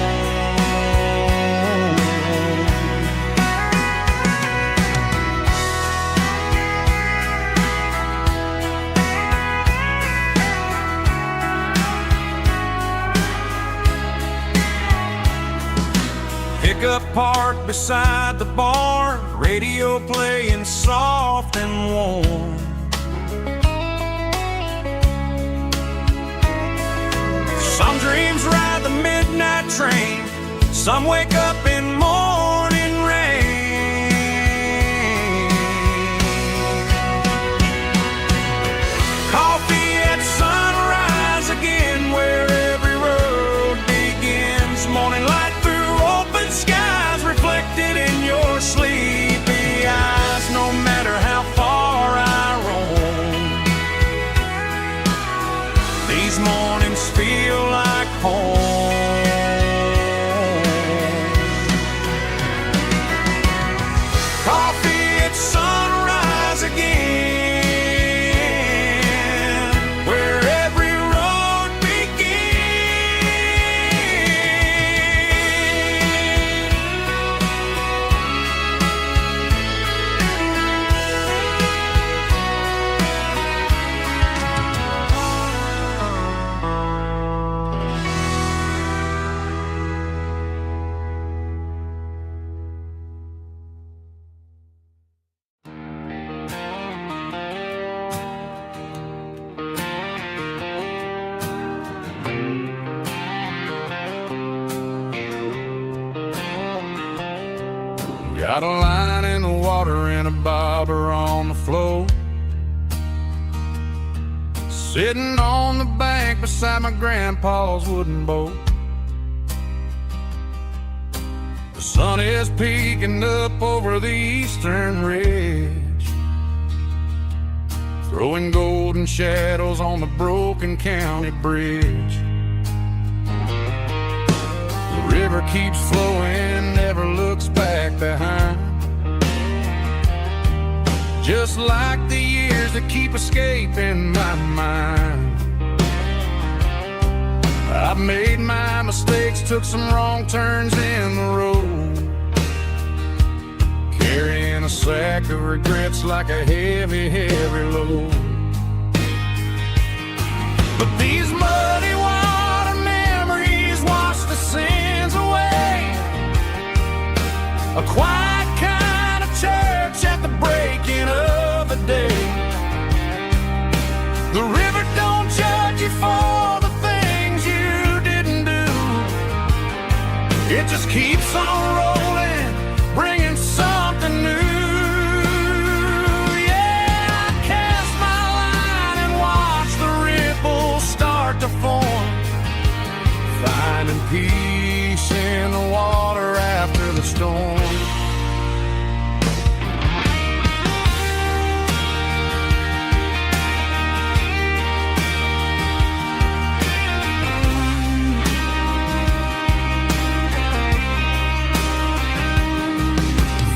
Pickup parked beside the barn, radio playing soft and warm. Some dreams ride the midnight train, some wake up in morning rain. Coffee at sunrise again, where every road begins. Morning light through open skies, reflected in your sleepy eyes. No matter how far I roam, these mornings feel like home. Coffee at sunrise again, where every road got a line in the water and a bobber on the floor. Sitting on the bank beside my grandpa's wooden boat. The sun is peeking up over the eastern ridge, throwing golden shadows on the broken county bridge. The river keeps flowing, never looks back behind, just like the years that keep escaping my mind. I've made my mistakes, took some wrong turns in the road, carrying a sack of regrets like a heavy, heavy load. But these muddy water memories wash the sins away. A quiet kind of church at the breaking of the day. The river don't judge you for the things you didn't do. It just keeps on rolling, bringing something new. Yeah, I cast my line and watch the ripples start to form, finding peace in the water after the storm.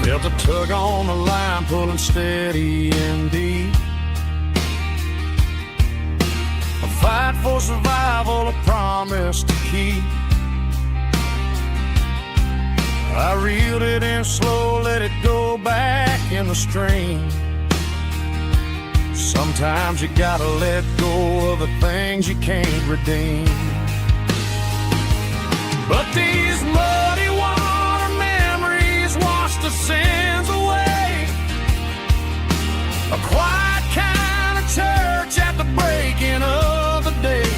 Felt a tug on the line, pulling steady and deep. A fight for survival, a promise to keep. I reeled it in slow, let it go back in the stream. Sometimes you gotta let go of the things you can't redeem. But these muddy water memories wash the sins away. A quiet kind of church at the breaking of the day.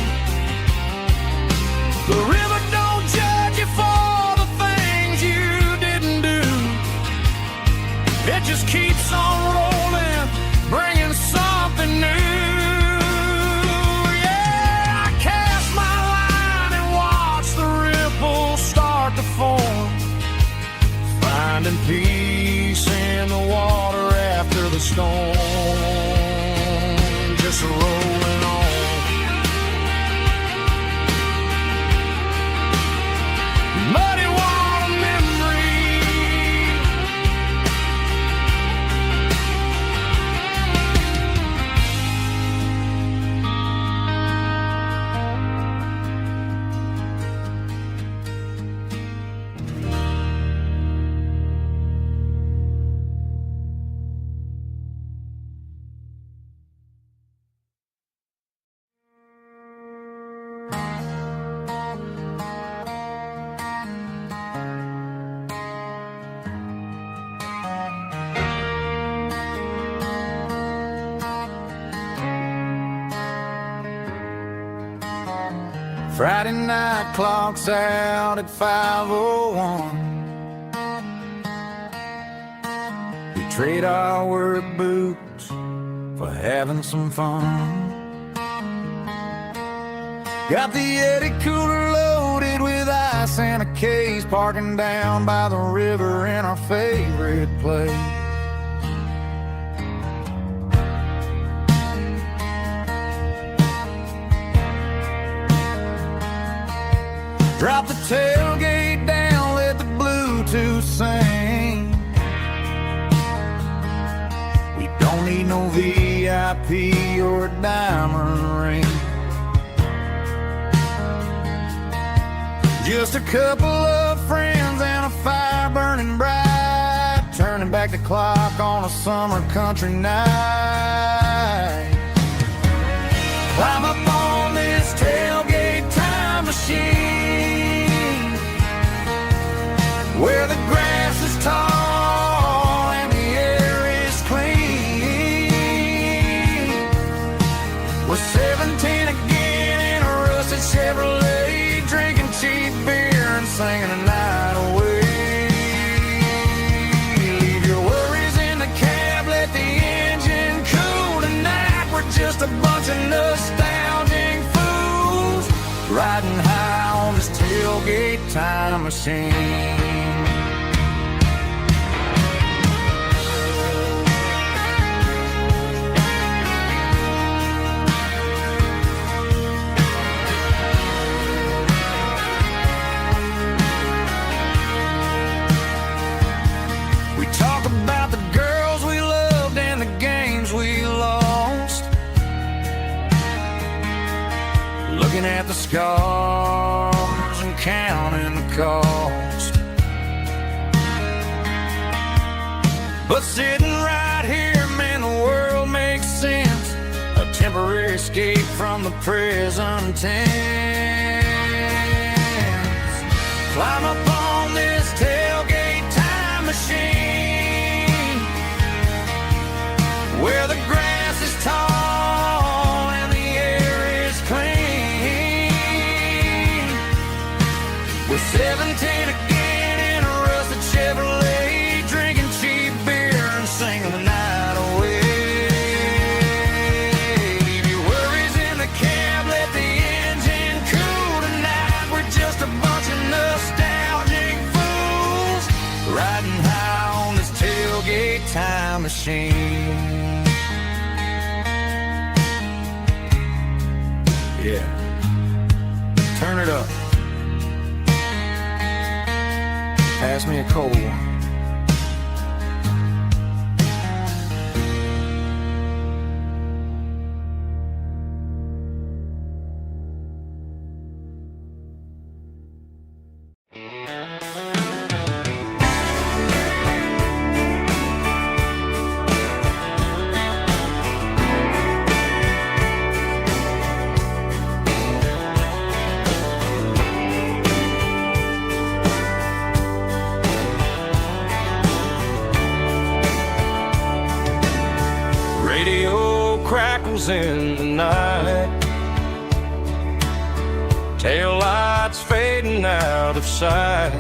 The river don't judge you for the things you didn't do. It just keeps on rolling, bringing something new. Yeah, I cast my line and watch the ripples start to form, finding peace in the water after the storm, just rolling on. Muddy water memory. Friday night clock's out at 5:01. We trade our work boots for having some fun. Got the Yeti cooler loaded with ice and a case, parking down by the river in our favorite place. Drop the tailgate down, let the Bluetooth sing. We don't need no VIP or a diamond ring. Just a couple of friends and a fire burning bright, turning back the clock on a summer country night. Climb up on this tailgate time machine, where the grass is tall and the air is clean. We're 17 again in a rusted Chevrolet, drinking cheap beer and singing the night away. Leave your worries in the cab, let the engine cool tonight. We're just a bunch of nostalgic fools, riding high on this tailgate time machine. We talk about the girls we loved and the games we lost, looking at the scars and counting the cost. But sitting right here, man, the world makes sense. A temporary escape from the present tense. Climb up on this tailgate time machine, where the grass is tall and the air is clean. We're 17 again in a rusted Chevrolet, drinking cheap beer and singing the night away. Leave your worries in the cab, let the engine cool tonight. We're just a bunch of nostalgic fools, riding high on this tailgate time machine. Yeah, turn it up. Pass me a cold one. shadows in the night, tail lights fading out of sight,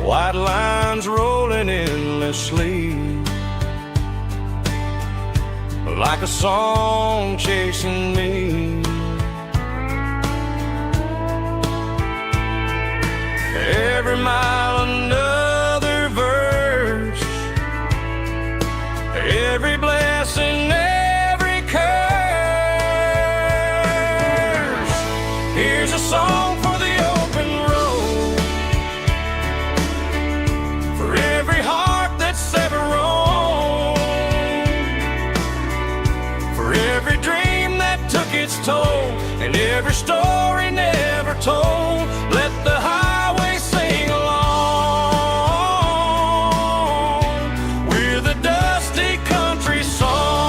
white lines rolling endlessly, like a song chasing me. Every mile another verse, every blessing, every curse. Here's a song for the open road, for every heart that's ever roamed, for every dream that took its toll, and every story never told. Let the highway sing along with a dusty country song.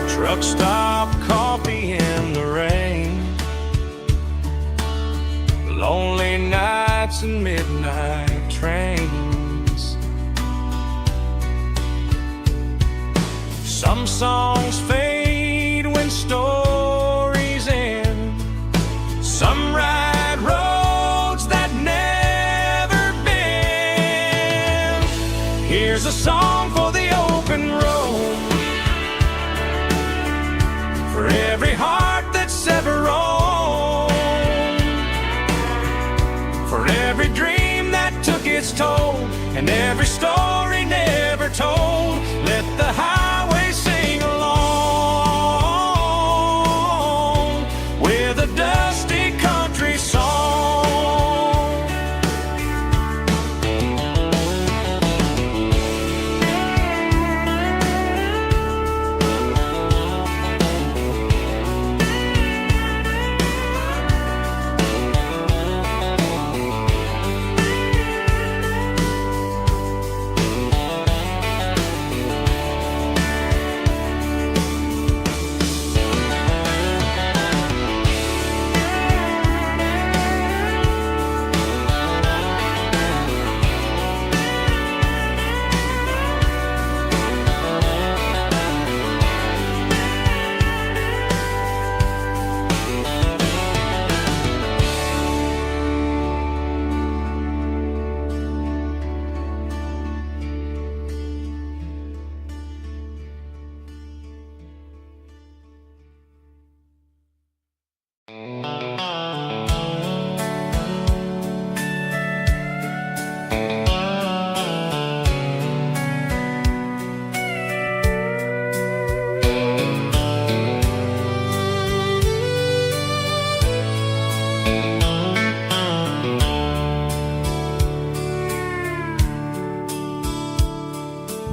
Truck stop, coffee in the rain, lonely nights and midnight trains. Some songs fade when stories end, some ride roads that never bend. Here's a song for the open road, for every heart that's ever roamed, for every dream that took its toll, and every story never told. Let the highway sing along with a dusty country song.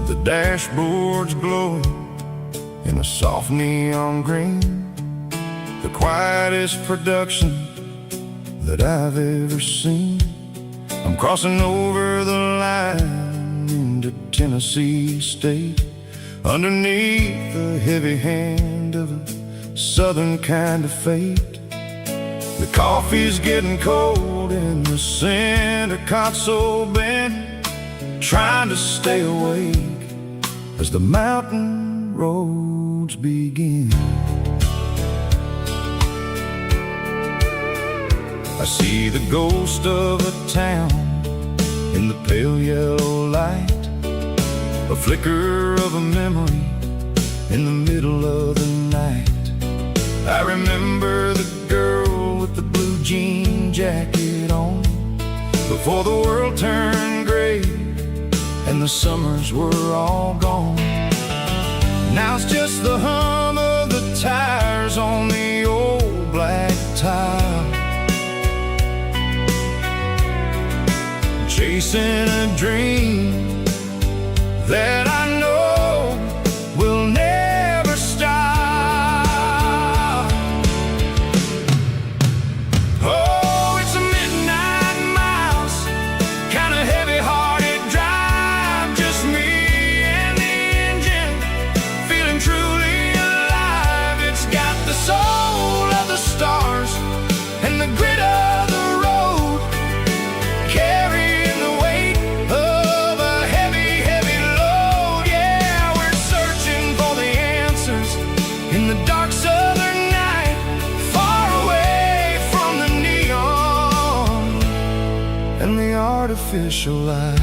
The dashboard's glowing in a soft neon green, the quietest production that I've ever seen. I'm crossing over the line into Tennessee State, underneath the heavy hand of a southern kind of fate. The coffee's getting cold in the center console bin, trying to stay awake as the mountain roads begin. I see the ghost of a town in the pale yellow light, a flicker of a memory in the middle of the night. I remember the girl with the blue jean jacket on, before the world turned gray and the summers were all gone. Now it's just the hum of the tires on the old black tile, chasing a dream that I know will never stop. Oh, artificial light.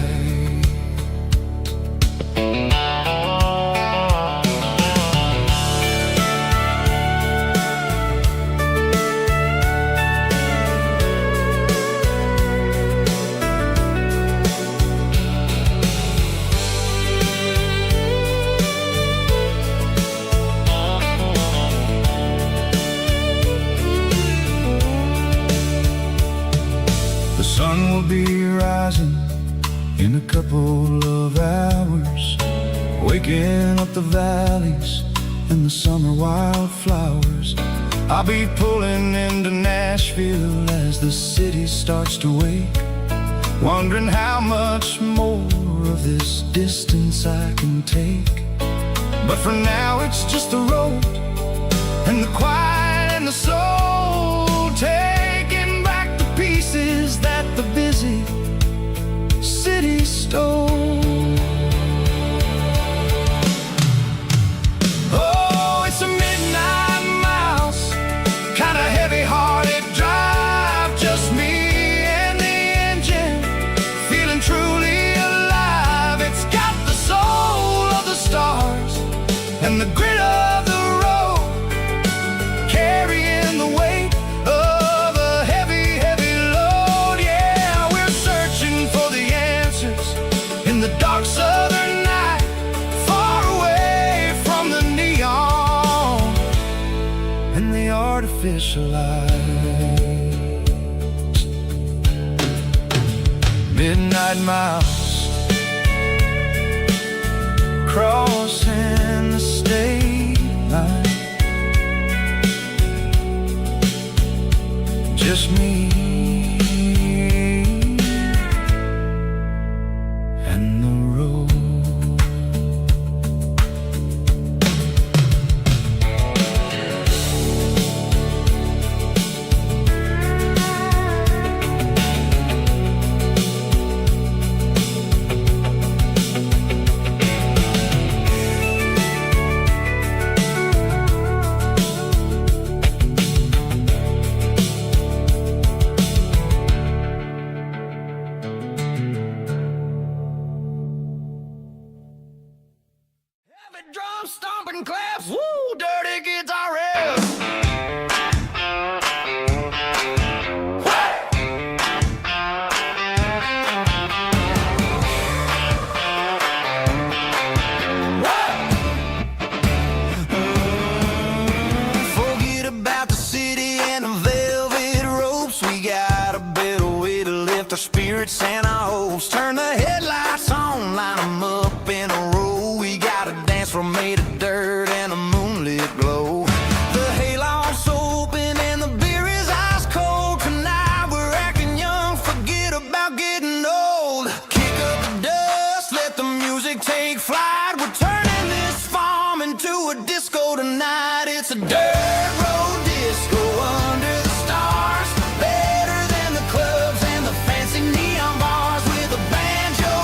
The sun will be rising in a couple of hours, waking up the valleys and the summer wildflowers. I'll be pulling into Nashville as the city starts to wake, wondering how much more of this distance I can take. But for now it's just the road and the quiet and the soul, taking back the pieces that the busy city stole. Oh, it's a midnight mouse, kinda heavy-hearted drive, just me and the engine, feeling truly alive. It's got the soul of the stars and the grit of the road, carrying the weight of a heavy, heavy load. Yeah, we're searching for the answers in the dark southern night, far away from the neon and the artificial lights. Midnight mouse, crossing the state line, just me and the road. Heavy drum stomping claps, woo, dirty guitar riffs. Forget about the city and the velvet ropes. We got a better way to lift our spirits and our hopes. Turn the headlights on, line 'em up in a row. We got a dance floor made of dirt and a moonlit glow. The hayloft's open and the beer is ice cold. Tonight we're acting young, forget about getting old. Kick up the dust, let the music take flight. We're turning this farm into a disco tonight. It's a dirt road disco under the stars, better than the clubs and the fancy neon bars, with a banjo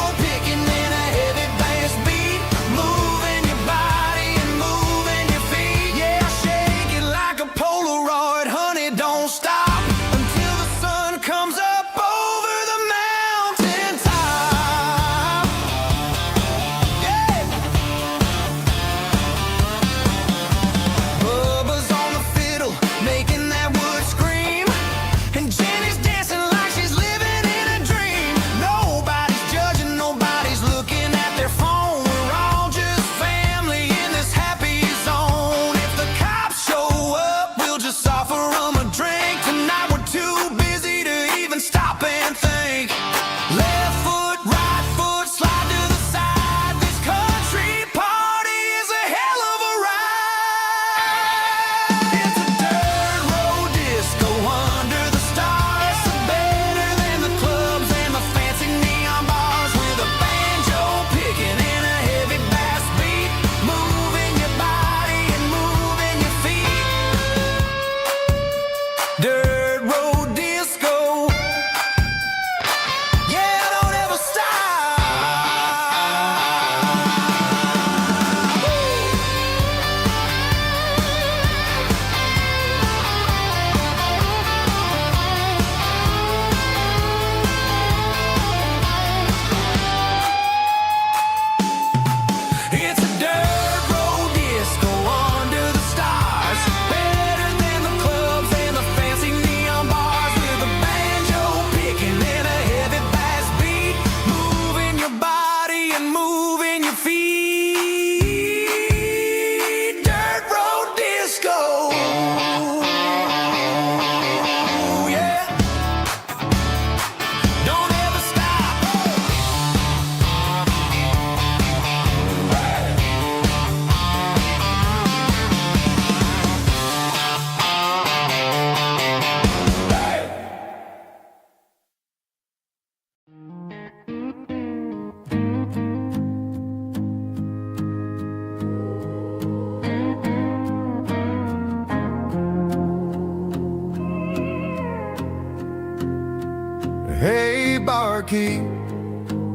key,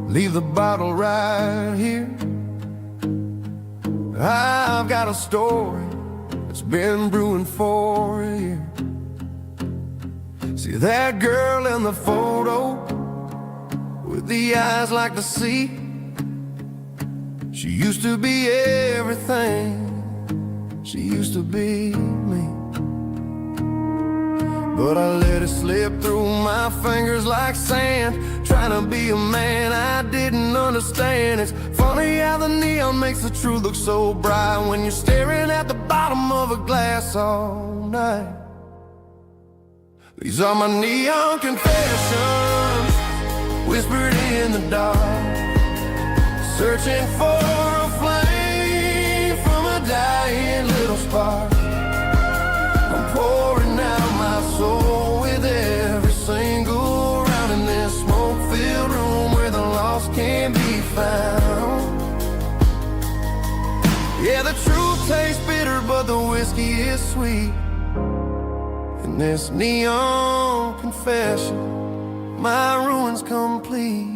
leave the bottle right here. I've got a story that's been brewing for a year. See that girl in the photo with the eyes like the sea? She used to be everything, she used to be me. But I let it slip through my fingers like sand, trying to be a man I didn't understand. It's funny how the neon makes the truth look so bright when you're staring at the bottom of a glass all night. These are my neon confessions, whispered in the dark, searching for a flame from a dying little spark. I'm pouring out my soul with every single round in this smoke-filled room where the lost can't be found. Yeah, the truth tastes bitter, but the whiskey is sweet. In this neon confession, my ruin's complete.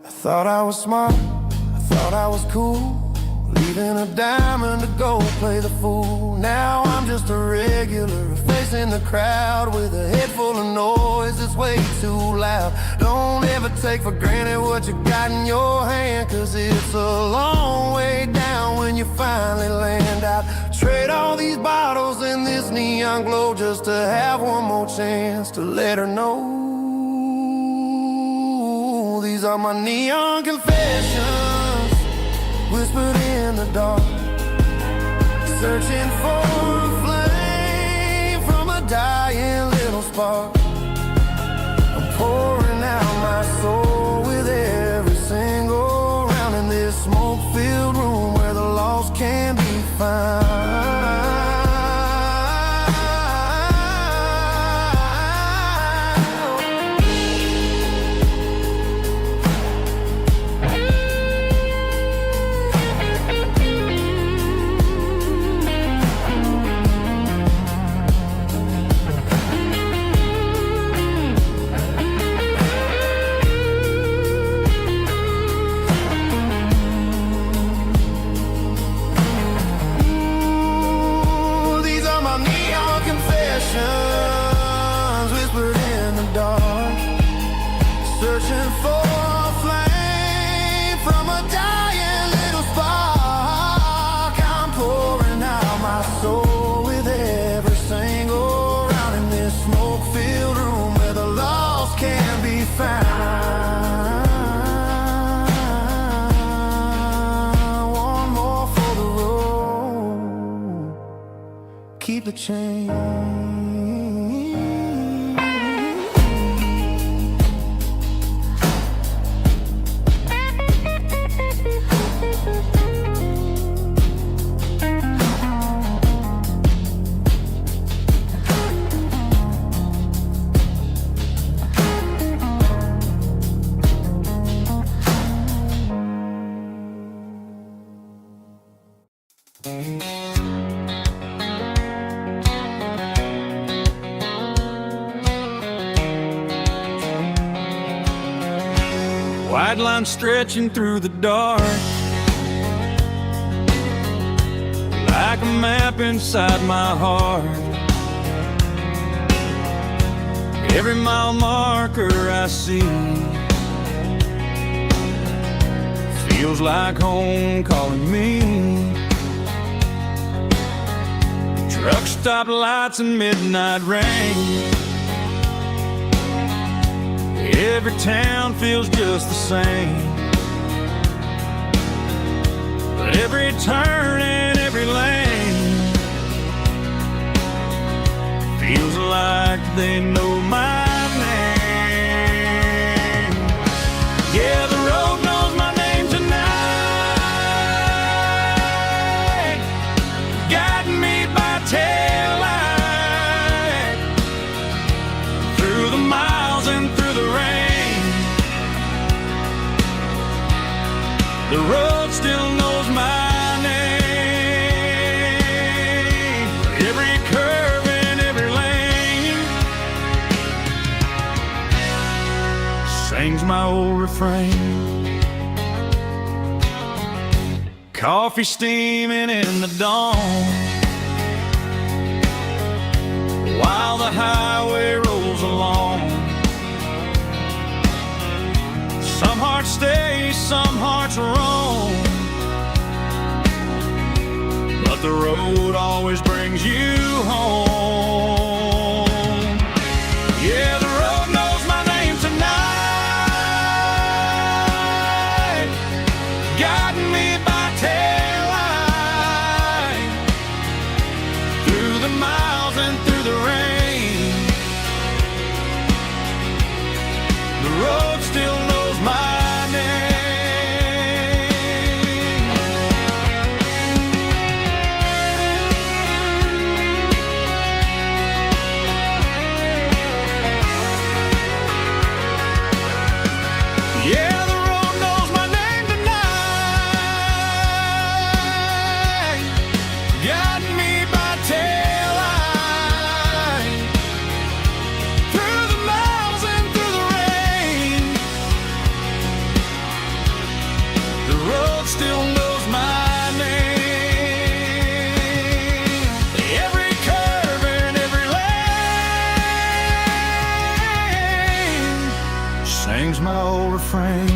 I thought I was smart, I thought I was cool, leaving a diamond to go play the fool. Now I'm just a regular, facing the crowd with a head full of noise that's way too loud. Don't ever take for granted what you got in your hand, cause it's a long way down when you finally land out. Trade all these bottles and this neon glow just to have one more chance to let her know. These are my neon confessions, whispered in the dark, searching for a flame from a dying little spark. I'm pouring out my soul with every single round in this smoke-filled room where the lost can be found. Whispered in the dark, searching for a flame from a dying little spark. I'm pouring out my soul with every single round in this smoke-filled room where the lost can be found. One more for the road, keep the change. White line stretching through the dark, like a map inside my heart. Every mile marker I see feels like home calling me. Truck stop lights and midnight rain, every town feels just the same. But every turn and every lane feels like they know my name. Yeah, the road knows my name tonight, guiding me by taillight through the miles and through the rain. The road still knows my name, every curve and every lane. my old refrain. Coffee steaming in the dawn, while the highway rolls along. Some hearts stay, some hearts roam, but the road always brings you home. Yeah, the road knows my name tonight, guiding me by taillight, through the miles and through the rain. The road still knows my name. Yeah, the road knows my name tonight, guiding me by taillight, through the miles and through the rain. The road still knows my name. Every curve and every lane sings my old refrain.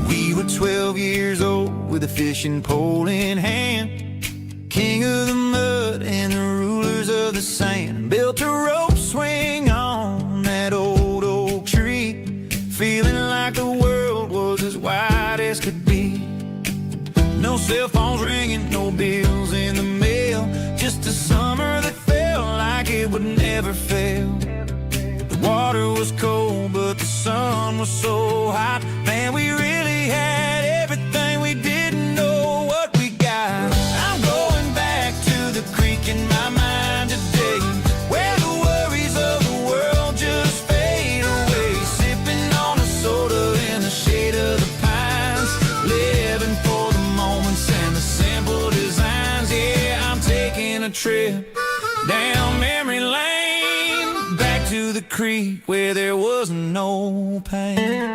We were 12 years old with a fishing pole in hand, king of the mud and the rulers of the sand. Built a rope swing on that old oak tree, feeling like the world was as wide as could be. No cell phones ringing, no bills in the mail, just a summer that felt like it would never fail. The water was cold, but the sun was so hot. Man, we really had everything, we didn't know what we got. I'm going back to the creek in my mind today, where the worries of the world just fade away. Sipping on a soda in the shade of the pines, living for the moments and the simple designs. Yeah, I'm taking a trip down memory lane, back to the creek where there was no pain.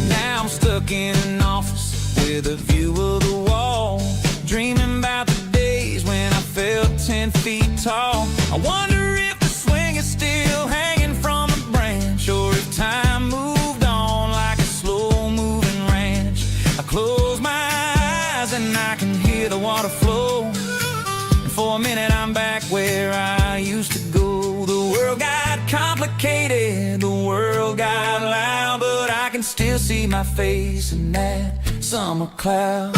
Now I'm stuck in an office with a view of the wall, dreaming about the days when I felt 10 feet tall. I wonder if the swing is still hanging from a branch, or if time moved on like a slow-moving ranch. I close my eyes and I can hear the water flow, and for a minute I'm back where I used to go. The world got complicated, the world got loud, but I can still see my face in that summer cloud.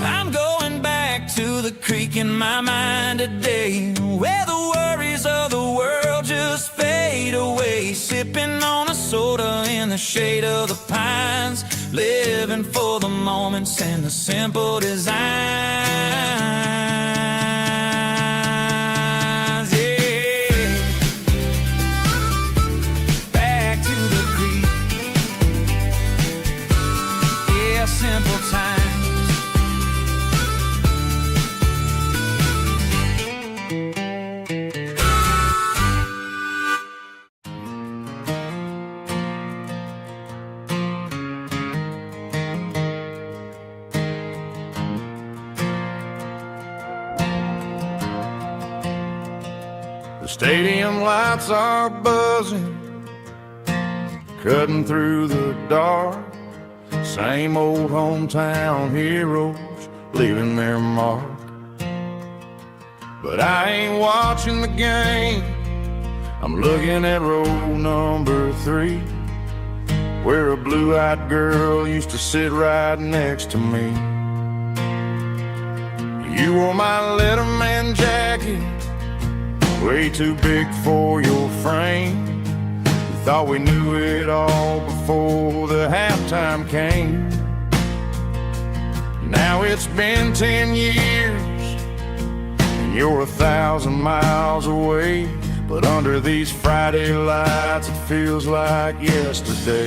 I'm going back to the creek in my mind today, where the worries of the world just fade away. Sipping on a soda in the shade of the pines, living for the moments and the simple designs. Yeah, back to the creek. Yeah, simple times. Stadium lights are buzzing, cutting through the dark. Same old hometown heroes leaving their mark. But I ain't watching the game, I'm looking at row number 3, where a blue-eyed girl used to sit right next to me. You wore my Letterman jacket, way too big for your frame. We thought we knew it all before the halftime came. Now it's been 10 years, and you're 1,000 miles away. But under these Friday lights, it feels like yesterday.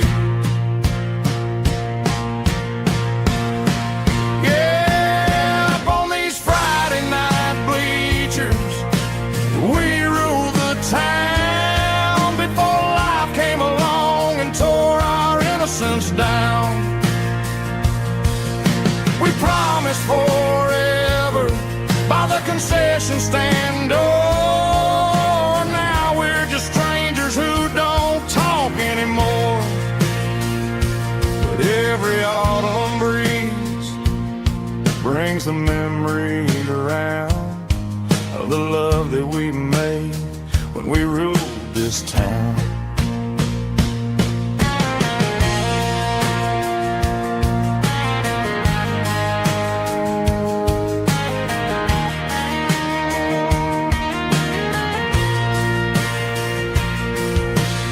Yeah, up on these Friday night bleachers, we ruled the town before life came along and tore our innocence down. We promised forever by the concession stand door. Now we're just strangers who don't talk anymore. But every autumn breeze brings the memory around of the love that we made when we ruled this town.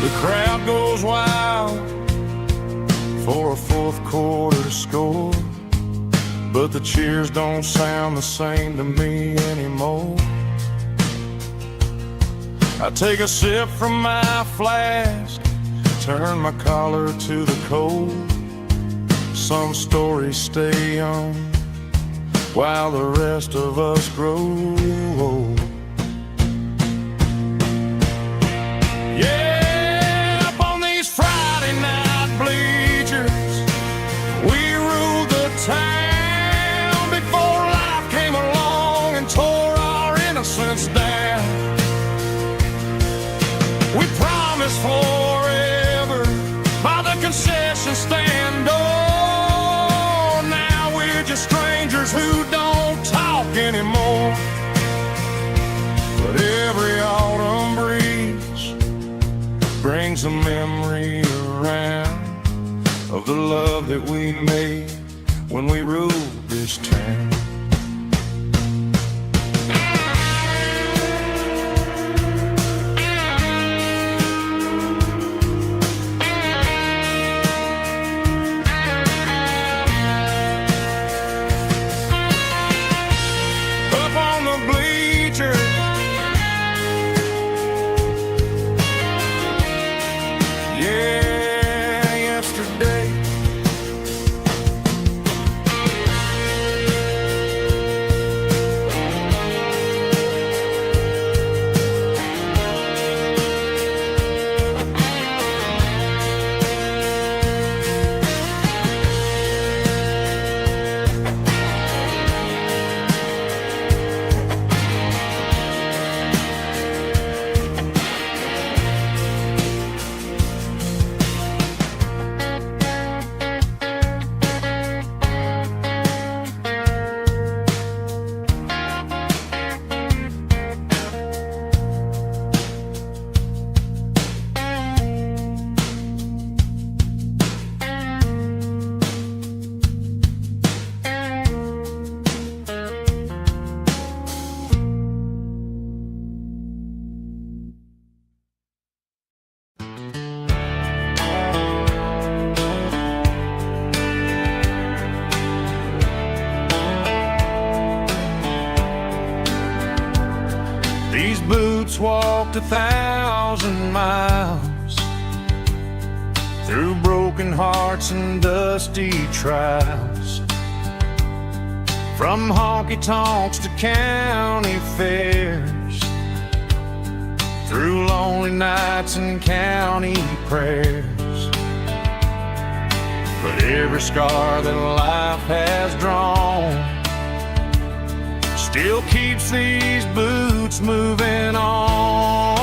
The crowd goes wild for a fourth quarter score, but the cheers don't sound the same to me anymore. I take a sip from my flask, turn my collar to the cold. Some stories stay young while the rest of us grow old. Town before life came along and tore our innocence down. We promised forever by the concession stand door. Now we're just strangers who don't talk anymore. But every autumn breeze brings a memory around of the love that we made when we ruled this town. Up on the bleachers, yeah, yesterday. These boots walked 1,000 miles through broken hearts and dusty trials, from honky-tonks to county fairs, through lonely nights and county prayers. But every scar that life has drawn still keeps these boots boots moving on.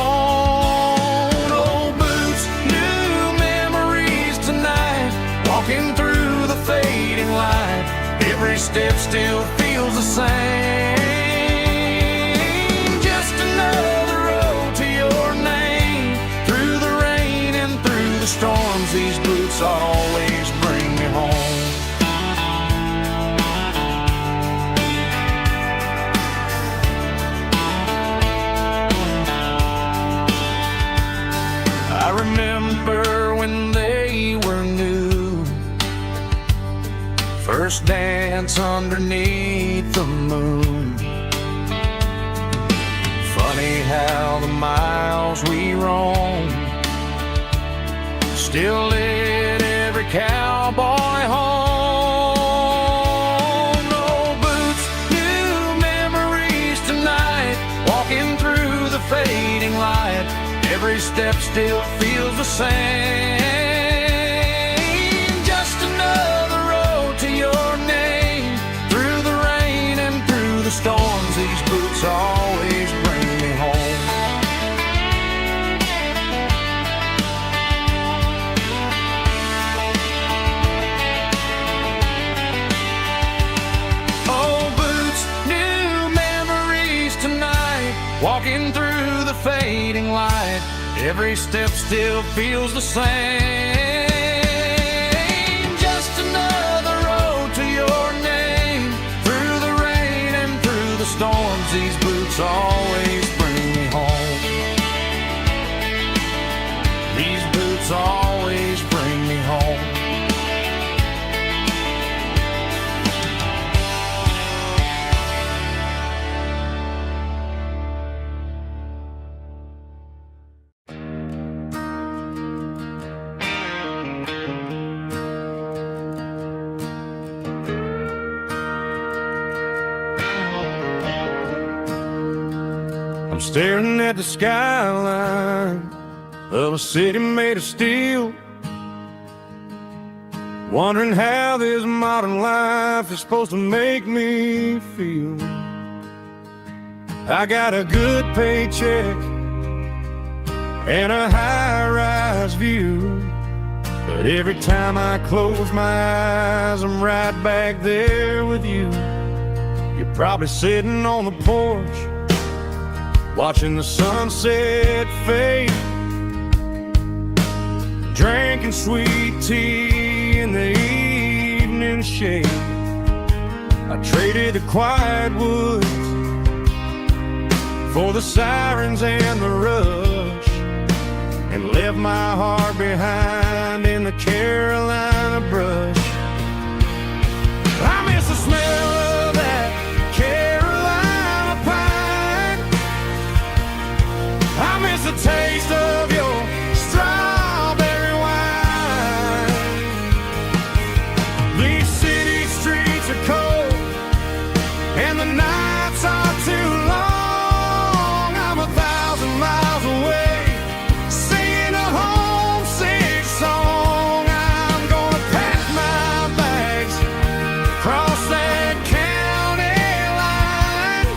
Old boots, new memories tonight. Walking through the fading light. Every step still feels the same. Just another road to your name. Through the rain and through the storms, these boots always bring me home. I remember when they were new. First dance underneath the moon. Funny how the miles we roam still lit every cowboy home. No boots, new memories tonight. Walking through the fading light. Every step still feels the same. Just another road to your name. Through the rain and through the storms, these boots always bring me home. Old boots, new memories tonight. Walking through the fading light. Every step still feels the same. Just another road to your name. Through the rain and through the storms, these boots always bring me home. These boots always bring me home. I'm staring at the skyline of a city made of steel, wondering how this modern life is supposed to make me feel. I got a good paycheck and a high-rise view, but every time I close my eyes, I'm right back there with you. You're probably sitting on the porch, watching the sunset fade, drinking sweet tea in the evening shade. I traded the quiet woods for the sirens and the rush, and left my heart behind in the Carolina brush. I miss the smell of that Carolina pine. I miss the taste of your strawberry wine. These city streets are cold and the nights are too long. I'm 1,000 miles away, singing a homesick song. I'm gonna pack my bags, cross that county line,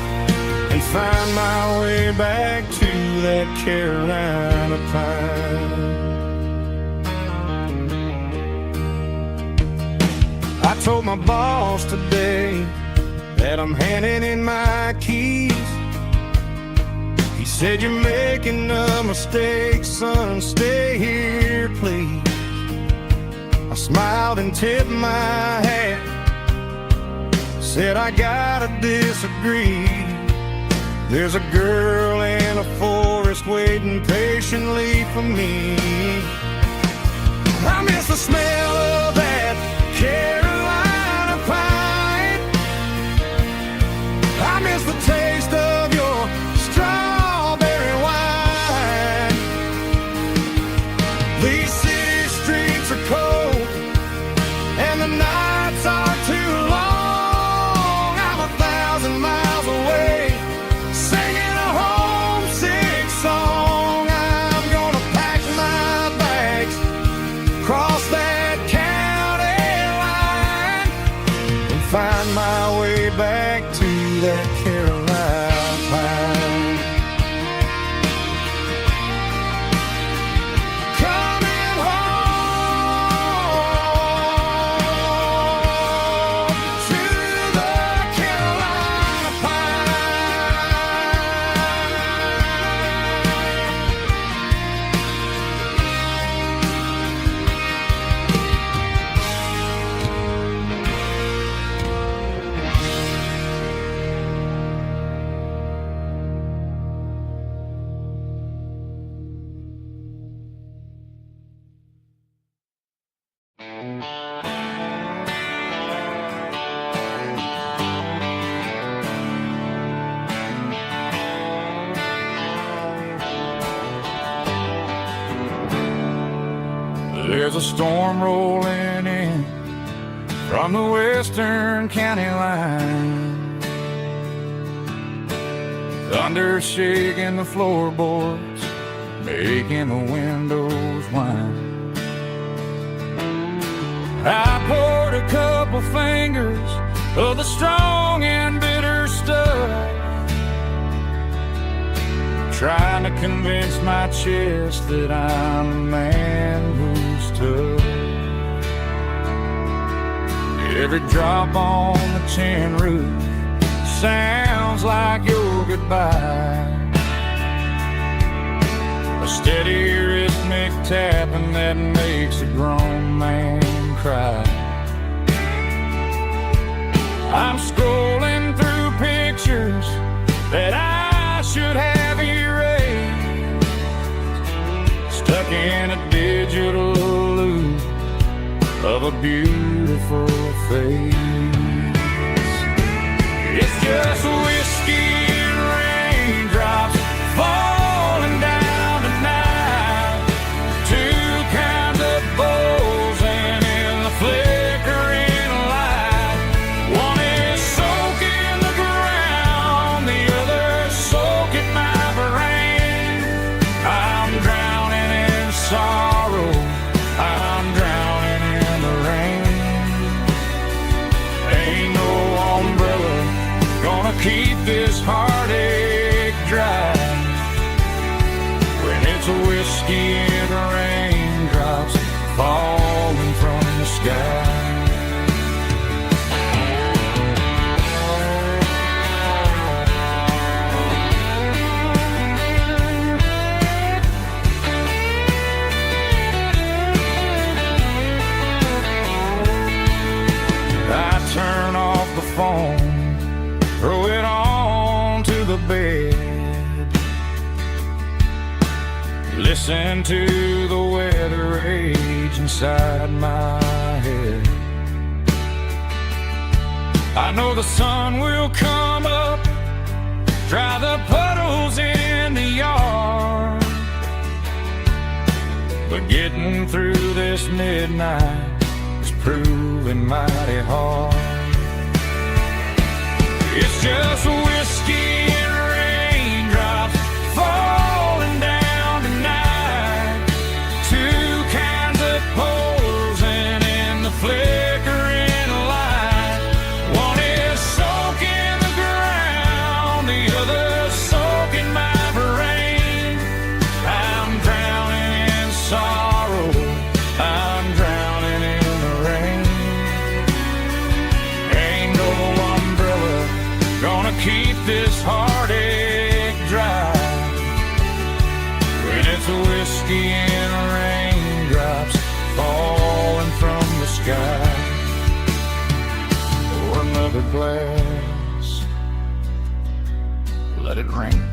and find my way back to that Carolina pine. I told my boss today that I'm handing in my keys. He said, "You're making a mistake, son, stay here, please." I smiled and tipped my hat, said, "I gotta disagree. There's a girl in a forest waiting patiently for me." I miss the smell of that Carolina pine. I miss the taste of your strawberry wine. These city streets are cold and the nights are too long. I'm 1,000 miles away, singing a homesick song. I'm gonna pack my bags, cross that county line, and find my way back to that Carolina pine. There's a storm rolling in from the western county line, thunder shaking the floorboards, making the windows whine. I poured a couple fingers of the strong and bitter stuff, trying to convince my chest that I'm a man who's tough. Every drop on the tin roof sounds like your goodbye, a steady rhythmic tapping that makes a grown man cry. I'm scrolling through pictures that I should have erased, stuck in a digital loop of a beautiful face. It's just whiskey and raindrops falling down tonight, two kinds of bowls and in the flickering light. One is soaking the ground, the other soaking my brain. I'm drowning in sorrow, I'm drowning in the rain. Ain't no umbrella gonna keep this heartache dry when it's a whiskey and raindrops falling from the sky. I turn off the phone, throw it on to the bed, listen to the weather rage inside my head. I know the sun will come up, dry the puddles in the yard, but getting through this midnight is proving mighty hard. It's just whiskey and raindrops falling down tonight, two kinds of poles and in the flickering light. One is soaking the ground, the other soaking my brain. I'm drowning in sorrow, I'm drowning in the rain. Ain't no umbrella gonna keep this heartache dry when it's a whiskey and raindrops falling from the sky. Pour another glass, let it rain.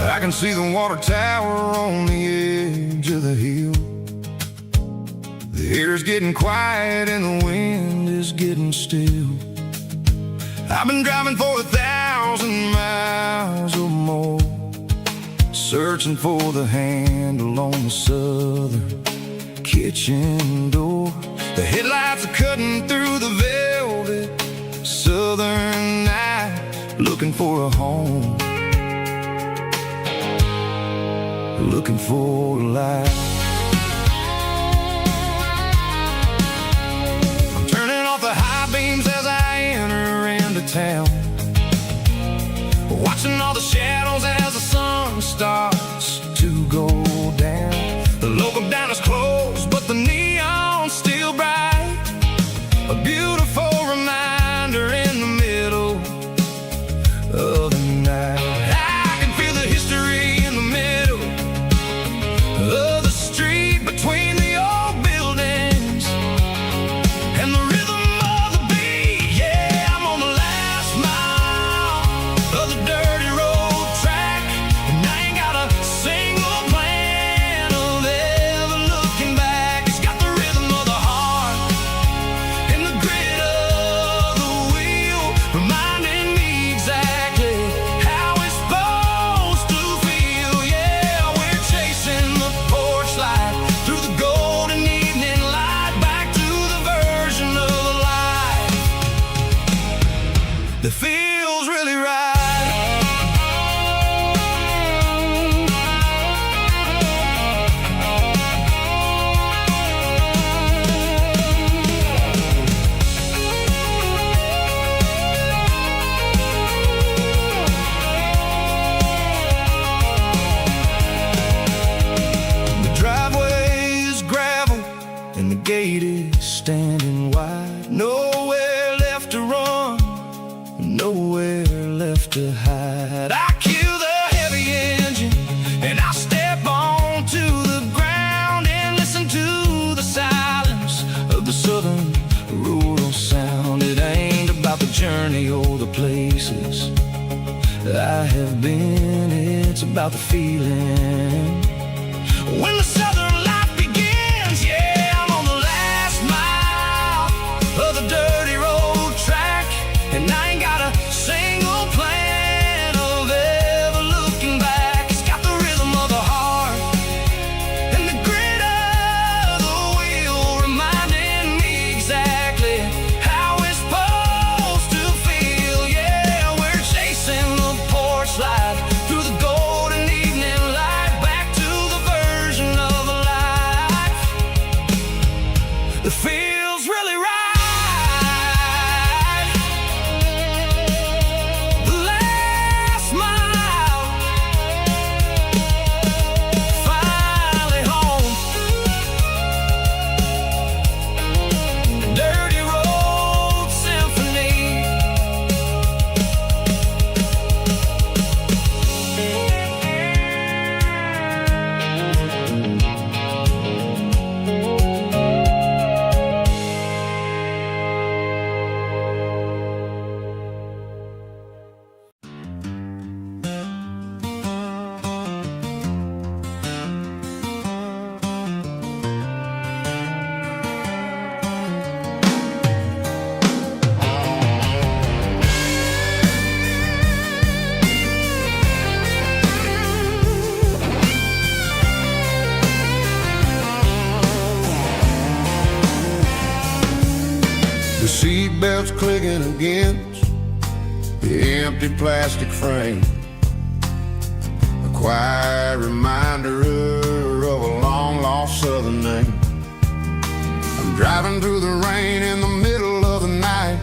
I can see the water tower on the edge of the hill. The air's getting quiet and the wind is getting still. I've been driving for 1,000 miles or more, searching for the handle on the southern kitchen door. The headlights are cutting through the velvet southern night, looking for a home, looking for a life. I'm turning off the high beams as I enter into town, watching all the shadows as the sun starts to go down. The local diner's closed, but the neon's still bright, a beautiful reminder in the middle of the night. I can feel the history in the middle of the street, between the old buildings and the rhythm of the beat. Yeah, I'm on the last mile of the dirty road track, and I ain't got a single plan of ever looking back. It's got the rhythm of the heart and the grit of the wheel, reminding me exactly how it's supposed to feel. Yeah, we're chasing the porch light through the golden evening light, back to the version of life that feels really right. The driveway is gravel and the gate is standing wide. Nowhere left to run, nowhere left to hide. I kill the heavy engine and I step onto the ground and listen to the silence of the southern rural sound. It ain't about the journey or the places I have been, it's about the feeling when the southern life begins. Yeah, I'm on the last mile of the dirty road track, and I ain't got a single plan of ever looking back. It's got the rhythm of the heart and the grit of the wheel, reminding me exactly how it's supposed to feel. Yeah, we're chasing the porch light through the golden evening light, back to the version of life that feels really right. The last mile, finally home. Dirty road symphony. The seatbelt's clicking against the empty plastic frame, a quiet reminder of a long-lost southern name. I'm driving through the rain in the middle of the night,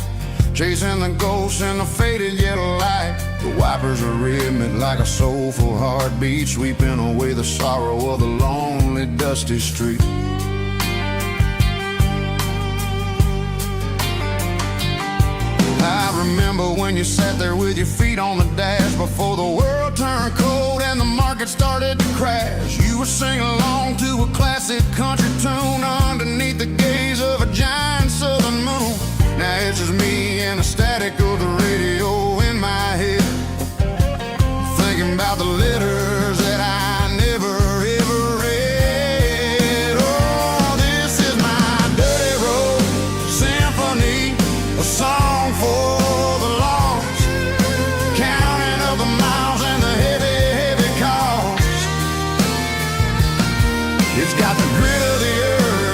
chasing the ghosts in the faded yellow light. The wipers are rhythmic like a soulful heartbeat, sweeping away the sorrow of the lonely, dusty street. I remember when you sat there with your feet on the dash, before the world turned cold and the market started to crash. You were singing along to a classic country tune underneath the gaze of a giant southern moon. Now it's just me and the static of the radio in my head, thinking about the letters that I never ever read. Oh, this is my dirty road symphony, a song for the lost, counting up the miles and the heavy, heavy cost. It's got the grit of the earth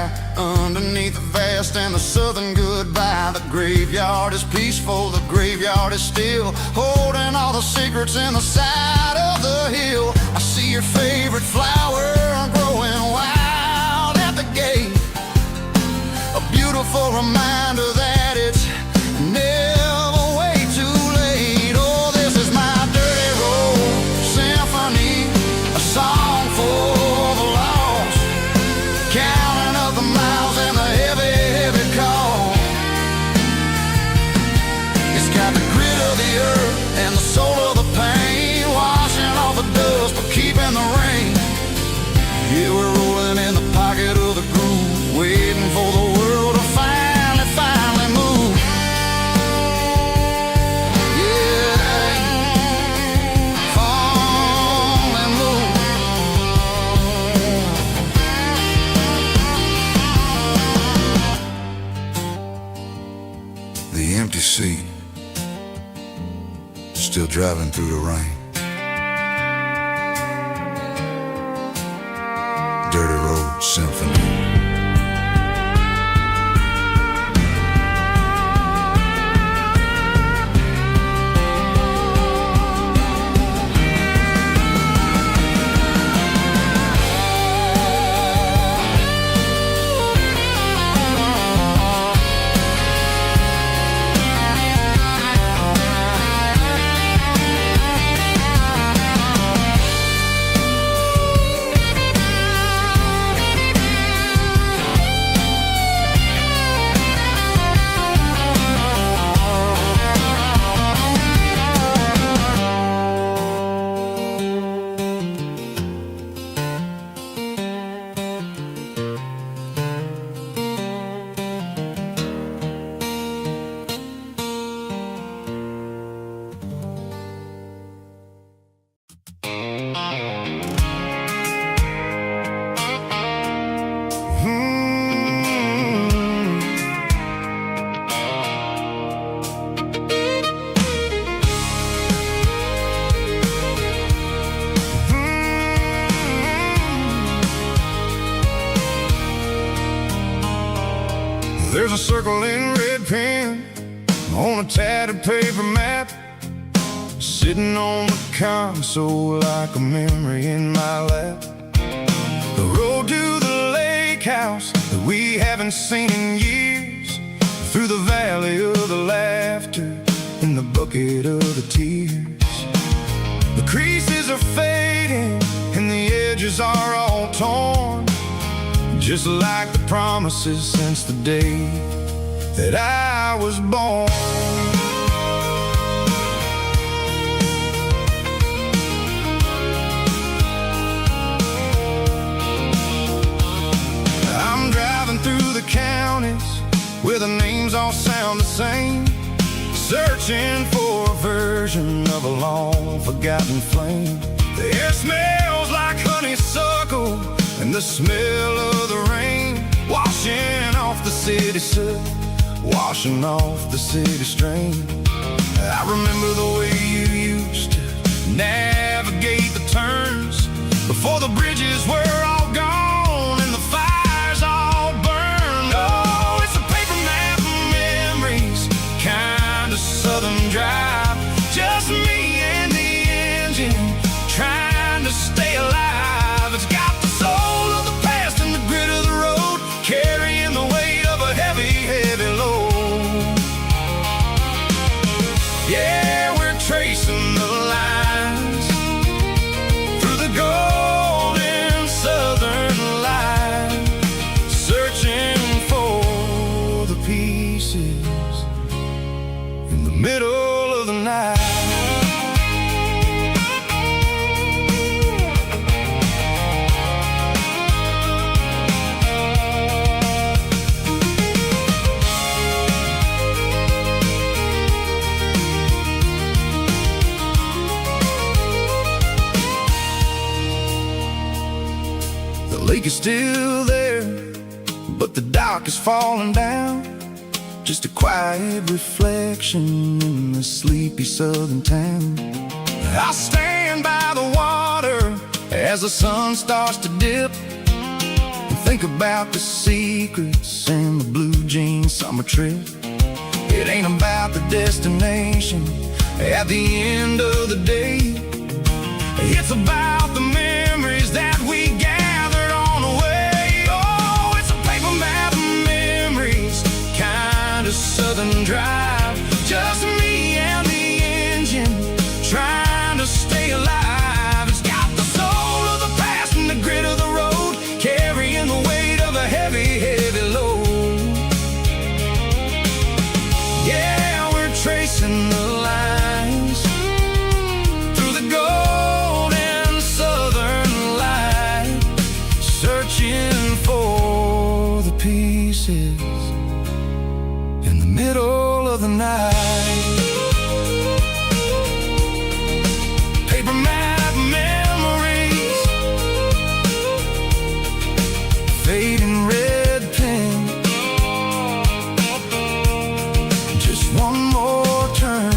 sky, underneath the vast and the southern goodbye. The graveyard is peaceful, the graveyard is still, holding all the secrets in the side of the hill. I see your favorite flower growing wild at the gate, a beautiful reminder that it's never way too late. Oh, this is my dirty road symphony, a song for the lost, counting up the miles and the heavy, heavy call. It's got the grit of the earth and the soul of the pain, washing off the dust but keeping the rain. Yeah, we're rolling in the pocket of the groove, waiting for the world to finally move. Yeah, finally move. The empty seat, still driving through the rain. Dirty Road Symphony. There's a circle in red pen on a tattered paper map, sitting on the console like a memory in my lap. The road to the lake house that we haven't seen in years, through the valley of the laughter in the bucket of the tears. The creases are fading and the edges are all torn, just like the promises since the day that I was born. I'm driving through the counties where the names all sound the same, searching for a version of a long forgotten flame. The air smells like honeysuckle and the smell of the rain, washing off the city soot, washing off the city strain. I remember the way you used to navigate the turns before the bridges were all gone and the fires all burned. Oh, it's a paper map of memories, kind of southern drive, just me and the engine trying to stay alive. It's got the soul of the past and the grit of the road, carrying the weight of a heavy, heavy load. Yeah, we're tracing the lines through the golden southern light, searching for the pieces in the middle of the night. The lake is still there, but the dock is falling down, just a quiet reflection in the sleepy southern town. I stand by the water as the sun starts to dip, and Think about the secrets and the blue jean summer trip. It ain't about the destination at the end of the day. It's about the memories that we gathered on the way. Oh, it's a paper map of memories, kind of southern drive. Just me and the engine, trying to stay alive. It's got the soul of the past and the grit of the road, carrying the weight of a heavy, heavy load. Yeah, we're tracing the lines through the golden southern light, searching for the pieces in the middle of the night. Paper map memories, fading red pen, just one more turn.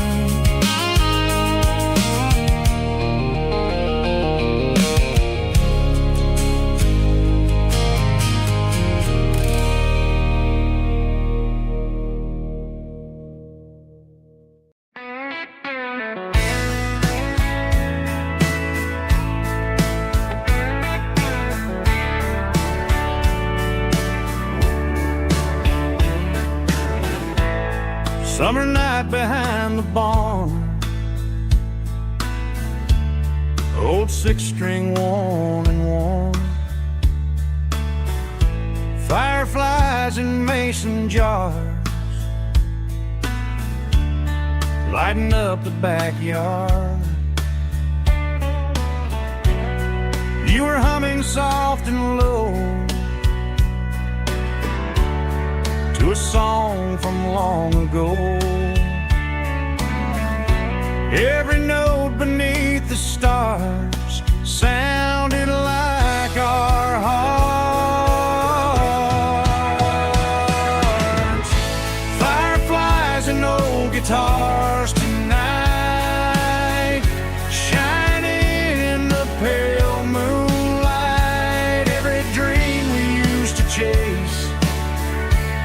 Summer night behind the barn, old six-string worn and worn, fireflies in mason jars, lighting up the backyard. You were humming soft and low to a song from long ago. Every note beneath the stars sounded like our hearts. Fireflies and old guitars tonight, shining in the pale moonlight. Every dream we used to chase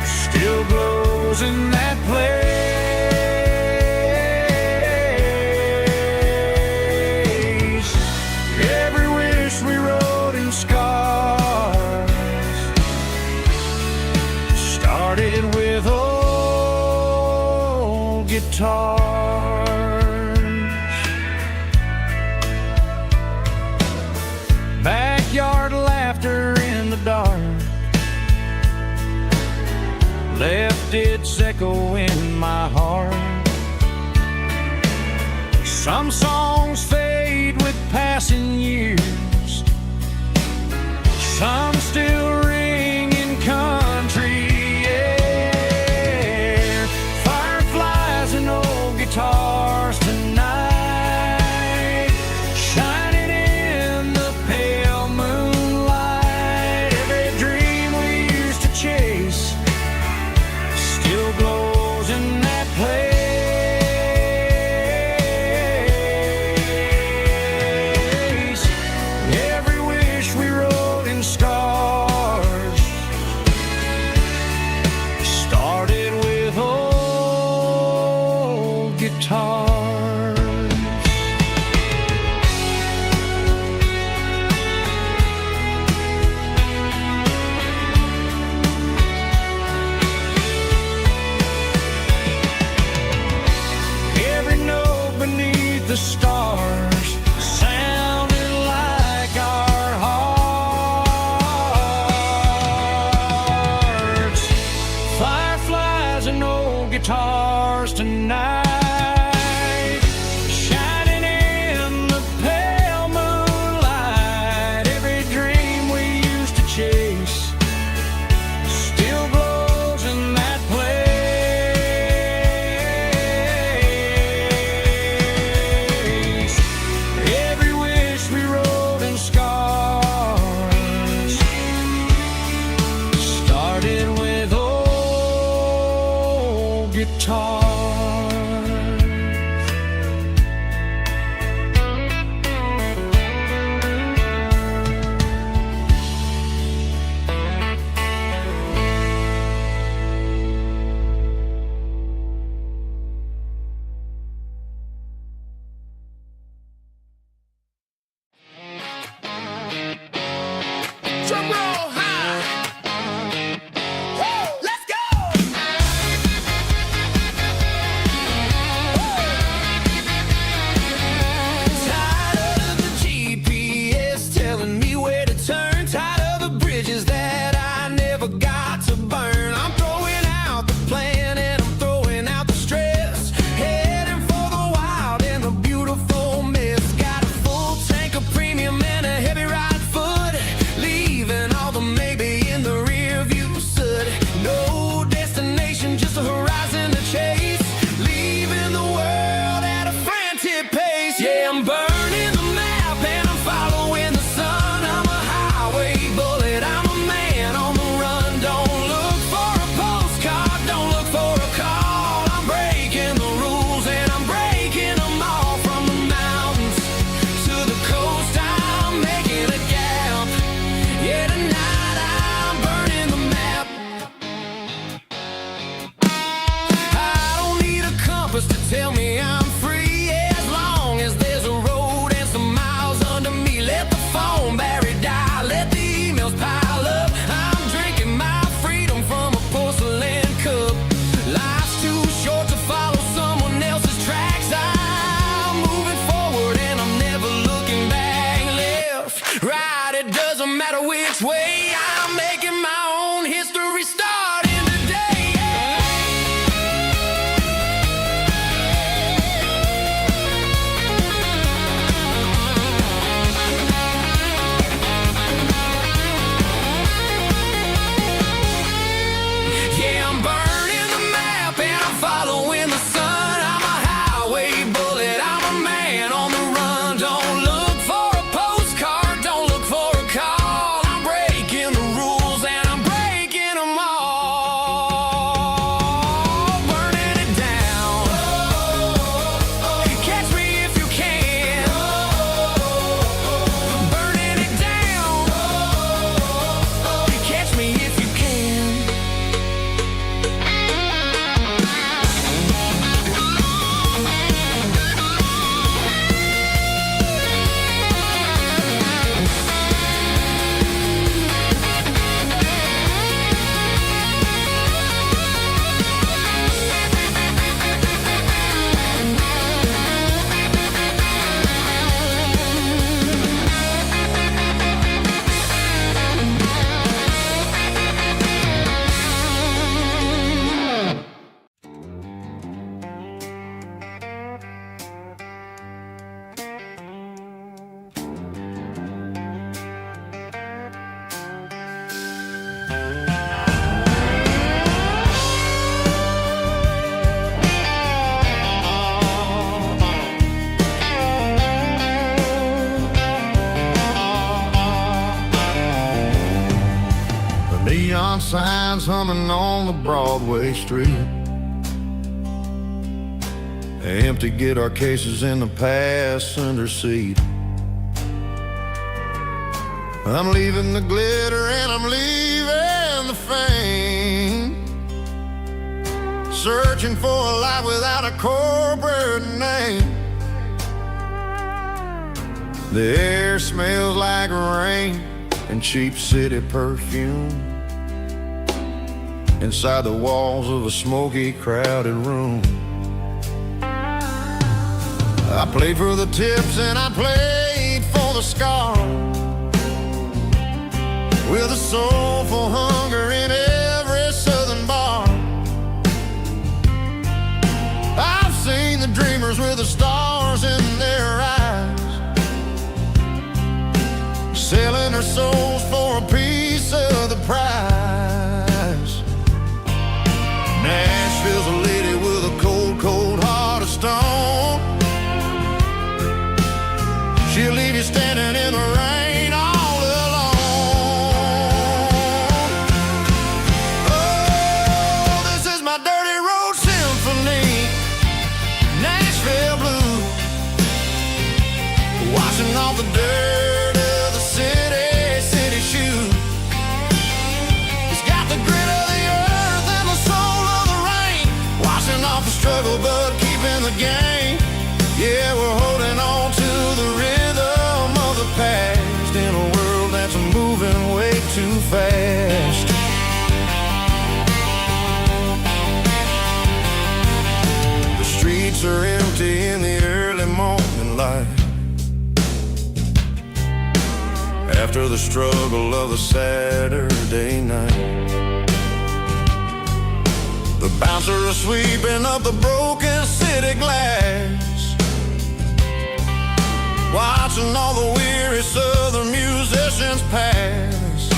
still glows in that place. Every wish we wrote in scars started with old guitars. Backyard laughter in the dark left its echo in my heart. Some songs fade with passing years, some still ring in country air. Fireflies and old guitars tonight, shining in the pale moonlight. Every dream we used to chase still glows in that place. Every wish we wrote in scars started with old guitars. Every note beneath the stars sounded like our hearts. Fireflies and old guitars tonight, shining in the pale moonlight. Every dream we used to chase still glows in that place. Every wish we wrote in scars started with old guitars. signs humming on the Broadway street. Empty guitar cases in the passenger seat. I'm leaving the glitter and I'm leaving the fame, searching for a life without a corporate name. The air smells like rain and cheap city perfume inside the walls of a smoky, crowded room. I played for the tips and I played for the scars, with a soulful hunger in every southern bar. I've seen the dreamers with the stars in their eyes, selling their souls for a piece of the prize. Nashville's a lady with a cold, cold heart of stone. She'll leave you standing in the rain all alone. Oh, this is my dirty road symphony, Nashville blues, washing off the dirt of the city shoes. It's got the grit of the earth and the soul of the rain, washing off the struggle but keeping the game. Yeah, we're holding on to the rhythm of the past in a world that's moving way too fast. The streets are empty in the early morning light, after the struggle of a Saturday night. The bouncer is sweeping up the broken city glass, watching all the weary southern musicians pass.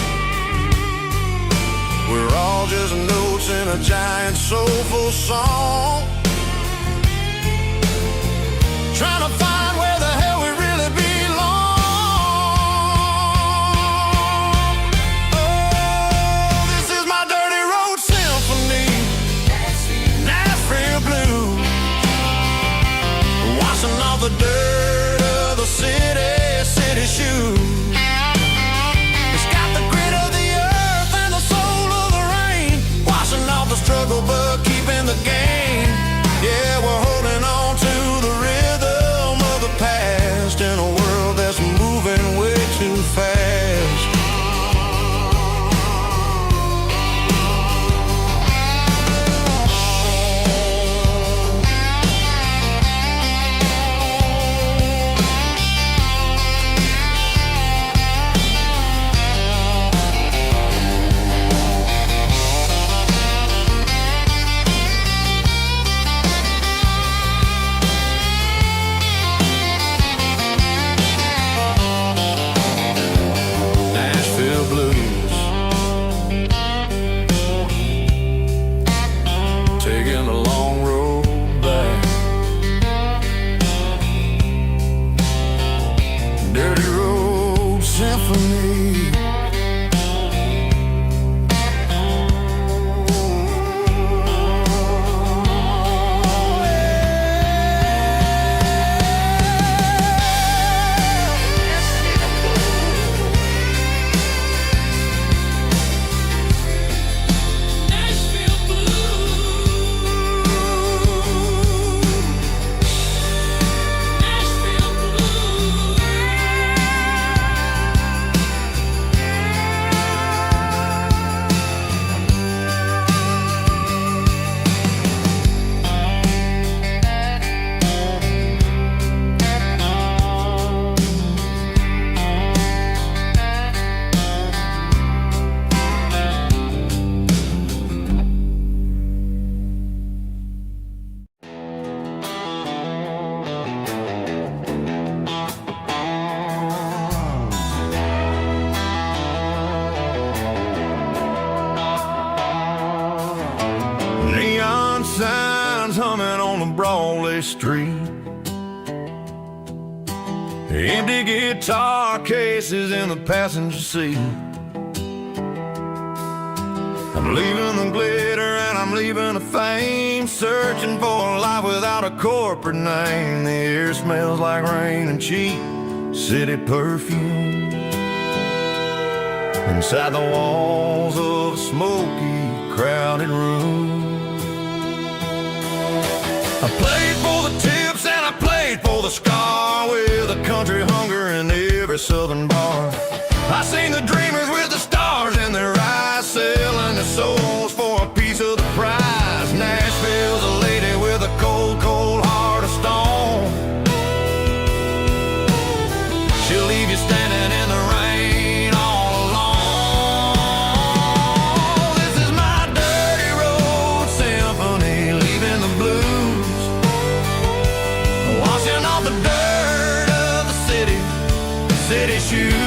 We're all just notes in a giant soulful song, trying to find where the hell we really belong. Oh, this is my dirty road symphony, Nashville blues, washing off the dirt of the city shoes. It's got the grit of the earth and the soul of the rain, washing off the struggle but keeping the game. Yeah, we're holding on to the rhythm of the past in a world that's moving way too fast. Signs humming on the Broadway street, empty guitar cases in the passenger seat. I'm I'm leaving the glitter and I'm leaving the fame, searching for a life without a corporate name. The air smells like rain and cheap city perfume inside the walls of a smoky, crowded room. I played for the tips and I played for the scar, with a country hunger in every southern bar. I seen the dreamers with the stars in their eyes, selling their souls for a piece of the prize. Nashville's a lady with a cold, cold heart of stone. She'll leave you standing in the rain all alone. This is my dirty road symphony, leaving the blues, washing off the dirt of the city shoes.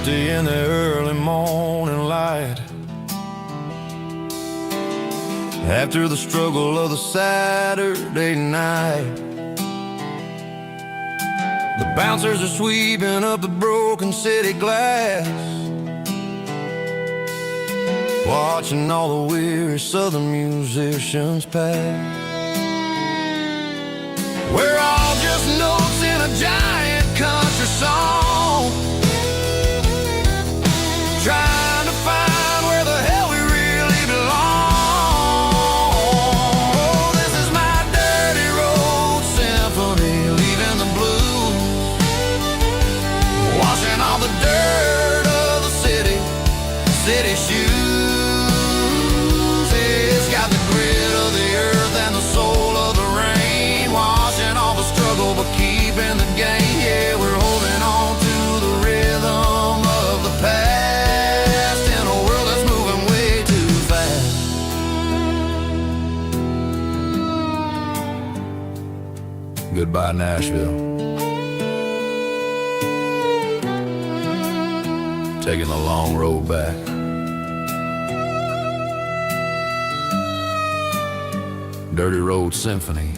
In the early morning light, after the struggle of the Saturday night, the bouncers are sweeping up the broken city glass, watching all the weary southern musicians pass. We're all just notes in a giant country song, trying to find where the hell we really belong. Oh, this is my dirty road symphony, leaving the blues, washing all the dirt of the city shoes. It's got the grit of the earth and the soul of the rain, washing all the struggle but keeping the game. Yeah, we're holding on to the rhythm of the past. Goodbye, Nashville. Taking the long road back. Dirty Road Symphony.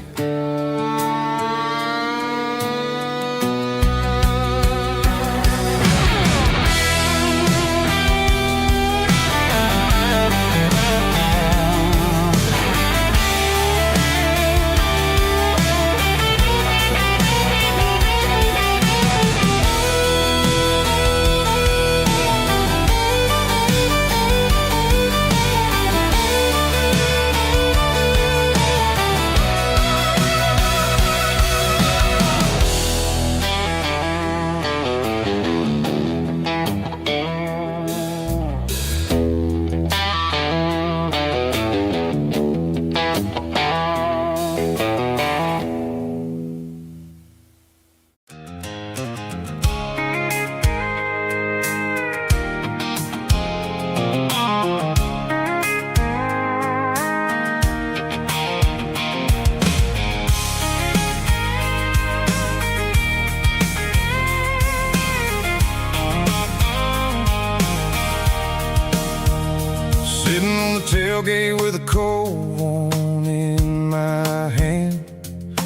Tailgate with a cold one in my hand,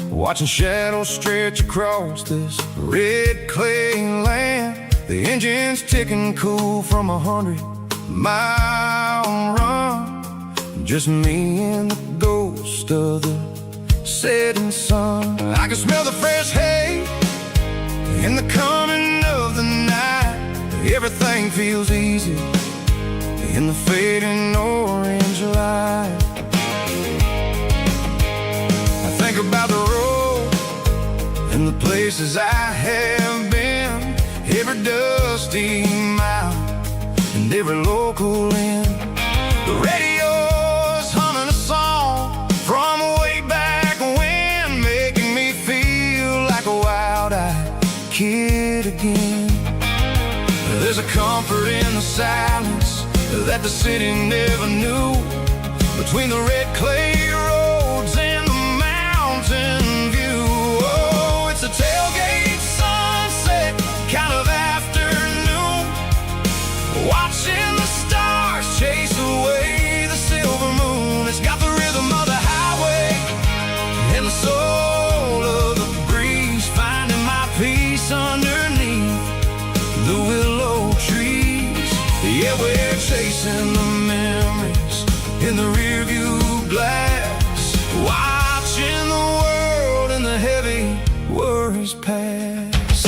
watching shadows stretch across this red clay land. The engine's ticking cool from 100-mile run, just me and the ghost of the setting sun. I can smell the fresh hay in the coming of the night. Everything feels easy in the fading orange light. I think about the road and the places I have been, every dusty mile and every local inn. The radio's humming a song from way back when, making me feel like a wild-eyed kid again. There's a comfort in the silence that the city never knew. Between the red clay roads and the mountain view. Oh, it's a tailgate sunset kind of afternoon, watching the stars chase away the silver moon. It's got the rhythm of the highway and the soul of the breeze, finding my peace underneath the willow trees. Yeah, we're chasing the memories in the rearview glass, watching the world and the heavy worries pass.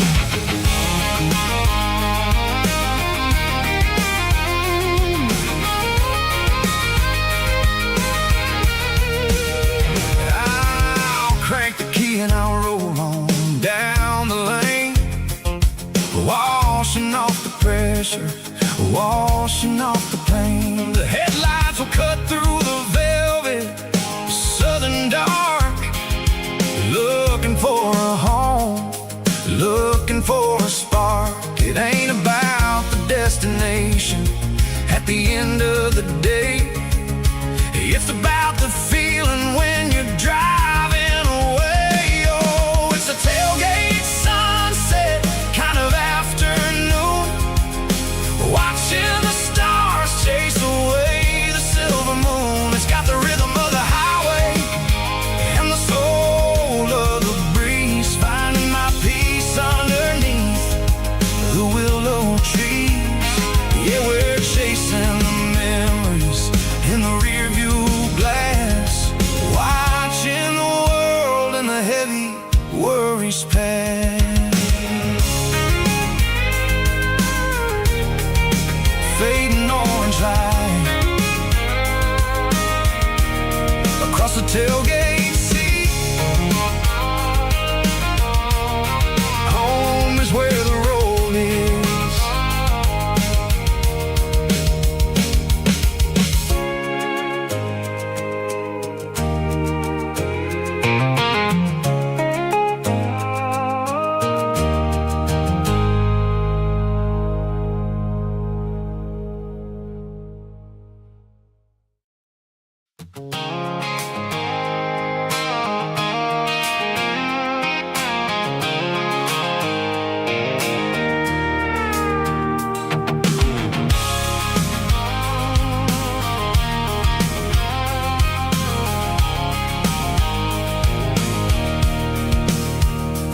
I'll crank the key and I'll roll on down the lane, washing off the pressure, washing off the pain. The headlights will cut through the velvet southern dark, looking for a home, looking for a spark. It ain't about the destination at the end of the day, it's about the feeling when you're driving away. Oh, it's a tailgate sunset kind of afternoon, watching the stars chase away the silver moon. It's got the rhythm of the highway and the soul of the breeze, finding my peace underneath the willow trees. Yeah, we're chasing the memories in the rearview glass, watching the world and the heavy worries pass. Fading orange light across the tailgate seat. Home is where the road is.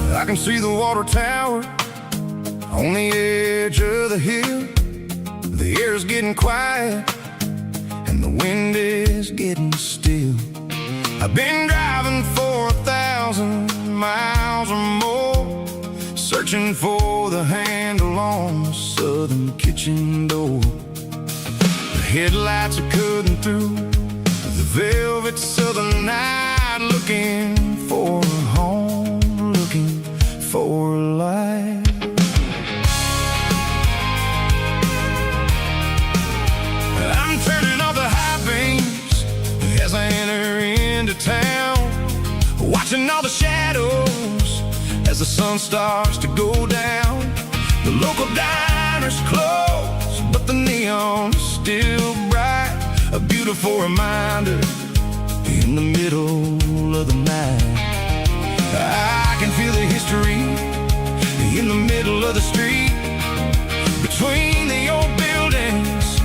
I can see the water tower on the edge of the hill. The air's getting quiet and the wind is getting still. I've been driving for 1,000 miles or more, searching for the handle on the southern kitchen door. The headlights are cutting through the velvet southern night, looking for a home, looking for a life. I'm turning off the high beams as I enter into town, watching all the shadows as the sun starts to go down. The local diner's closed, but the neon's still bright, a beautiful reminder in the middle of the night. I can feel the history in the middle of the street, between the old buildings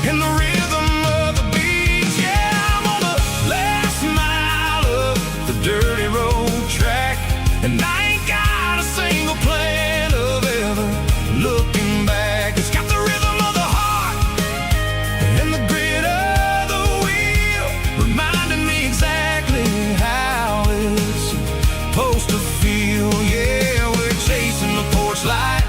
and the rhythm of the beat. Yeah, I'm on the last mile of the dirty road track, and I ain't got a single plan of ever looking back. It's got the rhythm of the heart and the grit of the wheel, reminding me exactly how it's supposed to feel. Yeah, we're chasing the porch light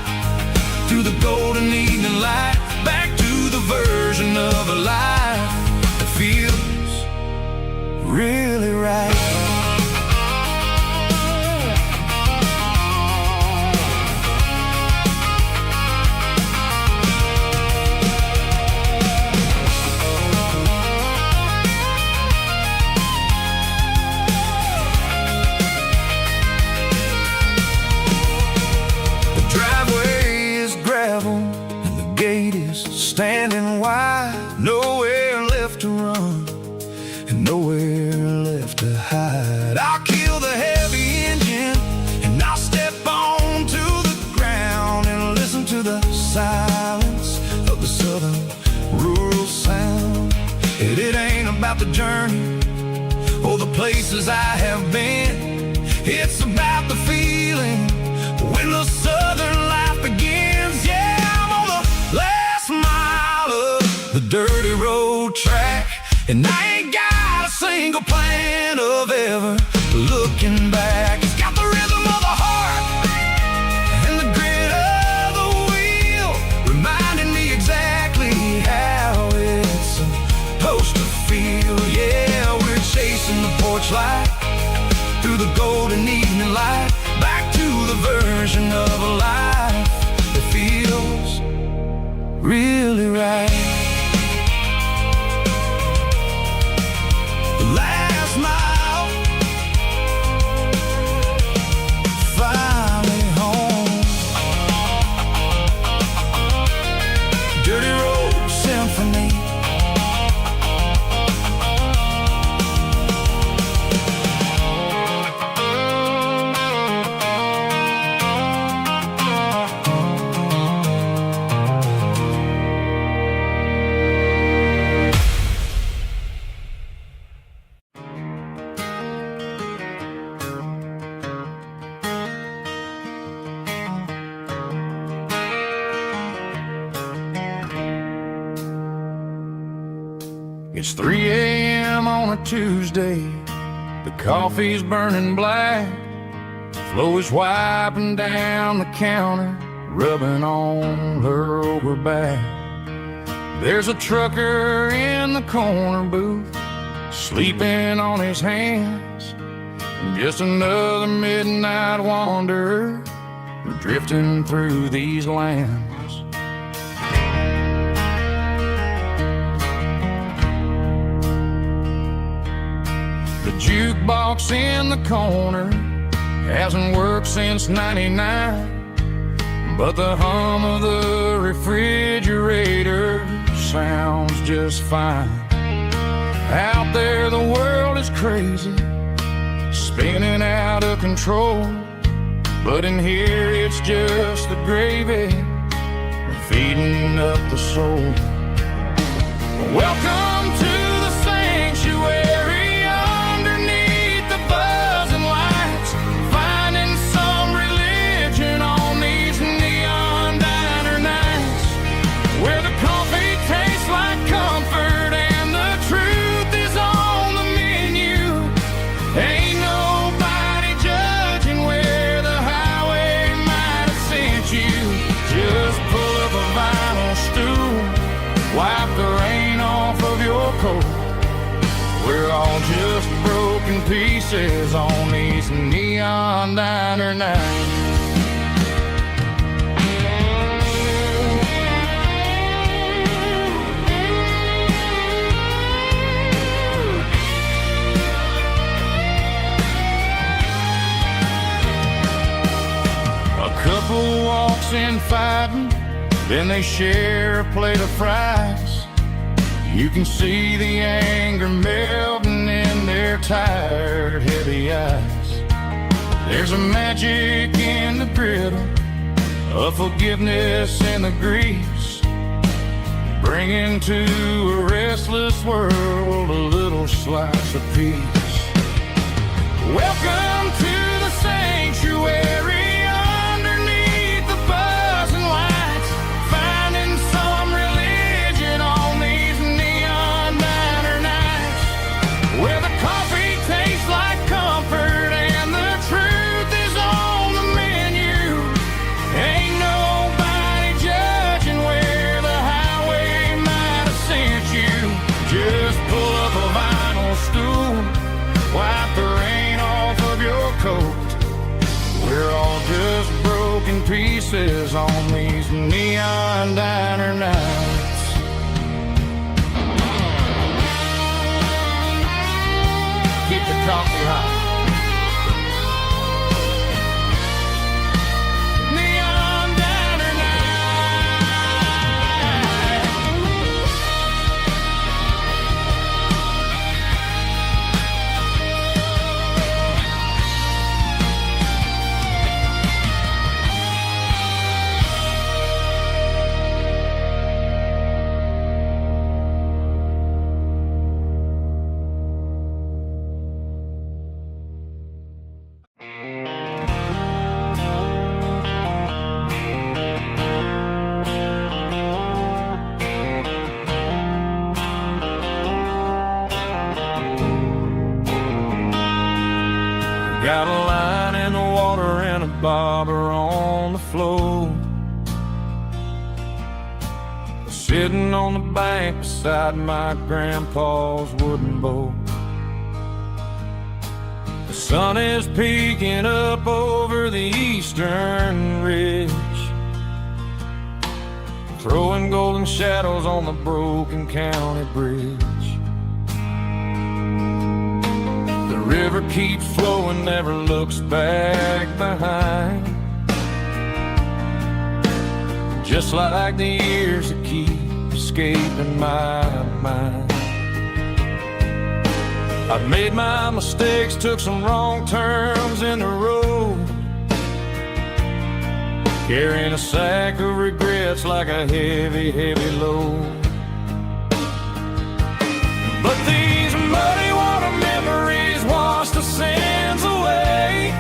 through the golden evening light, back to the version of a life that feels really right. The driveway is gravel and the gate is stand It ain't about the journey or the places I have been. It's about the feeling when the southern life begins. Yeah, I'm on the last mile of the dirty road track, and I ain't got a single plan of ever looking back. It's got the rhythm of the heart and the grit of the wheel, reminding me exactly how it's supposed to feel. Yeah, we're chasing the porch light through the golden evening light, back to the version of a life that feels really right. The last mile, finally home. Dirty Road Symphony. It's 3 a.m. on a Tuesday. The coffee's burning black. Flo is wiping down the counter, rubbing on her over back. There's a trucker in the corner booth, sleeping on his hands. Just another midnight wanderer, drifting through these lands. The jukebox in the corner hasn't worked since '99, but the hum of the refrigerator sounds just fine. Out there the world is crazy, spinning out of control, but in here it's just the gravy feeding up the soul. Welcome to the sanctuary, underneath the buzzing lights, finding some religion on these neon diner nights, where the coffee tastes like comfort and the truth is on the menu. Ain't nobody judging where the highway might have sent you. Just pull up a vinyl stool, wipe the rain off of your coat. We're all just broken pieces on these neon diner nights. A couple walks in fighting, then they share a plate of fries. You can see the anger melting in their tired, heavy eyes. There's a magic in the griddle, a forgiveness in the grease, bringing to a restless world a little slice of peace. Welcome to the sanctuary, underneath the buzzing lights, finding some religion on these neon diner nights, where the coffee tastes like comfort and the truth is on the menu. Ain't nobody judging where the highway might have sent you. Just pull up a vinyl stool, wipe the rain off of your coat. We're all just broken pieces on these neon diner nights. Keep the coffee hot. Neon diner night. Got a line in the water and a bobber on the floor, sitting on the bank beside my grandpa's wooden boat. The sun is peeking up over the eastern ridge, throwing golden shadows on the broken county bridge. The river keeps flowing, never looks back behind, just like the years that keep escaping my mind. I've made my mistakes, took some wrong turns in the road, carrying a sack of regrets like a heavy, heavy load. But these muddy water memories wash the sins away.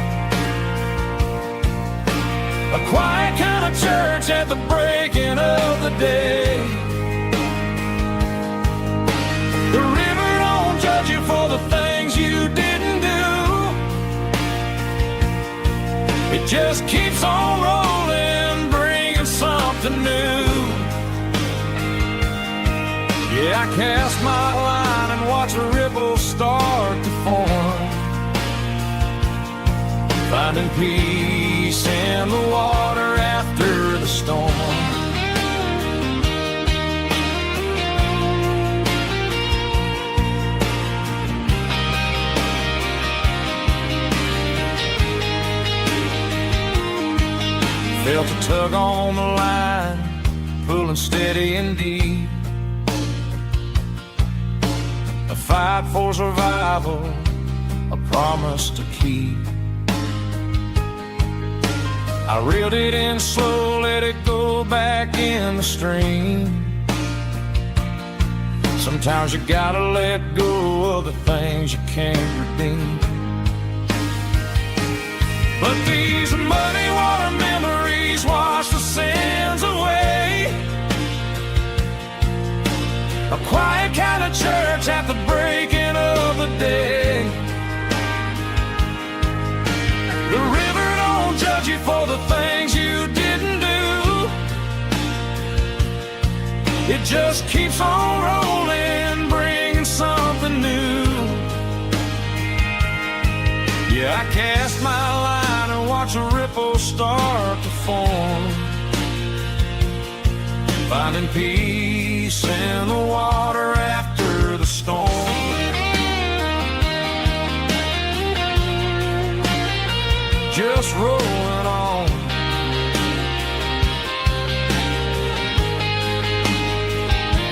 A quiet kind of church at the breaking of the day. The river don't judge you for the things you didn't do. It just keeps on rolling, bringing something new. Yeah, I cast my line and watch the ripples start to form, finding peace in the water after the storm. Felt a tug on the line, pulling steady and deep. A fight for survival, a promise to keep. I reeled it in slow, let it go back in the stream. Sometimes you gotta let go of the things you can't redeem. But these muddy water memories wash the sins away. A quiet kind of church at the breaking of the day. The river don't judge you for the things you didn't do. It just keeps on rolling, bringing something new. Yeah, I cast my line and watch the ripples start to form, finding peace in the water after the storm. Just rolling on.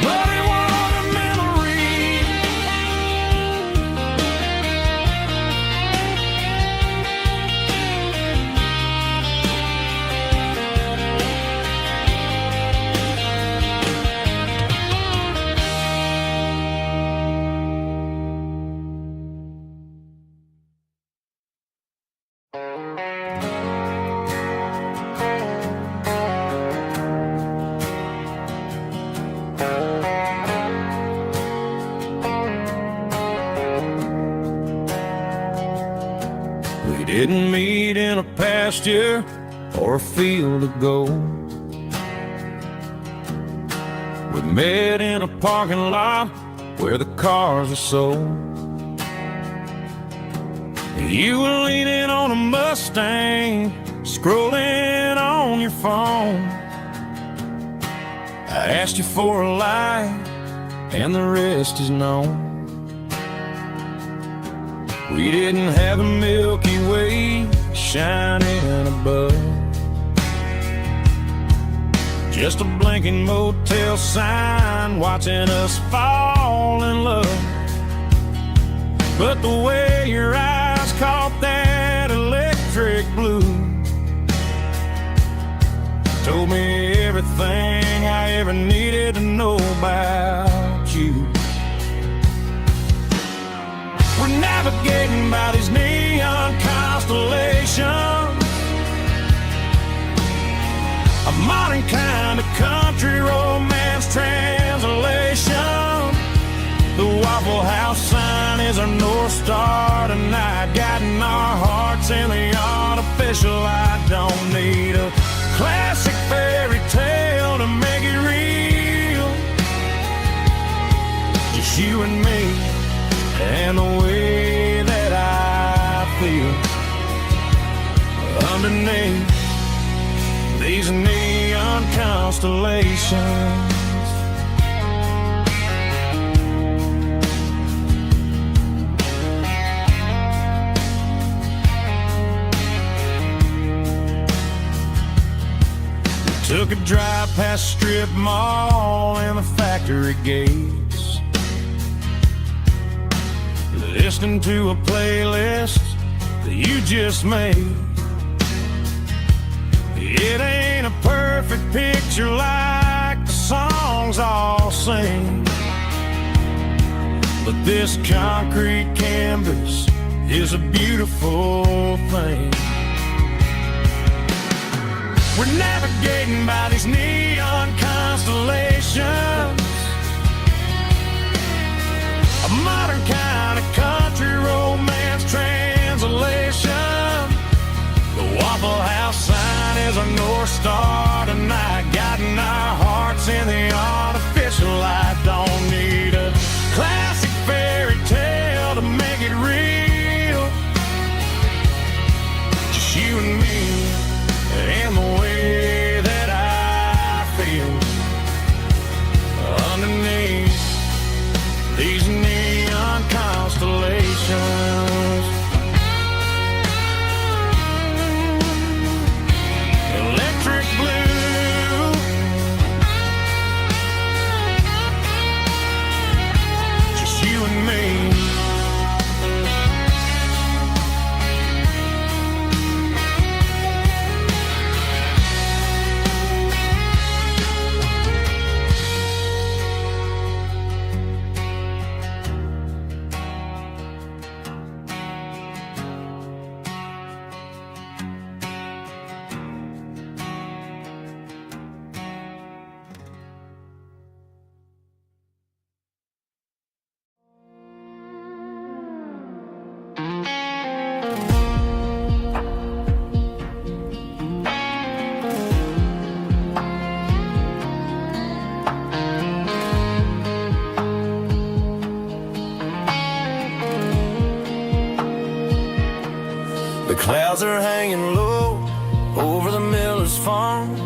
Muddy water memory. We didn't meet in a pasture or a field of gold. We met in a parking lot where the cars are sold. You were leaning on a Mustang, scrolling on your phone. I asked you for a light, and the rest is known. We didn't have a Milky Way shining above, just a blinking motel sign watching us fall in love. But the way your eyes caught that electric blue told me everything I ever needed to know about you. We're navigating by these neon constellations, a modern kind of country romance translation. The Waffle House sign is our North Star tonight, guiding our hearts in the artificial. I don't need a classic fairy tale to make it real. Just you and me and the way that I feel underneath these neon constellations. Took a drive past Strip Mall and the factory gates, listening to a playlist that you just made. It ain't a perfect picture like the songs all sing, but this concrete canvas is a beautiful thing. We're navigating by these neon constellations, a modern kind of country romance translation. The Waffle House sign is our North Star tonight, guiding our hearts in the artificial light. Don't need a classic fairy tale to make it real. Just you and me and the way that I feel underneath these neon constellations. Electric blue, just you and me. The clouds are hanging low over the miller's farm,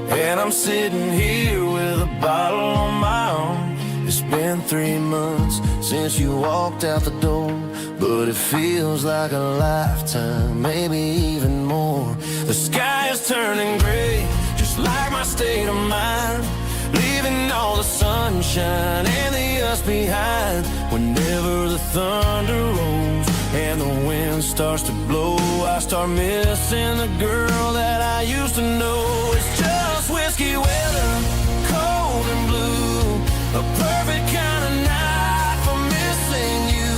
and I'm sitting here with a bottle on my arm. It's been 3 months since you walked out the door, but it feels like a lifetime, maybe even more. The sky is turning gray, just like my state of mind, leaving all the sunshine and the us behind. Whenever the thunder rolls and the wind starts to blow, I start missing the girl that I used to know. It's just whiskey weather, cold and blue, a perfect kind of night for missing you.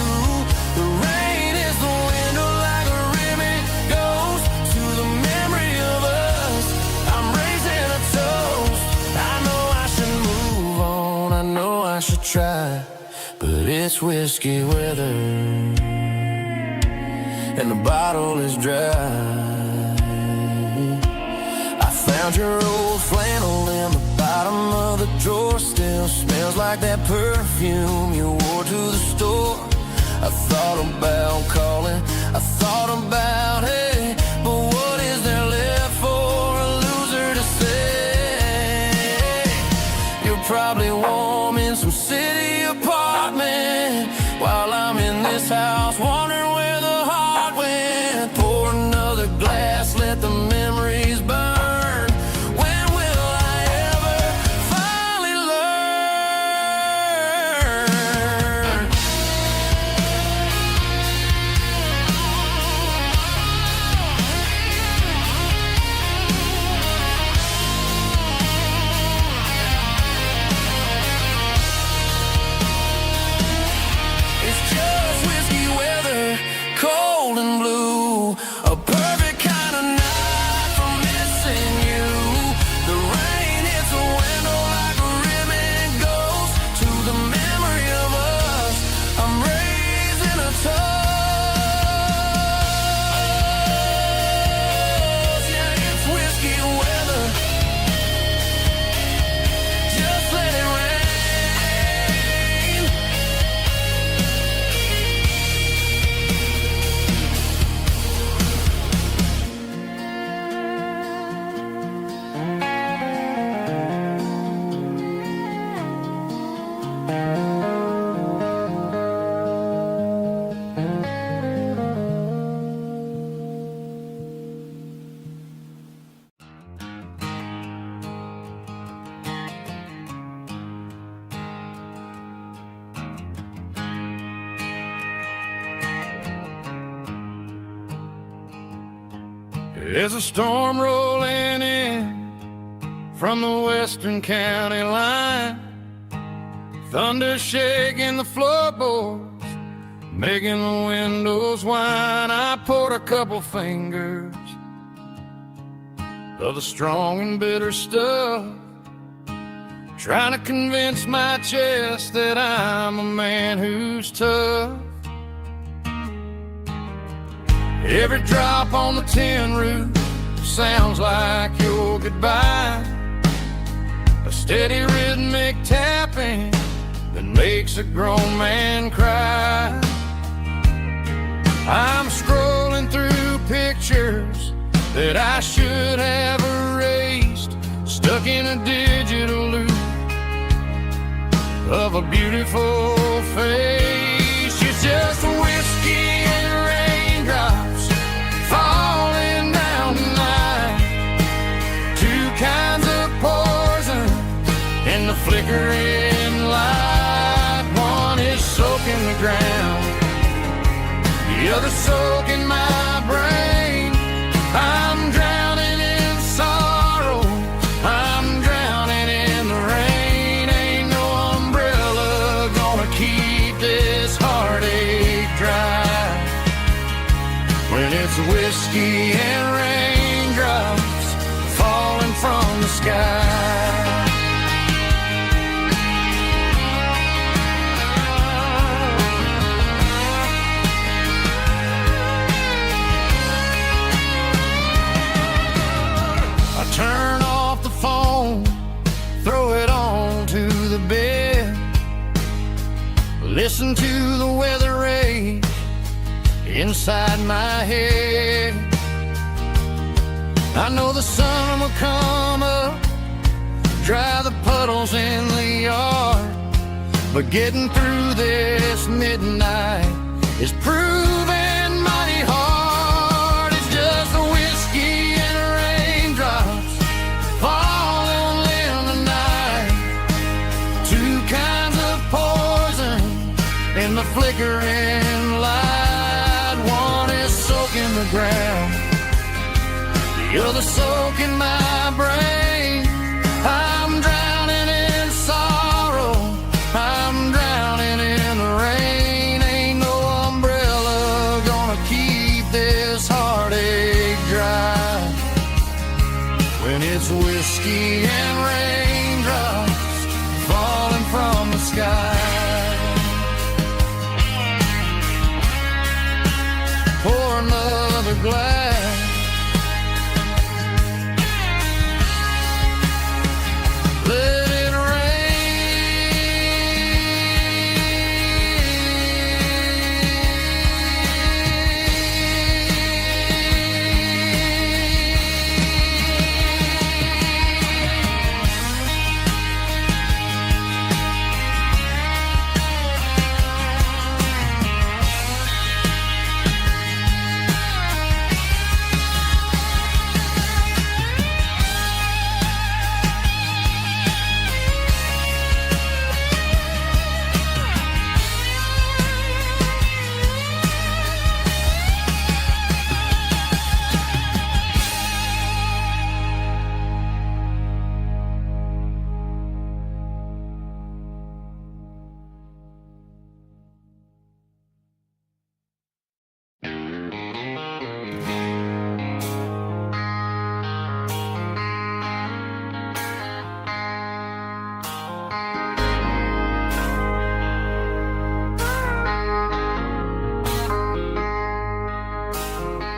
The rain is the window like a ribbon goes to the memory of us. I'm raising a toast. I know I should move on, I know I should try, but it's whiskey weather and the bottle is dry. I found your old flannel in the bottom of the drawer, still smells like that perfume you wore to the store. I thought about calling, I thought about, hey, but what is there left for a loser to say? You're probably warm in some city apartment, while I'm in this house wondering where the heart went. Pour another glass, let the memories burn. When will I ever finally learn? It's just whiskey weather. There's a storm rolling in from the western county line, thunder shaking the floorboards, making the windows whine. I poured a couple fingers of the strong and bitter stuff, trying to convince my chest that I'm a man who's tough. Every drop on the tin roof sounds like your goodbye, a steady rhythmic tapping that makes a grown man cry. I'm scrolling through pictures that I should have erased, stuck in a digital loop of a beautiful face. It's just whiskey and raindrops falling down tonight, two kinds of poison in the flickering light. One is soaking the ground, the other soaking my brain. I'm drowning in sorrow, I'm drowning in the rain. Ain't no umbrella gonna keep this heartache dry when it's whiskey and raindrops falling from the sky. Turn off the phone, throw it on to the bed, listen to the weather rage inside my head. I know the sun will come up, dry the puddles in the yard, but getting through this midnight is proving mighty hard. It's just a whiskey and raindrops falling in the night, two kinds of poison in the flickering light. One is soaking the ground, the other soaking my brain. I'm drowning in sorrow, I'm drowning in the rain. Ain't no umbrella gonna keep this heartache dry when it's whiskey and raindrops falling from the sky. Pour another glass, let it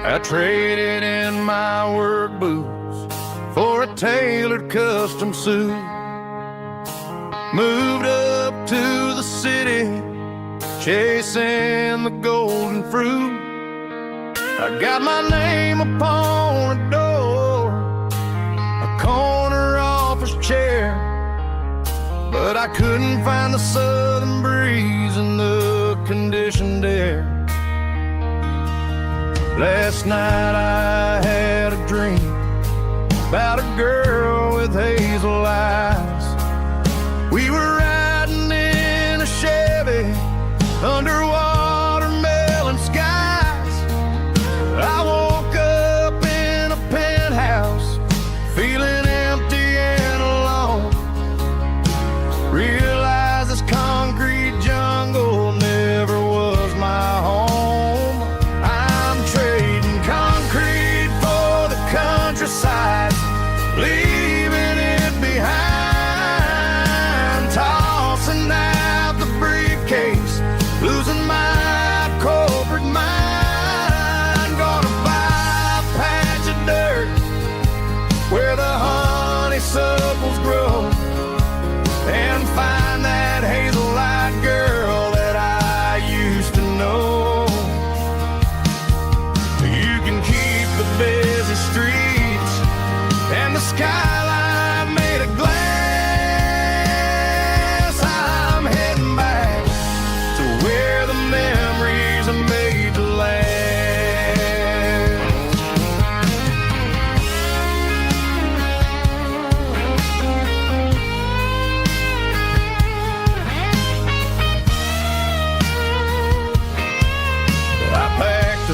I traded in my work boots for a tailored custom suit, moved up to the city, chasing the golden fruit. I got my name upon a door, a corner office chair, but I couldn't find the southern breeze in the conditioned air. Last night I had a dream about a girl with hazel eyes. We were riding in a Chevy under watermelon skies. I woke up in a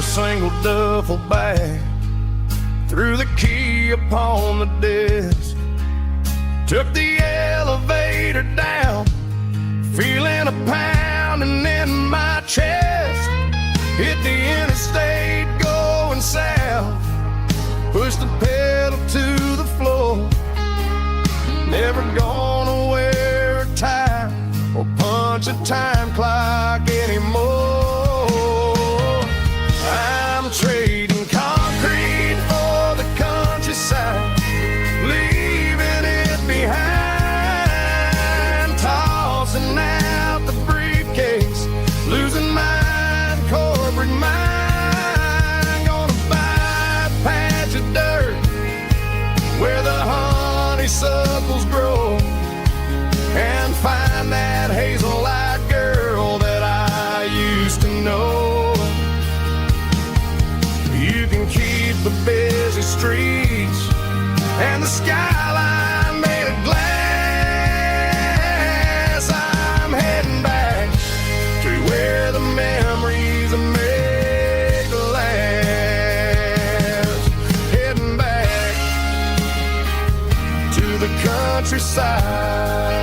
single duffel bag, threw the key upon the desk, took the elevator down, feeling a pounding in my chest. Hit the interstate going south, pushed the pedal to the floor. Never gonna wear a tie or punch a time clock anymore. I'm trading concrete for the countryside, leaving it behind, tossing out the briefcase, losing mine, corporate mind. Gonna buy a patch of dirt where the honeysuckles grow, and find that hazel-eyed girl that I used to know. You can keep the busy streets and the skyline made of glass. I'm heading back to where the memories are made to last. Heading back to the countryside.